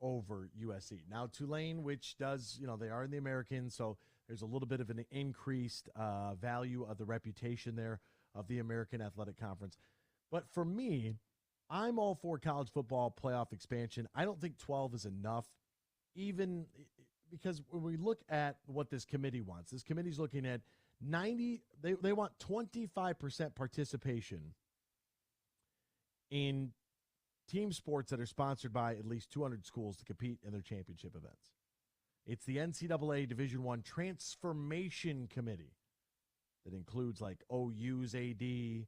over USC. Now, Tulane, which does, they are in the American, so there's a little bit of an increased value of the reputation there of the American Athletic Conference. But for me, I'm all for college football playoff expansion. I don't think 12 is enough, even because when we look at what this committee wants, this committee's looking at 90, they want 25% participation in team sports that are sponsored by at least 200 schools to compete in their championship events. It's the NCAA Division I Transformation Committee that includes like OU's AD, the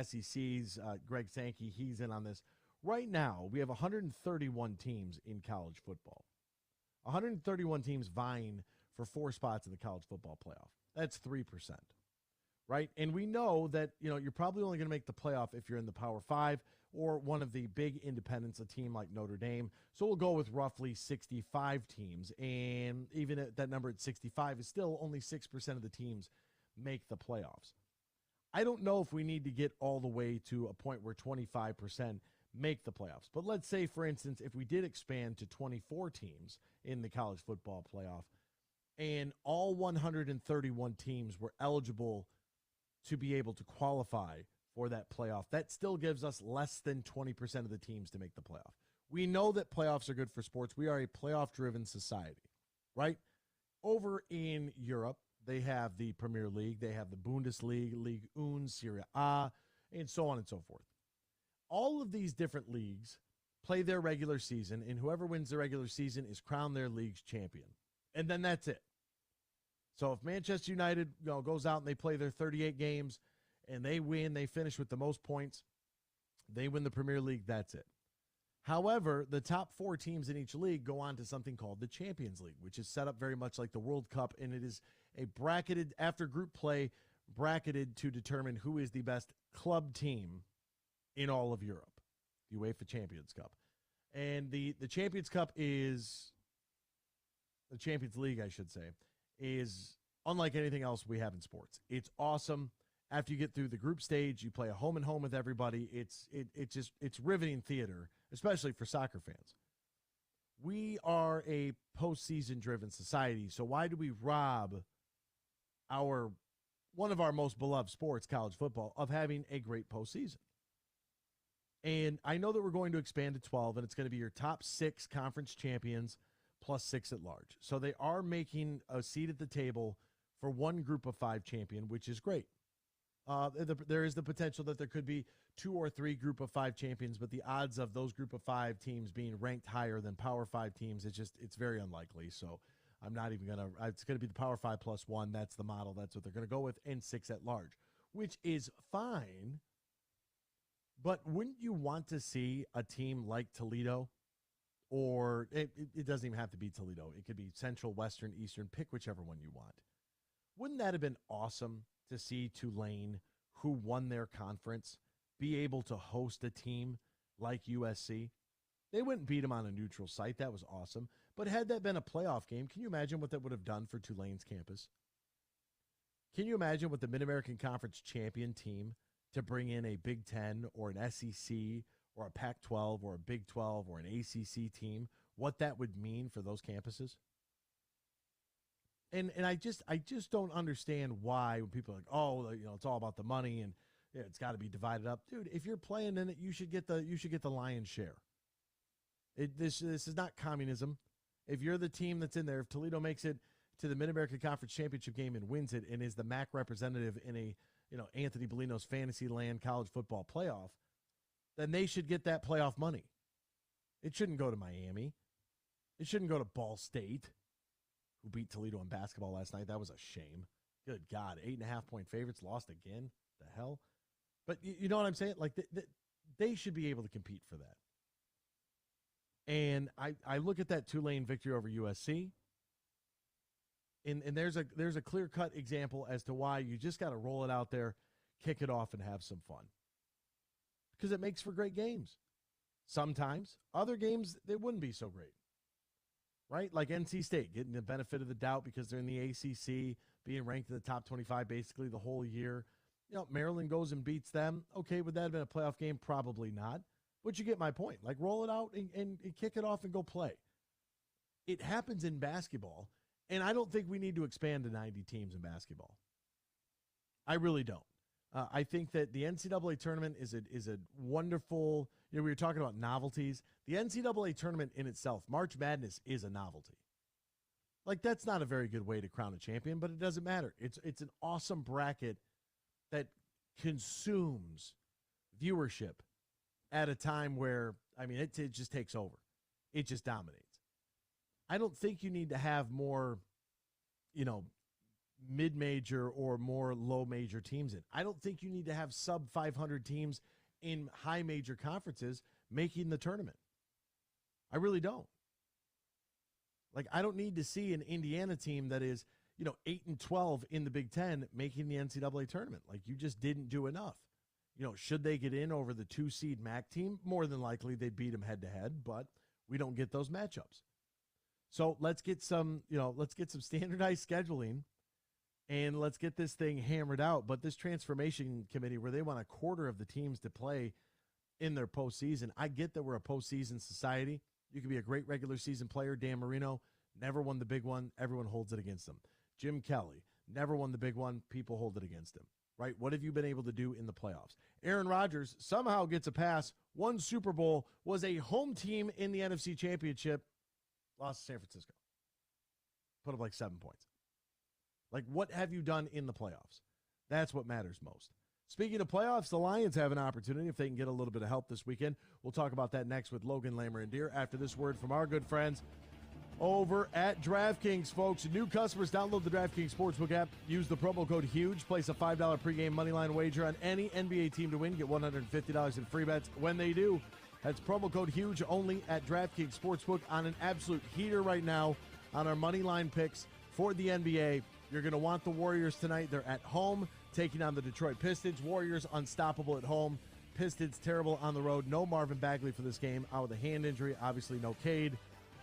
SEC's Greg Sankey. He's in on this. Right now, we have 131 teams in college football. 131 teams vying for 4 spots in the college football playoff. That's 3%, right? And we know that, you're probably only going to make the playoff if you're in the Power 5 or one of the big independents, a team like Notre Dame. So we'll go with roughly 65 teams. And even at that number at 65 is still only 6% of the teams make the playoffs. I don't know if we need to get all the way to a point where 25% make the playoffs. But let's say, for instance, if we did expand to 24 teams in the college football playoff and all 131 teams were eligible to be able to qualify for that playoff, that still gives us less than 20% of the teams to make the playoff. We know that playoffs are good for sports. We are a playoff-driven society, right? Over in Europe, they have the Premier League, they have the Bundesliga, Ligue 1, Serie A, and so on and so forth. All of these different leagues play their regular season, and whoever wins the regular season is crowned their league's champion. And then that's it. So if Manchester United goes out and they play their 38 games and they win, they finish with the most points, they win the Premier League, that's it. However, the top 4 teams in each league go on to something called the Champions League, which is set up very much like the World Cup, and it is a bracketed, after group play, bracketed to determine who is the best club team in all of Europe, the UEFA Champions Cup. And the Champions Cup is, the Champions League, I should say, is unlike anything else we have in sports. It's awesome. After you get through the group stage, you play a home and home with everybody. It's riveting theater, especially for soccer fans. We are a postseason-driven society, so why do we rob one of our most beloved sports, college football, of having a great postseason? And I know that we're going to expand to 12, and it's going to be your top 6 conference champions plus 6 at large. So they are making a seat at the table for one group of 5 champion, which is great. There is the potential that there could be 2 or 3 group of 5 champions, but the odds of those group of 5 teams being ranked higher than Power 5 teams, it's very unlikely. So I'm not even going to – it's going to be the Power 5 plus 1. That's the model. That's what they're going to go with, and 6 at large, which is fine. But wouldn't you want to see a team like Toledo, or it doesn't even have to be Toledo. It could be Central, Western, Eastern. Pick whichever one you want. Wouldn't that have been awesome to see Tulane, who won their conference, be able to host a team like USC? They wouldn't beat them on a neutral site. That was awesome. But had that been a playoff game, can you imagine what that would have done for Tulane's campus? Can you imagine what the Mid-American Conference champion team to bring in a Big Ten or an SEC or a Pac-12 or a Big 12 or an ACC team, what that would mean for those campuses? And I just don't understand why when people are like, oh, it's all about the money and it's got to be divided up. Dude, if you're playing in it, you should get the lion's share. This is not communism. If you're the team that's in there, if Toledo makes it to the Mid-American Conference Championship game and wins it and is the MAC representative in a Anthony Bellino's Fantasyland college football playoff, then they should get that playoff money. It shouldn't go to Miami. It shouldn't go to Ball State, who beat Toledo in basketball last night. That was a shame. Good God, 8.5-point favorites lost again. The hell? But you know what I'm saying? Like they should be able to compete for that. And I look at that Tulane victory over USC, and there's a clear-cut example as to why you just got to roll it out there, kick it off, and have some fun. Because it makes for great games. Sometimes. Other games, they wouldn't be so great. Right? Like NC State, getting the benefit of the doubt because they're in the ACC, being ranked in the top 25 basically the whole year. Maryland goes and beats them. Okay, would that have been a playoff game? Probably not. But you get my point. Like, roll it out and kick it off and go play. It happens in basketball, and I don't think we need to expand to 90 teams in basketball. I really don't. I think that the NCAA tournament is a wonderful, we were talking about novelties. The NCAA tournament in itself, March Madness, is a novelty. Like, that's not a very good way to crown a champion, but it doesn't matter. It's an awesome bracket that consumes viewership at a time where, it just takes over. It just dominates. I don't think you need to have more, mid-major or more low-major teams in. I don't think you need to have sub-500 teams in high-major conferences making the tournament. I really don't. Like, I don't need to see an Indiana team that is, 8-12 in the Big Ten making the NCAA tournament. Like, you just didn't do enough. Should they get in over the 2-seed MAC team? More than likely they'd beat them head-to-head, but we don't get those matchups. So let's get some standardized scheduling, and let's get this thing hammered out. But this transformation committee, where they want a quarter of the teams to play in their postseason, I get that we're a postseason society. You can be a great regular season player. Dan Marino never won the big one. Everyone holds it against him. Jim Kelly never won the big one. People hold it against him. Right? What have you been able to do in the playoffs? Aaron Rodgers somehow gets a pass, won Super Bowl, was a home team in the NFC Championship, lost to San Francisco. Put up like 7 points. Like, what have you done in the playoffs? That's what matters most. Speaking of playoffs, the Lions have an opportunity if they can get a little bit of help this weekend. We'll talk about that next with Logan Lamer and Deer after this word from our good friends over at DraftKings, folks. New customers, download the DraftKings Sportsbook app. Use the promo code HUGE. Place a $5 pregame moneyline wager on any NBA team to win. Get $150 in free bets when they do. That's promo code HUGE only at DraftKings Sportsbook on an absolute heater right now on our moneyline picks for the NBA. You're going to want the Warriors tonight. They're at home taking on the Detroit Pistons. Warriors unstoppable at home. Pistons terrible on the road. No Marvin Bagley for this game out with a hand injury. Obviously no Cade.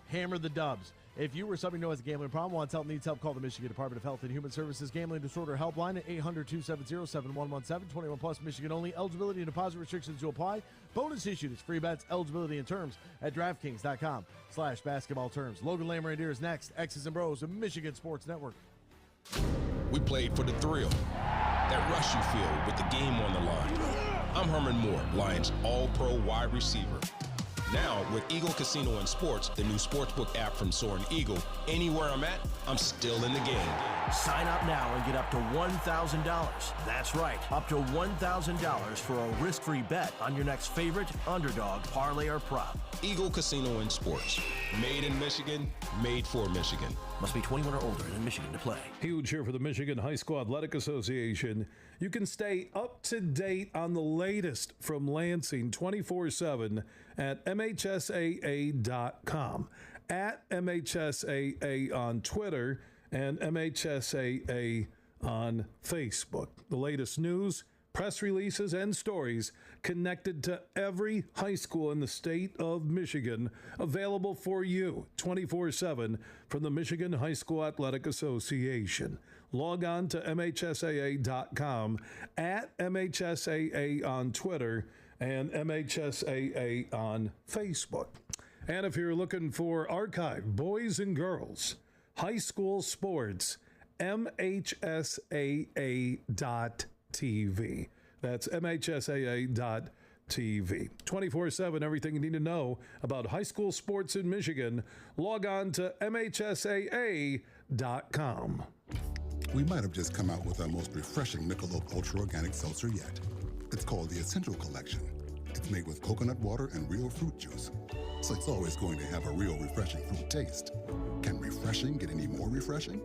Hammer the Dubs. If you or somebody who knows a gambling problem, wants help, needs help, call the Michigan Department of Health and Human Services Gambling Disorder Helpline at 800-270-7117. 21 plus, Michigan only. Eligibility and deposit restrictions will apply. Bonus issued is free bets, eligibility and terms at DraftKings.com/basketball terms. Logan Lamb Reindeer is next. X's and Bros, a Michigan Sports Network. We played for the thrill, that rush you feel with the game on the line. I'm Herman Moore, Lions All-Pro wide receiver. Now, with Eagle Casino and Sports, the new sportsbook app from Soaring Eagle, anywhere I'm at, I'm still in the game. Sign up now and get up to $1,000. That's right, up to $1,000 for a risk-free bet on your next favorite underdog, parlay, or prop. Eagle Casino and Sports. Made in Michigan, made for Michigan. Must be 21 or older and in Michigan to play. Huge here for the Michigan High School Athletic Association. You can stay up to date on the latest from Lansing 24/7 at MHSAA.com, at MHSAA on Twitter, and MHSAA on Facebook. The latest news, press releases, and stories connected to every high school in the state of Michigan, available for you 24/7 from the Michigan High School Athletic Association. Log on to MHSAA.com, at MHSAA on Twitter, and MHSAA on Facebook. And if you're looking for archive boys and girls high school sports, MHSAA.TV. That's MHSAA.TV. 24/7, everything you need to know about high school sports in Michigan. Log on to MHSAA.com. We might have just come out with our most refreshing Michelob Ultra Organic Seltzer yet. It's called the Essential Collection. It's made with coconut water and real fruit juice, so it's always going to have a real refreshing fruit taste. Can refreshing get any more refreshing?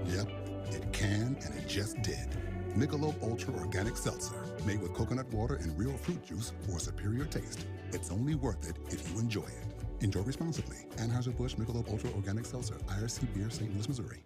Yep, it can, and it just did. Michelob Ultra Organic Seltzer, made with coconut water and real fruit juice for a superior taste. It's only worth it if you enjoy it. Enjoy responsibly. Anheuser-Busch Michelob Ultra Organic Seltzer, IRC Beer, St. Louis, Missouri.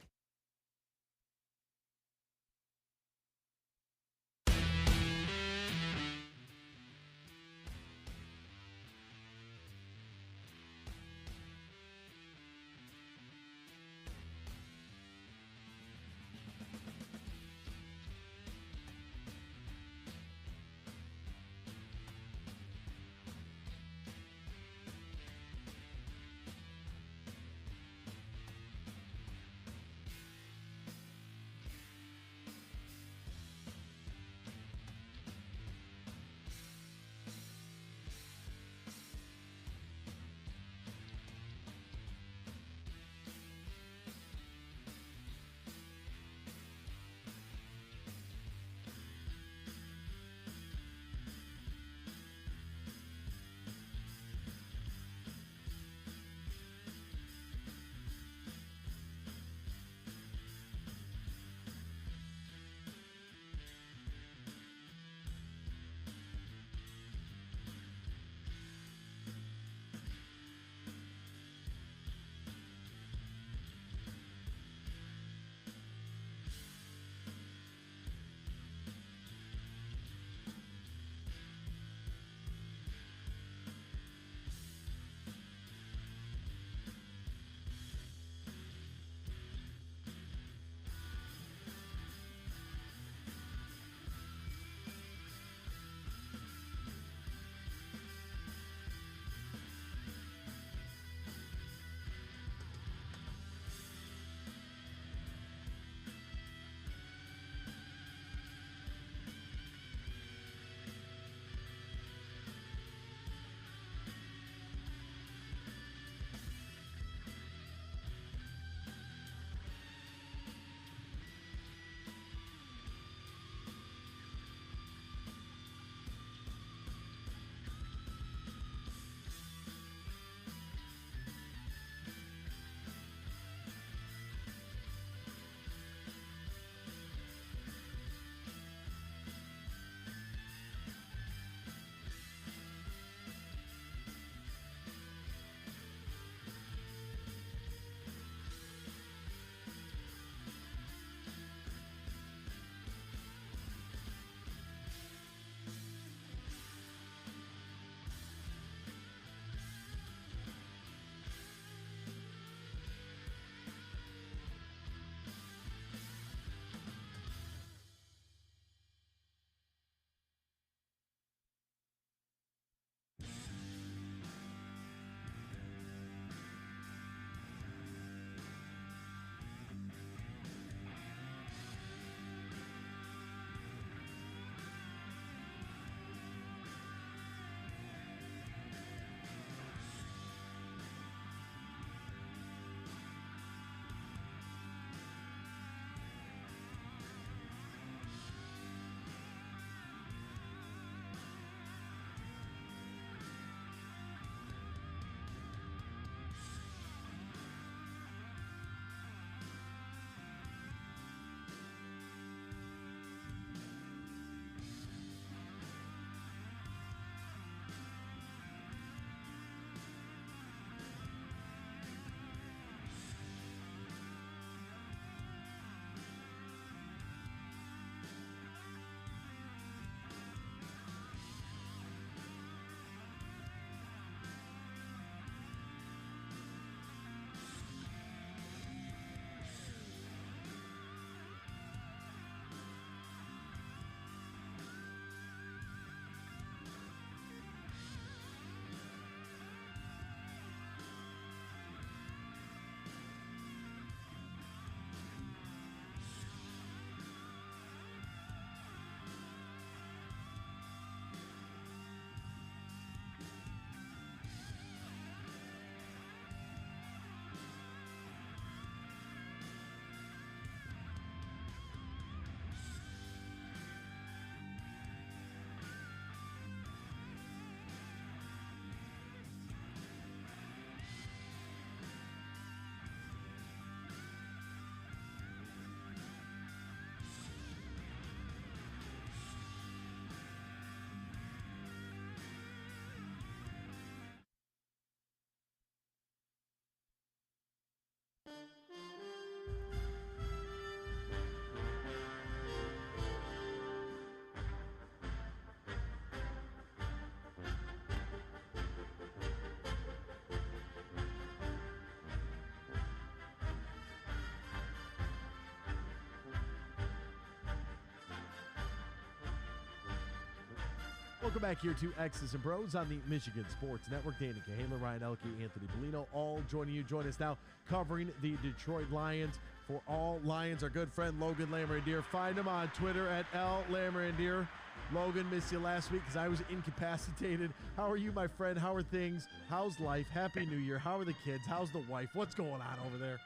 Welcome back here to X's and Bros on the Michigan Sports Network. Danny Cahaler, Ryan Elke, Anthony Bellino, all joining you. Join us now covering the Detroit Lions. For all Lions, our good friend Logan Lamorandier. Find him on Twitter at @Lamorandier. Logan, missed you last week because I was incapacitated. How are you, my friend? How are things? How's life? Happy New Year. How are the kids? How's the wife? What's going on over there?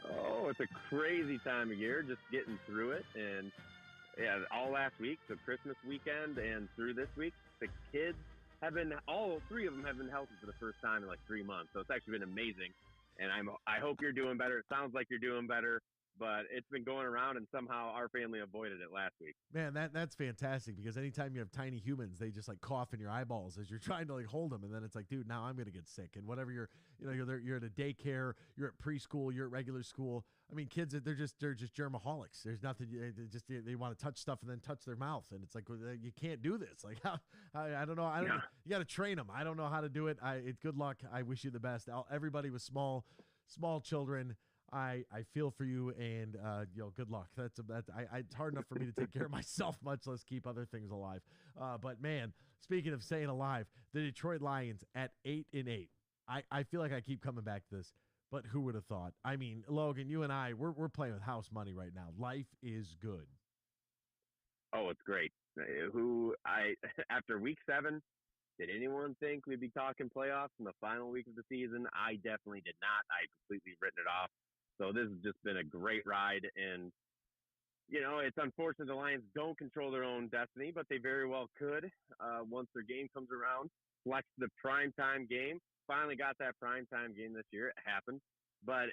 Oh, it's a crazy time of year, just getting through it. And, yeah, all last week, the Christmas weekend, and through this week, the kids have been, all three of them have been healthy for the first time in like 3 months. So it's actually been amazing. And I hope you're doing better. It sounds like you're doing better. But it's been going around, and somehow our family avoided it last week. Man, that's fantastic, because anytime you have tiny humans, they just like cough in your eyeballs as you're trying to like hold them, and then it's like, dude, now I'm gonna get sick. And whatever you're at a daycare, you're at preschool, you're at regular school. I mean, kids, they're just germaholics. There's nothing. They want to touch stuff and then touch their mouth, and it's like, you can't do this. Like, I don't know. You got to train them. I don't know how to do it. It's good luck. I wish you the best. Everybody with small children. I feel for you, and good luck. It's hard enough for me to take care of myself, much less keep other things alive. But man, speaking of staying alive, the Detroit Lions at 8-8. I feel like I keep coming back to this, but who would have thought? I mean, Logan, you and I, we're playing with house money right now. Life is good. Oh, it's great. After week 7, did anyone think we'd be talking playoffs in the final week of the season? I definitely did not. I completely written it off. So this has just been a great ride, and, it's unfortunate the Lions don't control their own destiny, but they very well could once their game comes around. Flex the primetime game. Finally got that primetime game this year. It happened. But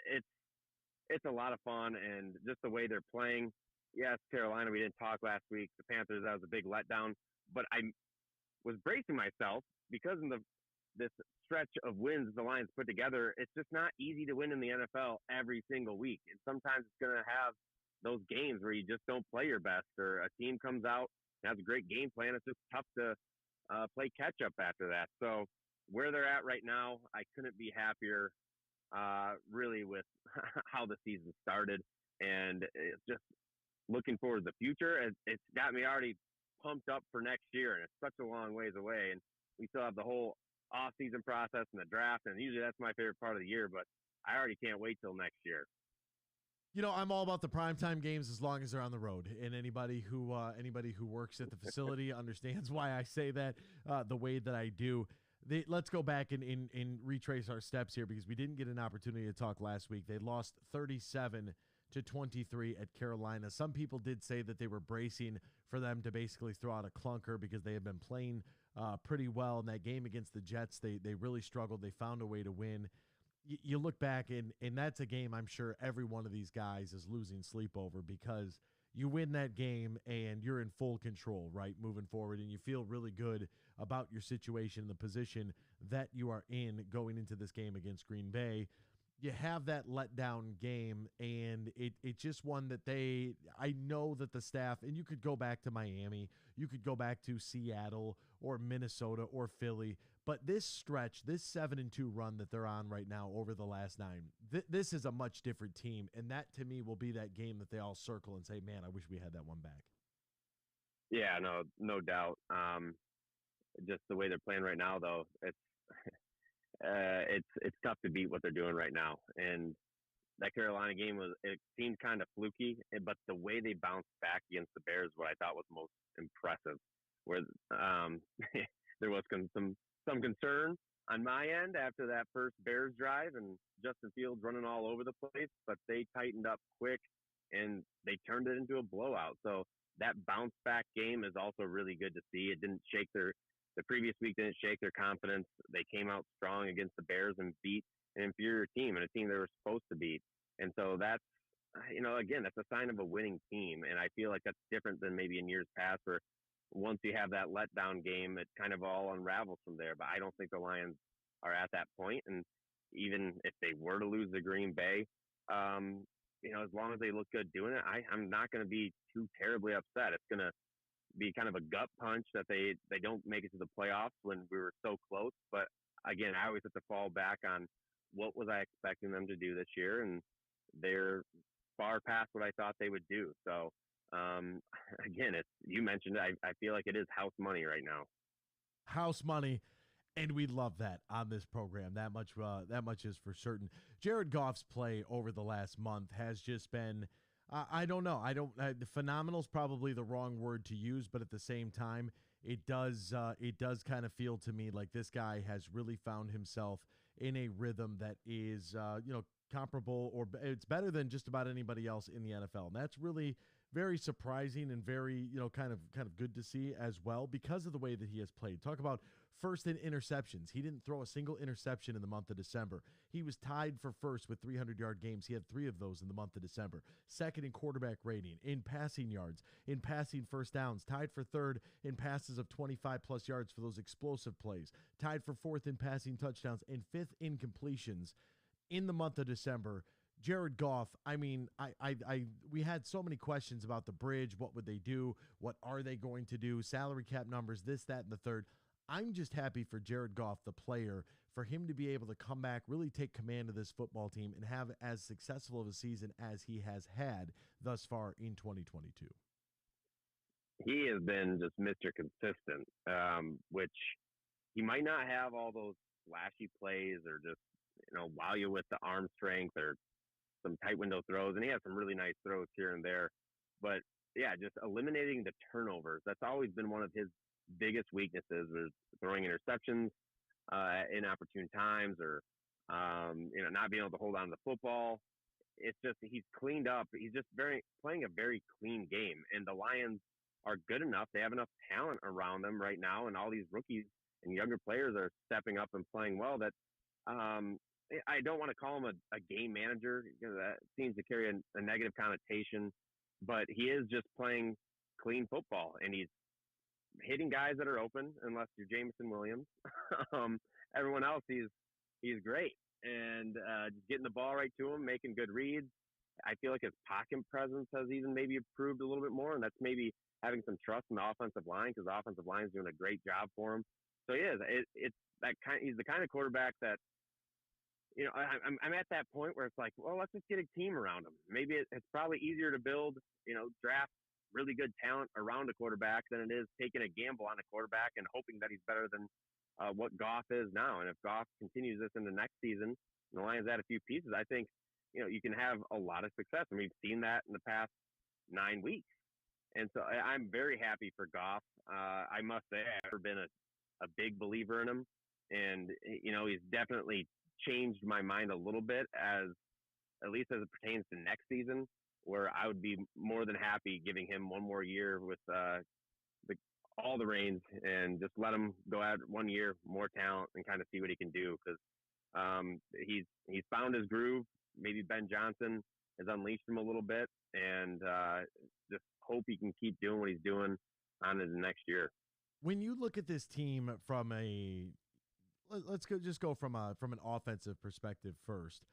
it's a lot of fun, and just the way they're playing. Yes, Carolina, we didn't talk last week. The Panthers, that was a big letdown. But I was bracing myself because in this stretch of wins the Lions put together, it's just not easy to win in the NFL every single week. And sometimes it's going to have those games where you just don't play your best, or a team comes out and has a great game plan. It's just tough to play catch up after that. So where they're at right now, I couldn't be happier really with how the season started. And it's just looking forward to the future. It's got me already pumped up for next year, and it's such a long ways away. And we still have the whole off-season process and the draft, and usually that's my favorite part of the year, but I already can't wait till next year. I'm all about the primetime games as long as they're on the road, and anybody who works at the facility understands why I say that the way that I do. Let's go back and retrace our steps here, because we didn't get an opportunity to talk last week. They lost 37-23 at Carolina. Some people did say that they were bracing for them to basically throw out a clunker because they had been playing pretty well in that game against the Jets. They really struggled. They found a way to win. You look back, and that's a game I'm sure every one of these guys is losing sleep over, because you win that game and you're in full control, right, moving forward, and you feel really good about your situation, the position that you are in going into this game against Green Bay. You have that letdown game, and it's just one that I know that the staff, and you could go back to Miami, you could go back to Seattle or Minnesota or Philly, but this stretch, this 7-2 run that they're on right now over the last 9, this is a much different team, and that to me will be that game that they all circle and say, man, I wish we had that one back. Yeah, no doubt. Just the way they're playing right now, though, it's tough to beat what they're doing right now. And that Carolina game it seemed kind of fluky, but the way they bounced back against the Bears, what I thought was most impressive, where there was some concern on my end after that first Bears drive and Justin Fields running all over the place, but they tightened up quick and they turned it into a blowout. So that bounce back game is also really good to see. It didn't shake the previous week didn't shake their confidence. They came out strong against the Bears and beat an inferior team and a team they were supposed to beat. And so that's, again, that's a sign of a winning team. And I feel like that's different than maybe in years past, where once you have that letdown game, it kind of all unravels from there. But I don't think the Lions are at that point. And even if they were to lose to Green Bay, as long as they look good doing it, I'm not going to be too terribly upset. It's going to be kind of a gut punch that they don't make it to the playoffs when we were so close. But again, I always have to fall back on what was I expecting them to do this year, and they're far past what I thought they would do. So again, you mentioned it, I feel like it is house money right now. house money. And we love that on this program. That much is for certain. Jared Goff's play over the last month has just been, I don't know. Phenomenal is probably the wrong word to use, but at the same time, it does kind of feel to me like this guy has really found himself in a rhythm that is, comparable, or it's better than just about anybody else in the NFL. And that's really very surprising and very, kind of good to see as well because of the way that he has played. Talk about first in interceptions. He didn't throw a single interception in the month of December. He was tied for first with 300-yard games. He had 3 of those in the month of December. Second in quarterback rating, in passing yards, in passing first downs, tied for third in passes of 25-plus yards for those explosive plays, tied for fourth in passing touchdowns, and fifth in completions in the month of December. Jared Goff, we had so many questions about the bridge. What would they do? What are they going to do? Salary cap numbers, this, that, and the third. I'm just happy for Jared Goff, the player, for him to be able to come back, really take command of this football team, and have as successful of a season as he has had thus far in 2022. He has been just Mr. Consistent, which he might not have all those flashy plays or just, wow you with the arm strength or some tight window throws, and he has some really nice throws here and there. But yeah, just eliminating the turnovers. That's always been one of his biggest weaknesses, was throwing interceptions in opportune times, or not being able to hold on to the football. It's just he's cleaned up. He's just playing a very clean game, and the Lions are good enough. They have enough talent around them right now, and all these rookies and younger players are stepping up and playing well. That I don't want to call him a game manager, because that seems to carry a negative connotation, but he is just playing clean football, and he's hitting guys that are open, unless you're Jameson Williams. Everyone else, he's great, and just getting the ball right to him, making good reads. I feel like his pocket presence has even maybe improved a little bit more, and that's maybe having some trust in the offensive line, because the offensive line is doing a great job for him. So he is. He's the kind of quarterback that, I'm at that point where it's like, well, let's just get a team around him. Maybe it's probably easier to build, draft really good talent around a quarterback than it is taking a gamble on a quarterback and hoping that he's better than what Goff is now. And if Goff continues this in the next season, and the Lions add a few pieces, I think, you can have a lot of success. And we've seen that in the past 9 weeks. And so I'm very happy for Goff. I must say, I've never been a big believer in him. And, he's definitely changed my mind a little bit, at least as it pertains to next season, where I would be more than happy giving him one more year with all the reins, and just let him go out 1 year, more talent, and kind of see what he can do. Because he's found his groove. Maybe Ben Johnson has unleashed him a little bit, and just hope he can keep doing what he's doing on his next year. When you look at this team from let's go from an offensive perspective first.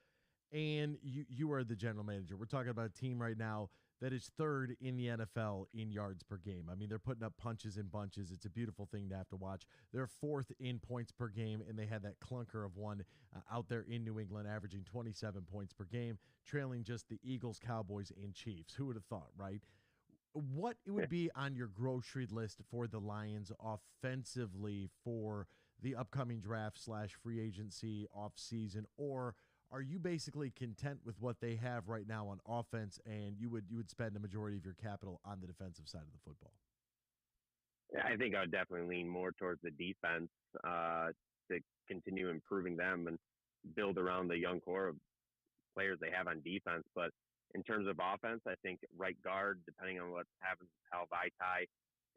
And you are the general manager. We're talking about a team right now that is third in the NFL in yards per game. I mean, they're putting up punches and bunches. It's a beautiful thing to have to watch. They're fourth in points per game, and they had that clunker of one out there in New England, averaging 27 points per game, trailing just the Eagles, Cowboys, and Chiefs. Who would have thought, right? What it would be on your grocery list for the Lions offensively for the upcoming draft / free agency offseason, or are you basically content with what they have right now on offense, and you would spend the majority of your capital on the defensive side of the football? Yeah, I think I would definitely lean more towards the defense to continue improving them and build around the young core of players they have on defense. But in terms of offense, I think right guard, depending on what happens with Hal Vaitai,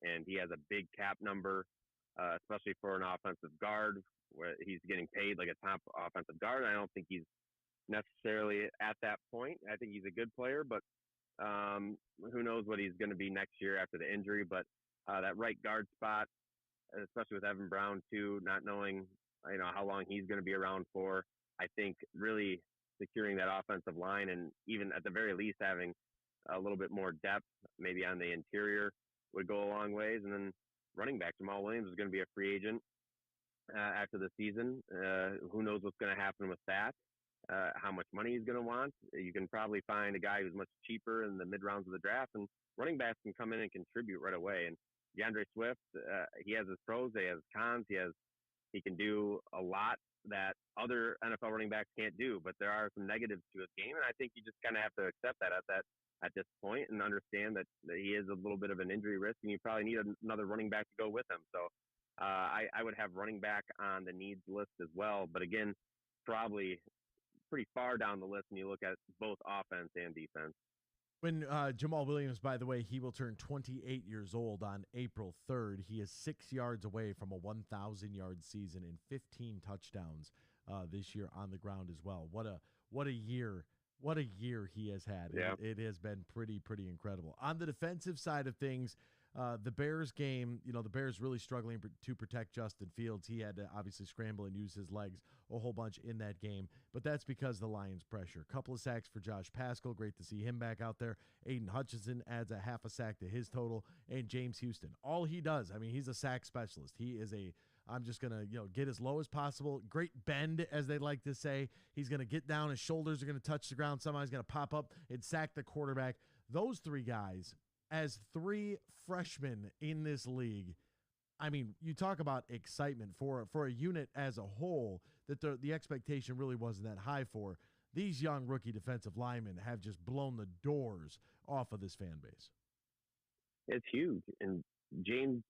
and he has a big cap number, especially for an offensive guard, where he's getting paid like a top offensive guard. I don't think he's necessarily at that point. I think he's a good player, but who knows what he's going to be next year after the injury. But that right guard spot, especially with Evan Brown too, not knowing how long he's going to be around for, I think really securing that offensive line, and even at the very least having a little bit more depth maybe on the interior would go a long ways. And then running back Jamal Williams is going to be a free agent after the season. Who knows what's going to happen with that? how much money he's going to want. You can probably find a guy who's much cheaper in the mid rounds of the draft, and running backs can come in and contribute right away. And DeAndre Swift, he has his pros, he has cons, he can do a lot that other NFL running backs can't do, but there are some negatives to his game, and I think you just kind of have to accept that at this point and understand that he is a little bit of an injury risk, and you probably need another running back to go with him. So I would have running back on the needs list as well, but again, probably pretty far down the list when you look at both offense and defense. When Jamal Williams, by the way, he will turn 28 years old on April 3rd. He is 6 yards away from a 1,000-yard season and 15 touchdowns this year on the ground as well. What a year! What a year he has had. Yeah. It has been pretty incredible. On the defensive side of things, the Bears game, the Bears really struggling to protect Justin Fields. He had to obviously scramble and use his legs a whole bunch in that game, but that's because of the Lions' pressure. A couple of sacks for Josh Paschal. Great to see him back out there. Aiden Hutchinson adds a half a sack to his total, and James Houston. All he does, he's a sack specialist. He is I'm just going to, get as low as possible. Great bend, as they like to say. He's going to get down. His shoulders are going to touch the ground. Somehow he's going to pop up and sack the quarterback. Those three guys, as three freshmen in this league, you talk about excitement for a unit as a whole that the expectation really wasn't that high for. These young rookie defensive linemen have just blown the doors off of this fan base. It's huge. And James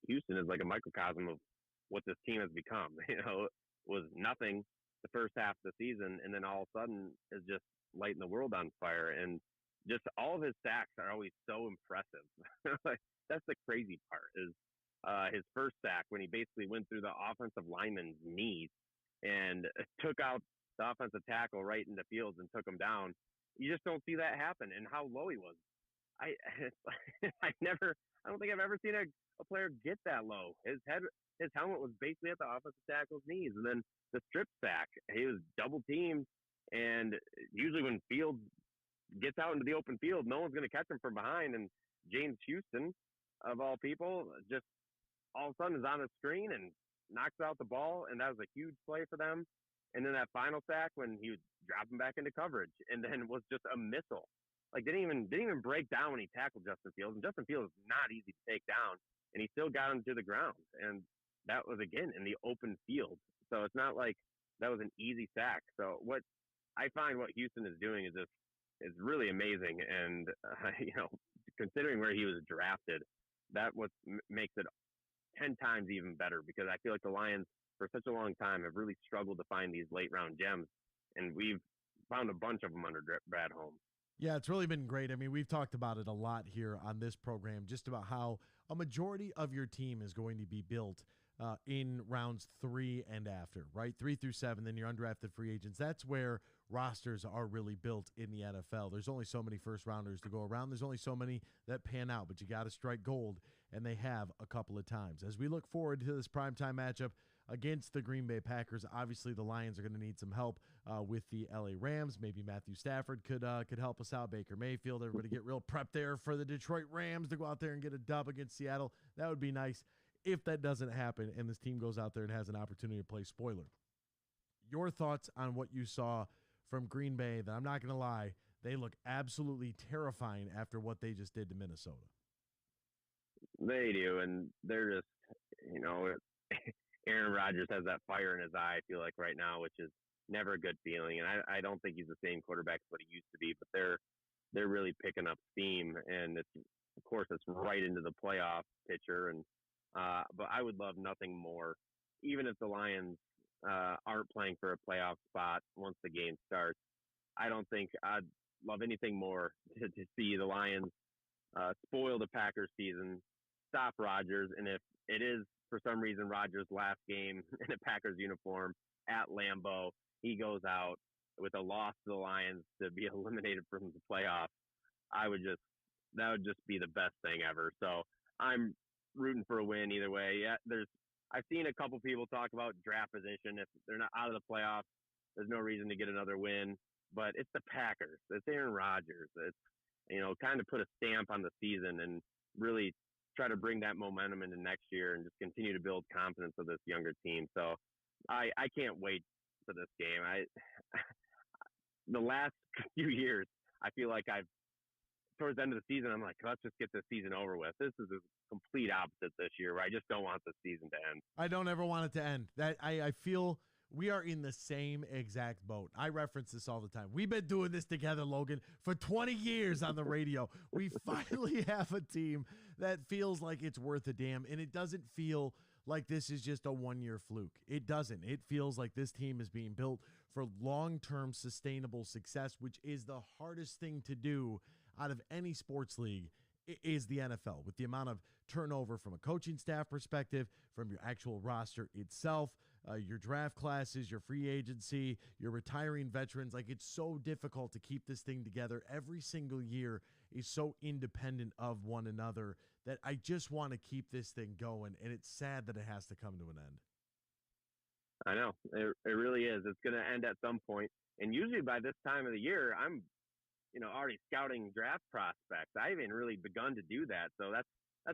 Houston is like a microcosm of what this team has become. Was nothing the first half of the season, and then all of a sudden is just lighting the world on fire. And just all of his sacks are always so impressive. That's the crazy part is his first sack when he basically went through the offensive lineman's knees and took out the offensive tackle right into Fields and took him down. You just don't see that happen, and how low he was. I don't think I've ever seen a player get that low. His helmet was basically at the offensive tackle's knees. And then the strip sack, he was double teamed. And usually when Fields gets out into the open field, no one's going to catch him from behind. And James Houston, of all people, just all of a sudden is on the screen and knocks out the ball. And that was a huge play for them. And then that final sack when he was dropping back into coverage and then was just a missile. Didn't even break down when he tackled Justin Fields. And Justin Fields is not easy to take down. And he still got him to the ground. And that was, again, in the open field. So it's not like that was an easy sack. So what I find what Houston is doing is really amazing. And, considering where he was drafted, that makes it 10 times even better because I feel like the Lions, for such a long time, have really struggled to find these late-round gems. And we've found a bunch of them under Brad Holmes. Yeah, it's really been great. We've talked about it a lot here on this program, just about how a majority of your team is going to be built in rounds 3 and after, right? 3 through 7, then your undrafted free agents. That's where rosters are really built in the NFL. There's only so many first rounders to go around. There's only so many that pan out, but you got to strike gold, and they have a couple of times. As we look forward to this primetime matchup against the Green Bay Packers, obviously the Lions are going to need some help with the LA Rams. Maybe Matthew Stafford could help us out. Baker Mayfield, everybody get real prepped there for the Detroit Rams to go out there and get a dub against Seattle. That would be nice. If that doesn't happen and this team goes out there and has an opportunity to play spoiler, your thoughts on what you saw from Green Bay that I'm not going to lie, they look absolutely terrifying after what they just did to Minnesota. They do, and they're just, Aaron Rodgers has that fire in his eye, I feel like, right now, which is never a good feeling. And I don't think he's the same quarterback as what he used to be, but they're really picking up steam, and it's right into the playoff picture. And but I would love nothing more, even if the Lions aren't playing for a playoff spot once the game starts. I don't think I'd love anything more to see the Lions spoil the Packers season, stop Rodgers, and if it is for some reason Rodgers' last game in a Packers uniform at Lambeau, he goes out with a loss to the Lions to be eliminated from the playoffs. That would just be the best thing ever. So I'm rooting for a win either way. Yeah, I've seen a couple people talk about draft position. If they're not out of the playoffs, there's no reason to get another win. But it's the Packers. It's Aaron Rodgers. It's, kind of put a stamp on the season and really try to bring that momentum into next year and just continue to build confidence of this younger team. So I can't wait for this game. the last few years, I feel like towards the end of the season, I'm like, let's just get this season over with. This is a complete opposite this year, where I just don't want the season to end. I don't ever want it to end. I feel we are in the same exact boat. I reference this all the time. We've been doing this together, Logan, for 20 years on the radio. We finally have a team that feels like it's worth a damn, and it doesn't feel like this is just a one-year fluke. It doesn't. It feels like this team is being built for long-term sustainable success, which is the hardest thing to do out of any sports league is the NFL, with the amount of turnover from a coaching staff perspective, from your actual roster itself, your draft classes, your free agency, your retiring veterans. Like, it's so difficult to keep this thing together. Every single year is so independent of one another that I just want to keep this thing going, and it's sad that it has to come to an end. I know. It really is. It's going to end at some point. And usually by this time of the year, I'm already scouting draft prospects. I haven't really begun to do that, so that's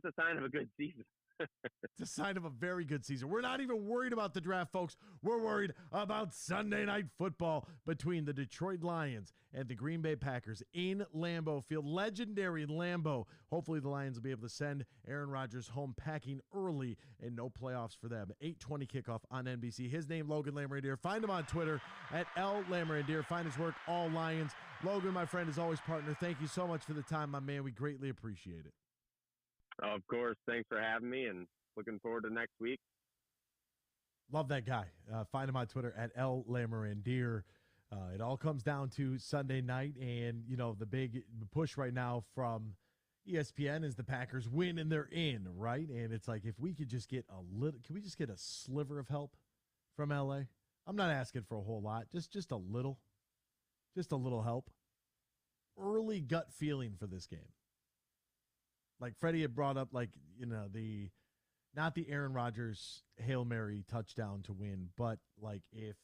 a sign of a good season. It's a sign of a very good season. We're not even worried about the draft, folks. We're worried about Sunday Night Football between the Detroit Lions and the Green Bay Packers in Lambeau Field. Legendary Lambeau. Hopefully the Lions will be able to send Aaron Rodgers home packing early and no playoffs for them. 8:20 kickoff on NBC. His name, Logan Lamorandier. Find him on Twitter at @LLamorandier. Find his work, All Lions. Logan, my friend, is always partner. Thank you so much for the time, my man. We greatly appreciate it. Of course. Thanks for having me, and looking forward to next week. Love that guy. Find him on Twitter at @LLamorandier. It all comes down to Sunday night, and, the big push right now from ESPN is the Packers win and they're in, right? And it's like, if we could just get can we just get a sliver of help from LA? I'm not asking for a whole lot, just a little help. Early gut feeling for this game. Like Freddie had brought up, not the Aaron Rodgers Hail Mary touchdown to win, but like if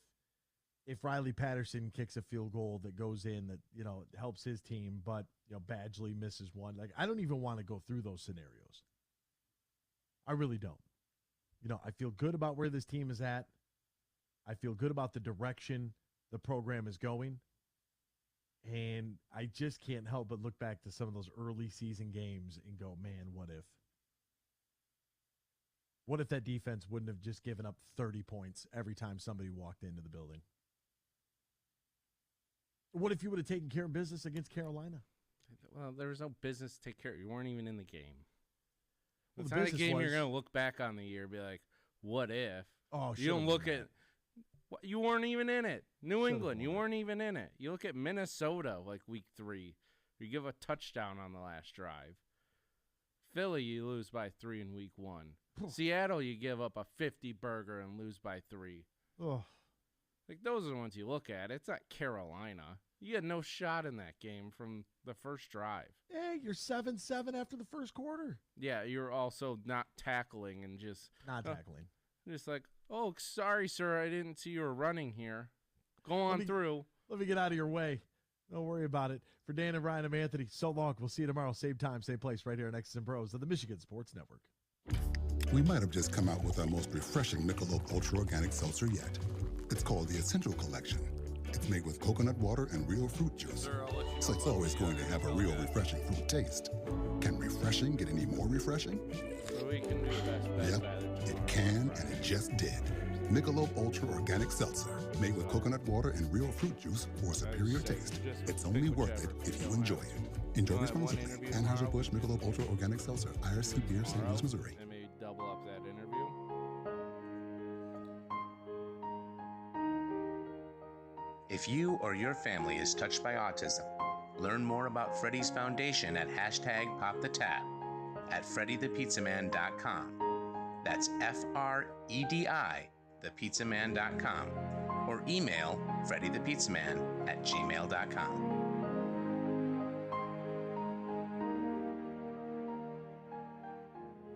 Riley Patterson kicks a field goal that goes in that, helps his team, but, Badgley misses one. Like, I don't even want to go through those scenarios. I really don't. I feel good about where this team is at. I feel good about the direction the program is going. And I just can't help but look back to some of those early season games and go, man, what if? What if that defense wouldn't have just given up 30 points every time somebody walked into the building? What if you would have taken care of business against Carolina? Well, there was no business to take care of. You weren't even in the game. Well, It's not a game you're going to look back on the year and be like, what if? Oh, you don't look at – you weren't even in it. New England, you weren't even in it. You look at Minnesota, like week 3. You give a touchdown on the last drive. Philly, you lose by 3 in week 1. Seattle, you give up a 50-burger and lose by 3. Oh. Like, those are the ones you look at. It's not Carolina. You had no shot in that game from the first drive. Hey, you're 7-7 after the first quarter. Yeah, you're also not tackling and just... Not tackling. Just like, oh, sorry, sir, I didn't see you were running here. Go on through. Let me get out of your way. Don't worry about it. For Dan and Ryan, I'm Anthony. So long. We'll see you tomorrow. Same time, same place, right here on X's and Bros of the Michigan Sports Network. We might have just come out with our most refreshing Michelob Ultra Organic Seltzer yet. It's called the Essential Collection. It's made with coconut water and real fruit juice, so it's always going to have a real refreshing fruit taste. Can refreshing get any more refreshing? So we can do Yep, it can, and it just did. Michelob Ultra Organic Seltzer, made with coconut water and real fruit juice for a superior taste. It's only worth it if you enjoy it. Enjoy responsibly. Anheuser-Busch Michelob Ultra Organic Seltzer, IRC Beer, St. Louis, Missouri. And maybe double up that interview. If you or your family is touched by autism, learn more about Freddy's Foundation at #PopTheTab at freddythepizzaman.com. That's FREDI, thepizzaman.com, or email freddythepizzaman@gmail.com.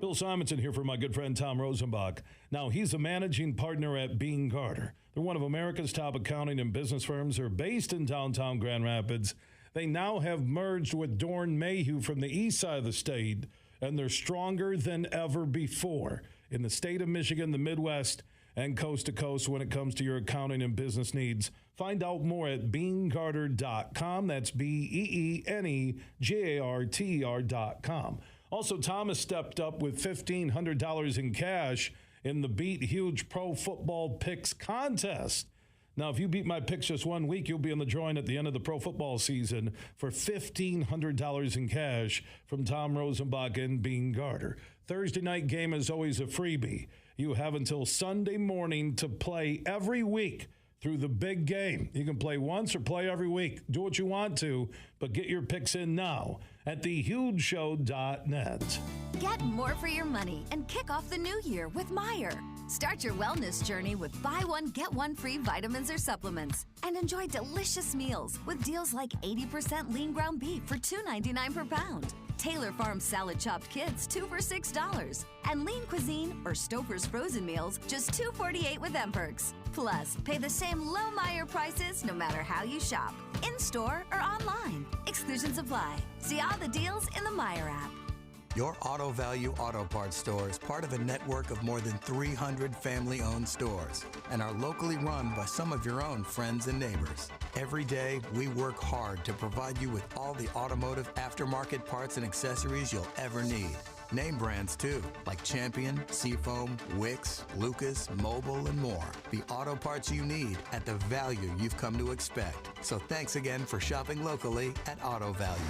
Bill Simonson here for my good friend Tom Rosenbach. Now, he's a managing partner at Bean Carter. They're one of America's top accounting and business firms. They're based in downtown Grand Rapids. They now have merged with Dorn Mayhew from the east side of the state, and they're stronger than ever before in the state of Michigan, the Midwest, and coast to coast when it comes to your accounting and business needs. Find out more at BeeneGarter.com. That's BeeneGarter.com. Also, Thomas stepped up with $1,500 in cash in the Beat Huge Pro Football Picks contest. Now, if you beat my picks just 1 week, you'll be in the drawing at the end of the pro football season for $1,500 in cash from Tom Rosenbach and Beene Garter. Thursday night game is always a freebie. You have until Sunday morning to play every week through the big game. You can play once or play every week. Do what you want to, but get your picks in now at thehugeshow.net. Get more for your money and kick off the new year with Meijer. Start your wellness journey with buy one, get one free vitamins or supplements. And enjoy delicious meals with deals like 80% lean ground beef for $2.99 per pound. Taylor Farm salad chopped kids, 2 for $6. And lean cuisine or Stouffer's frozen meals, just $2.48 with M-Perks. Plus, pay the same low Meijer prices no matter how you shop, in-store or online. Exclusions apply. See all the deals in the Meijer app. Your Auto Value Auto Parts store is part of a network of more than 300 family-owned stores and are locally run by some of your own friends and neighbors. Every day, we work hard to provide you with all the automotive aftermarket parts and accessories you'll ever need. Name brands, too, like Champion, Seafoam, Wix, Lucas, Mobile, and more. The auto parts you need at the value you've come to expect. So thanks again for shopping locally at Auto Value.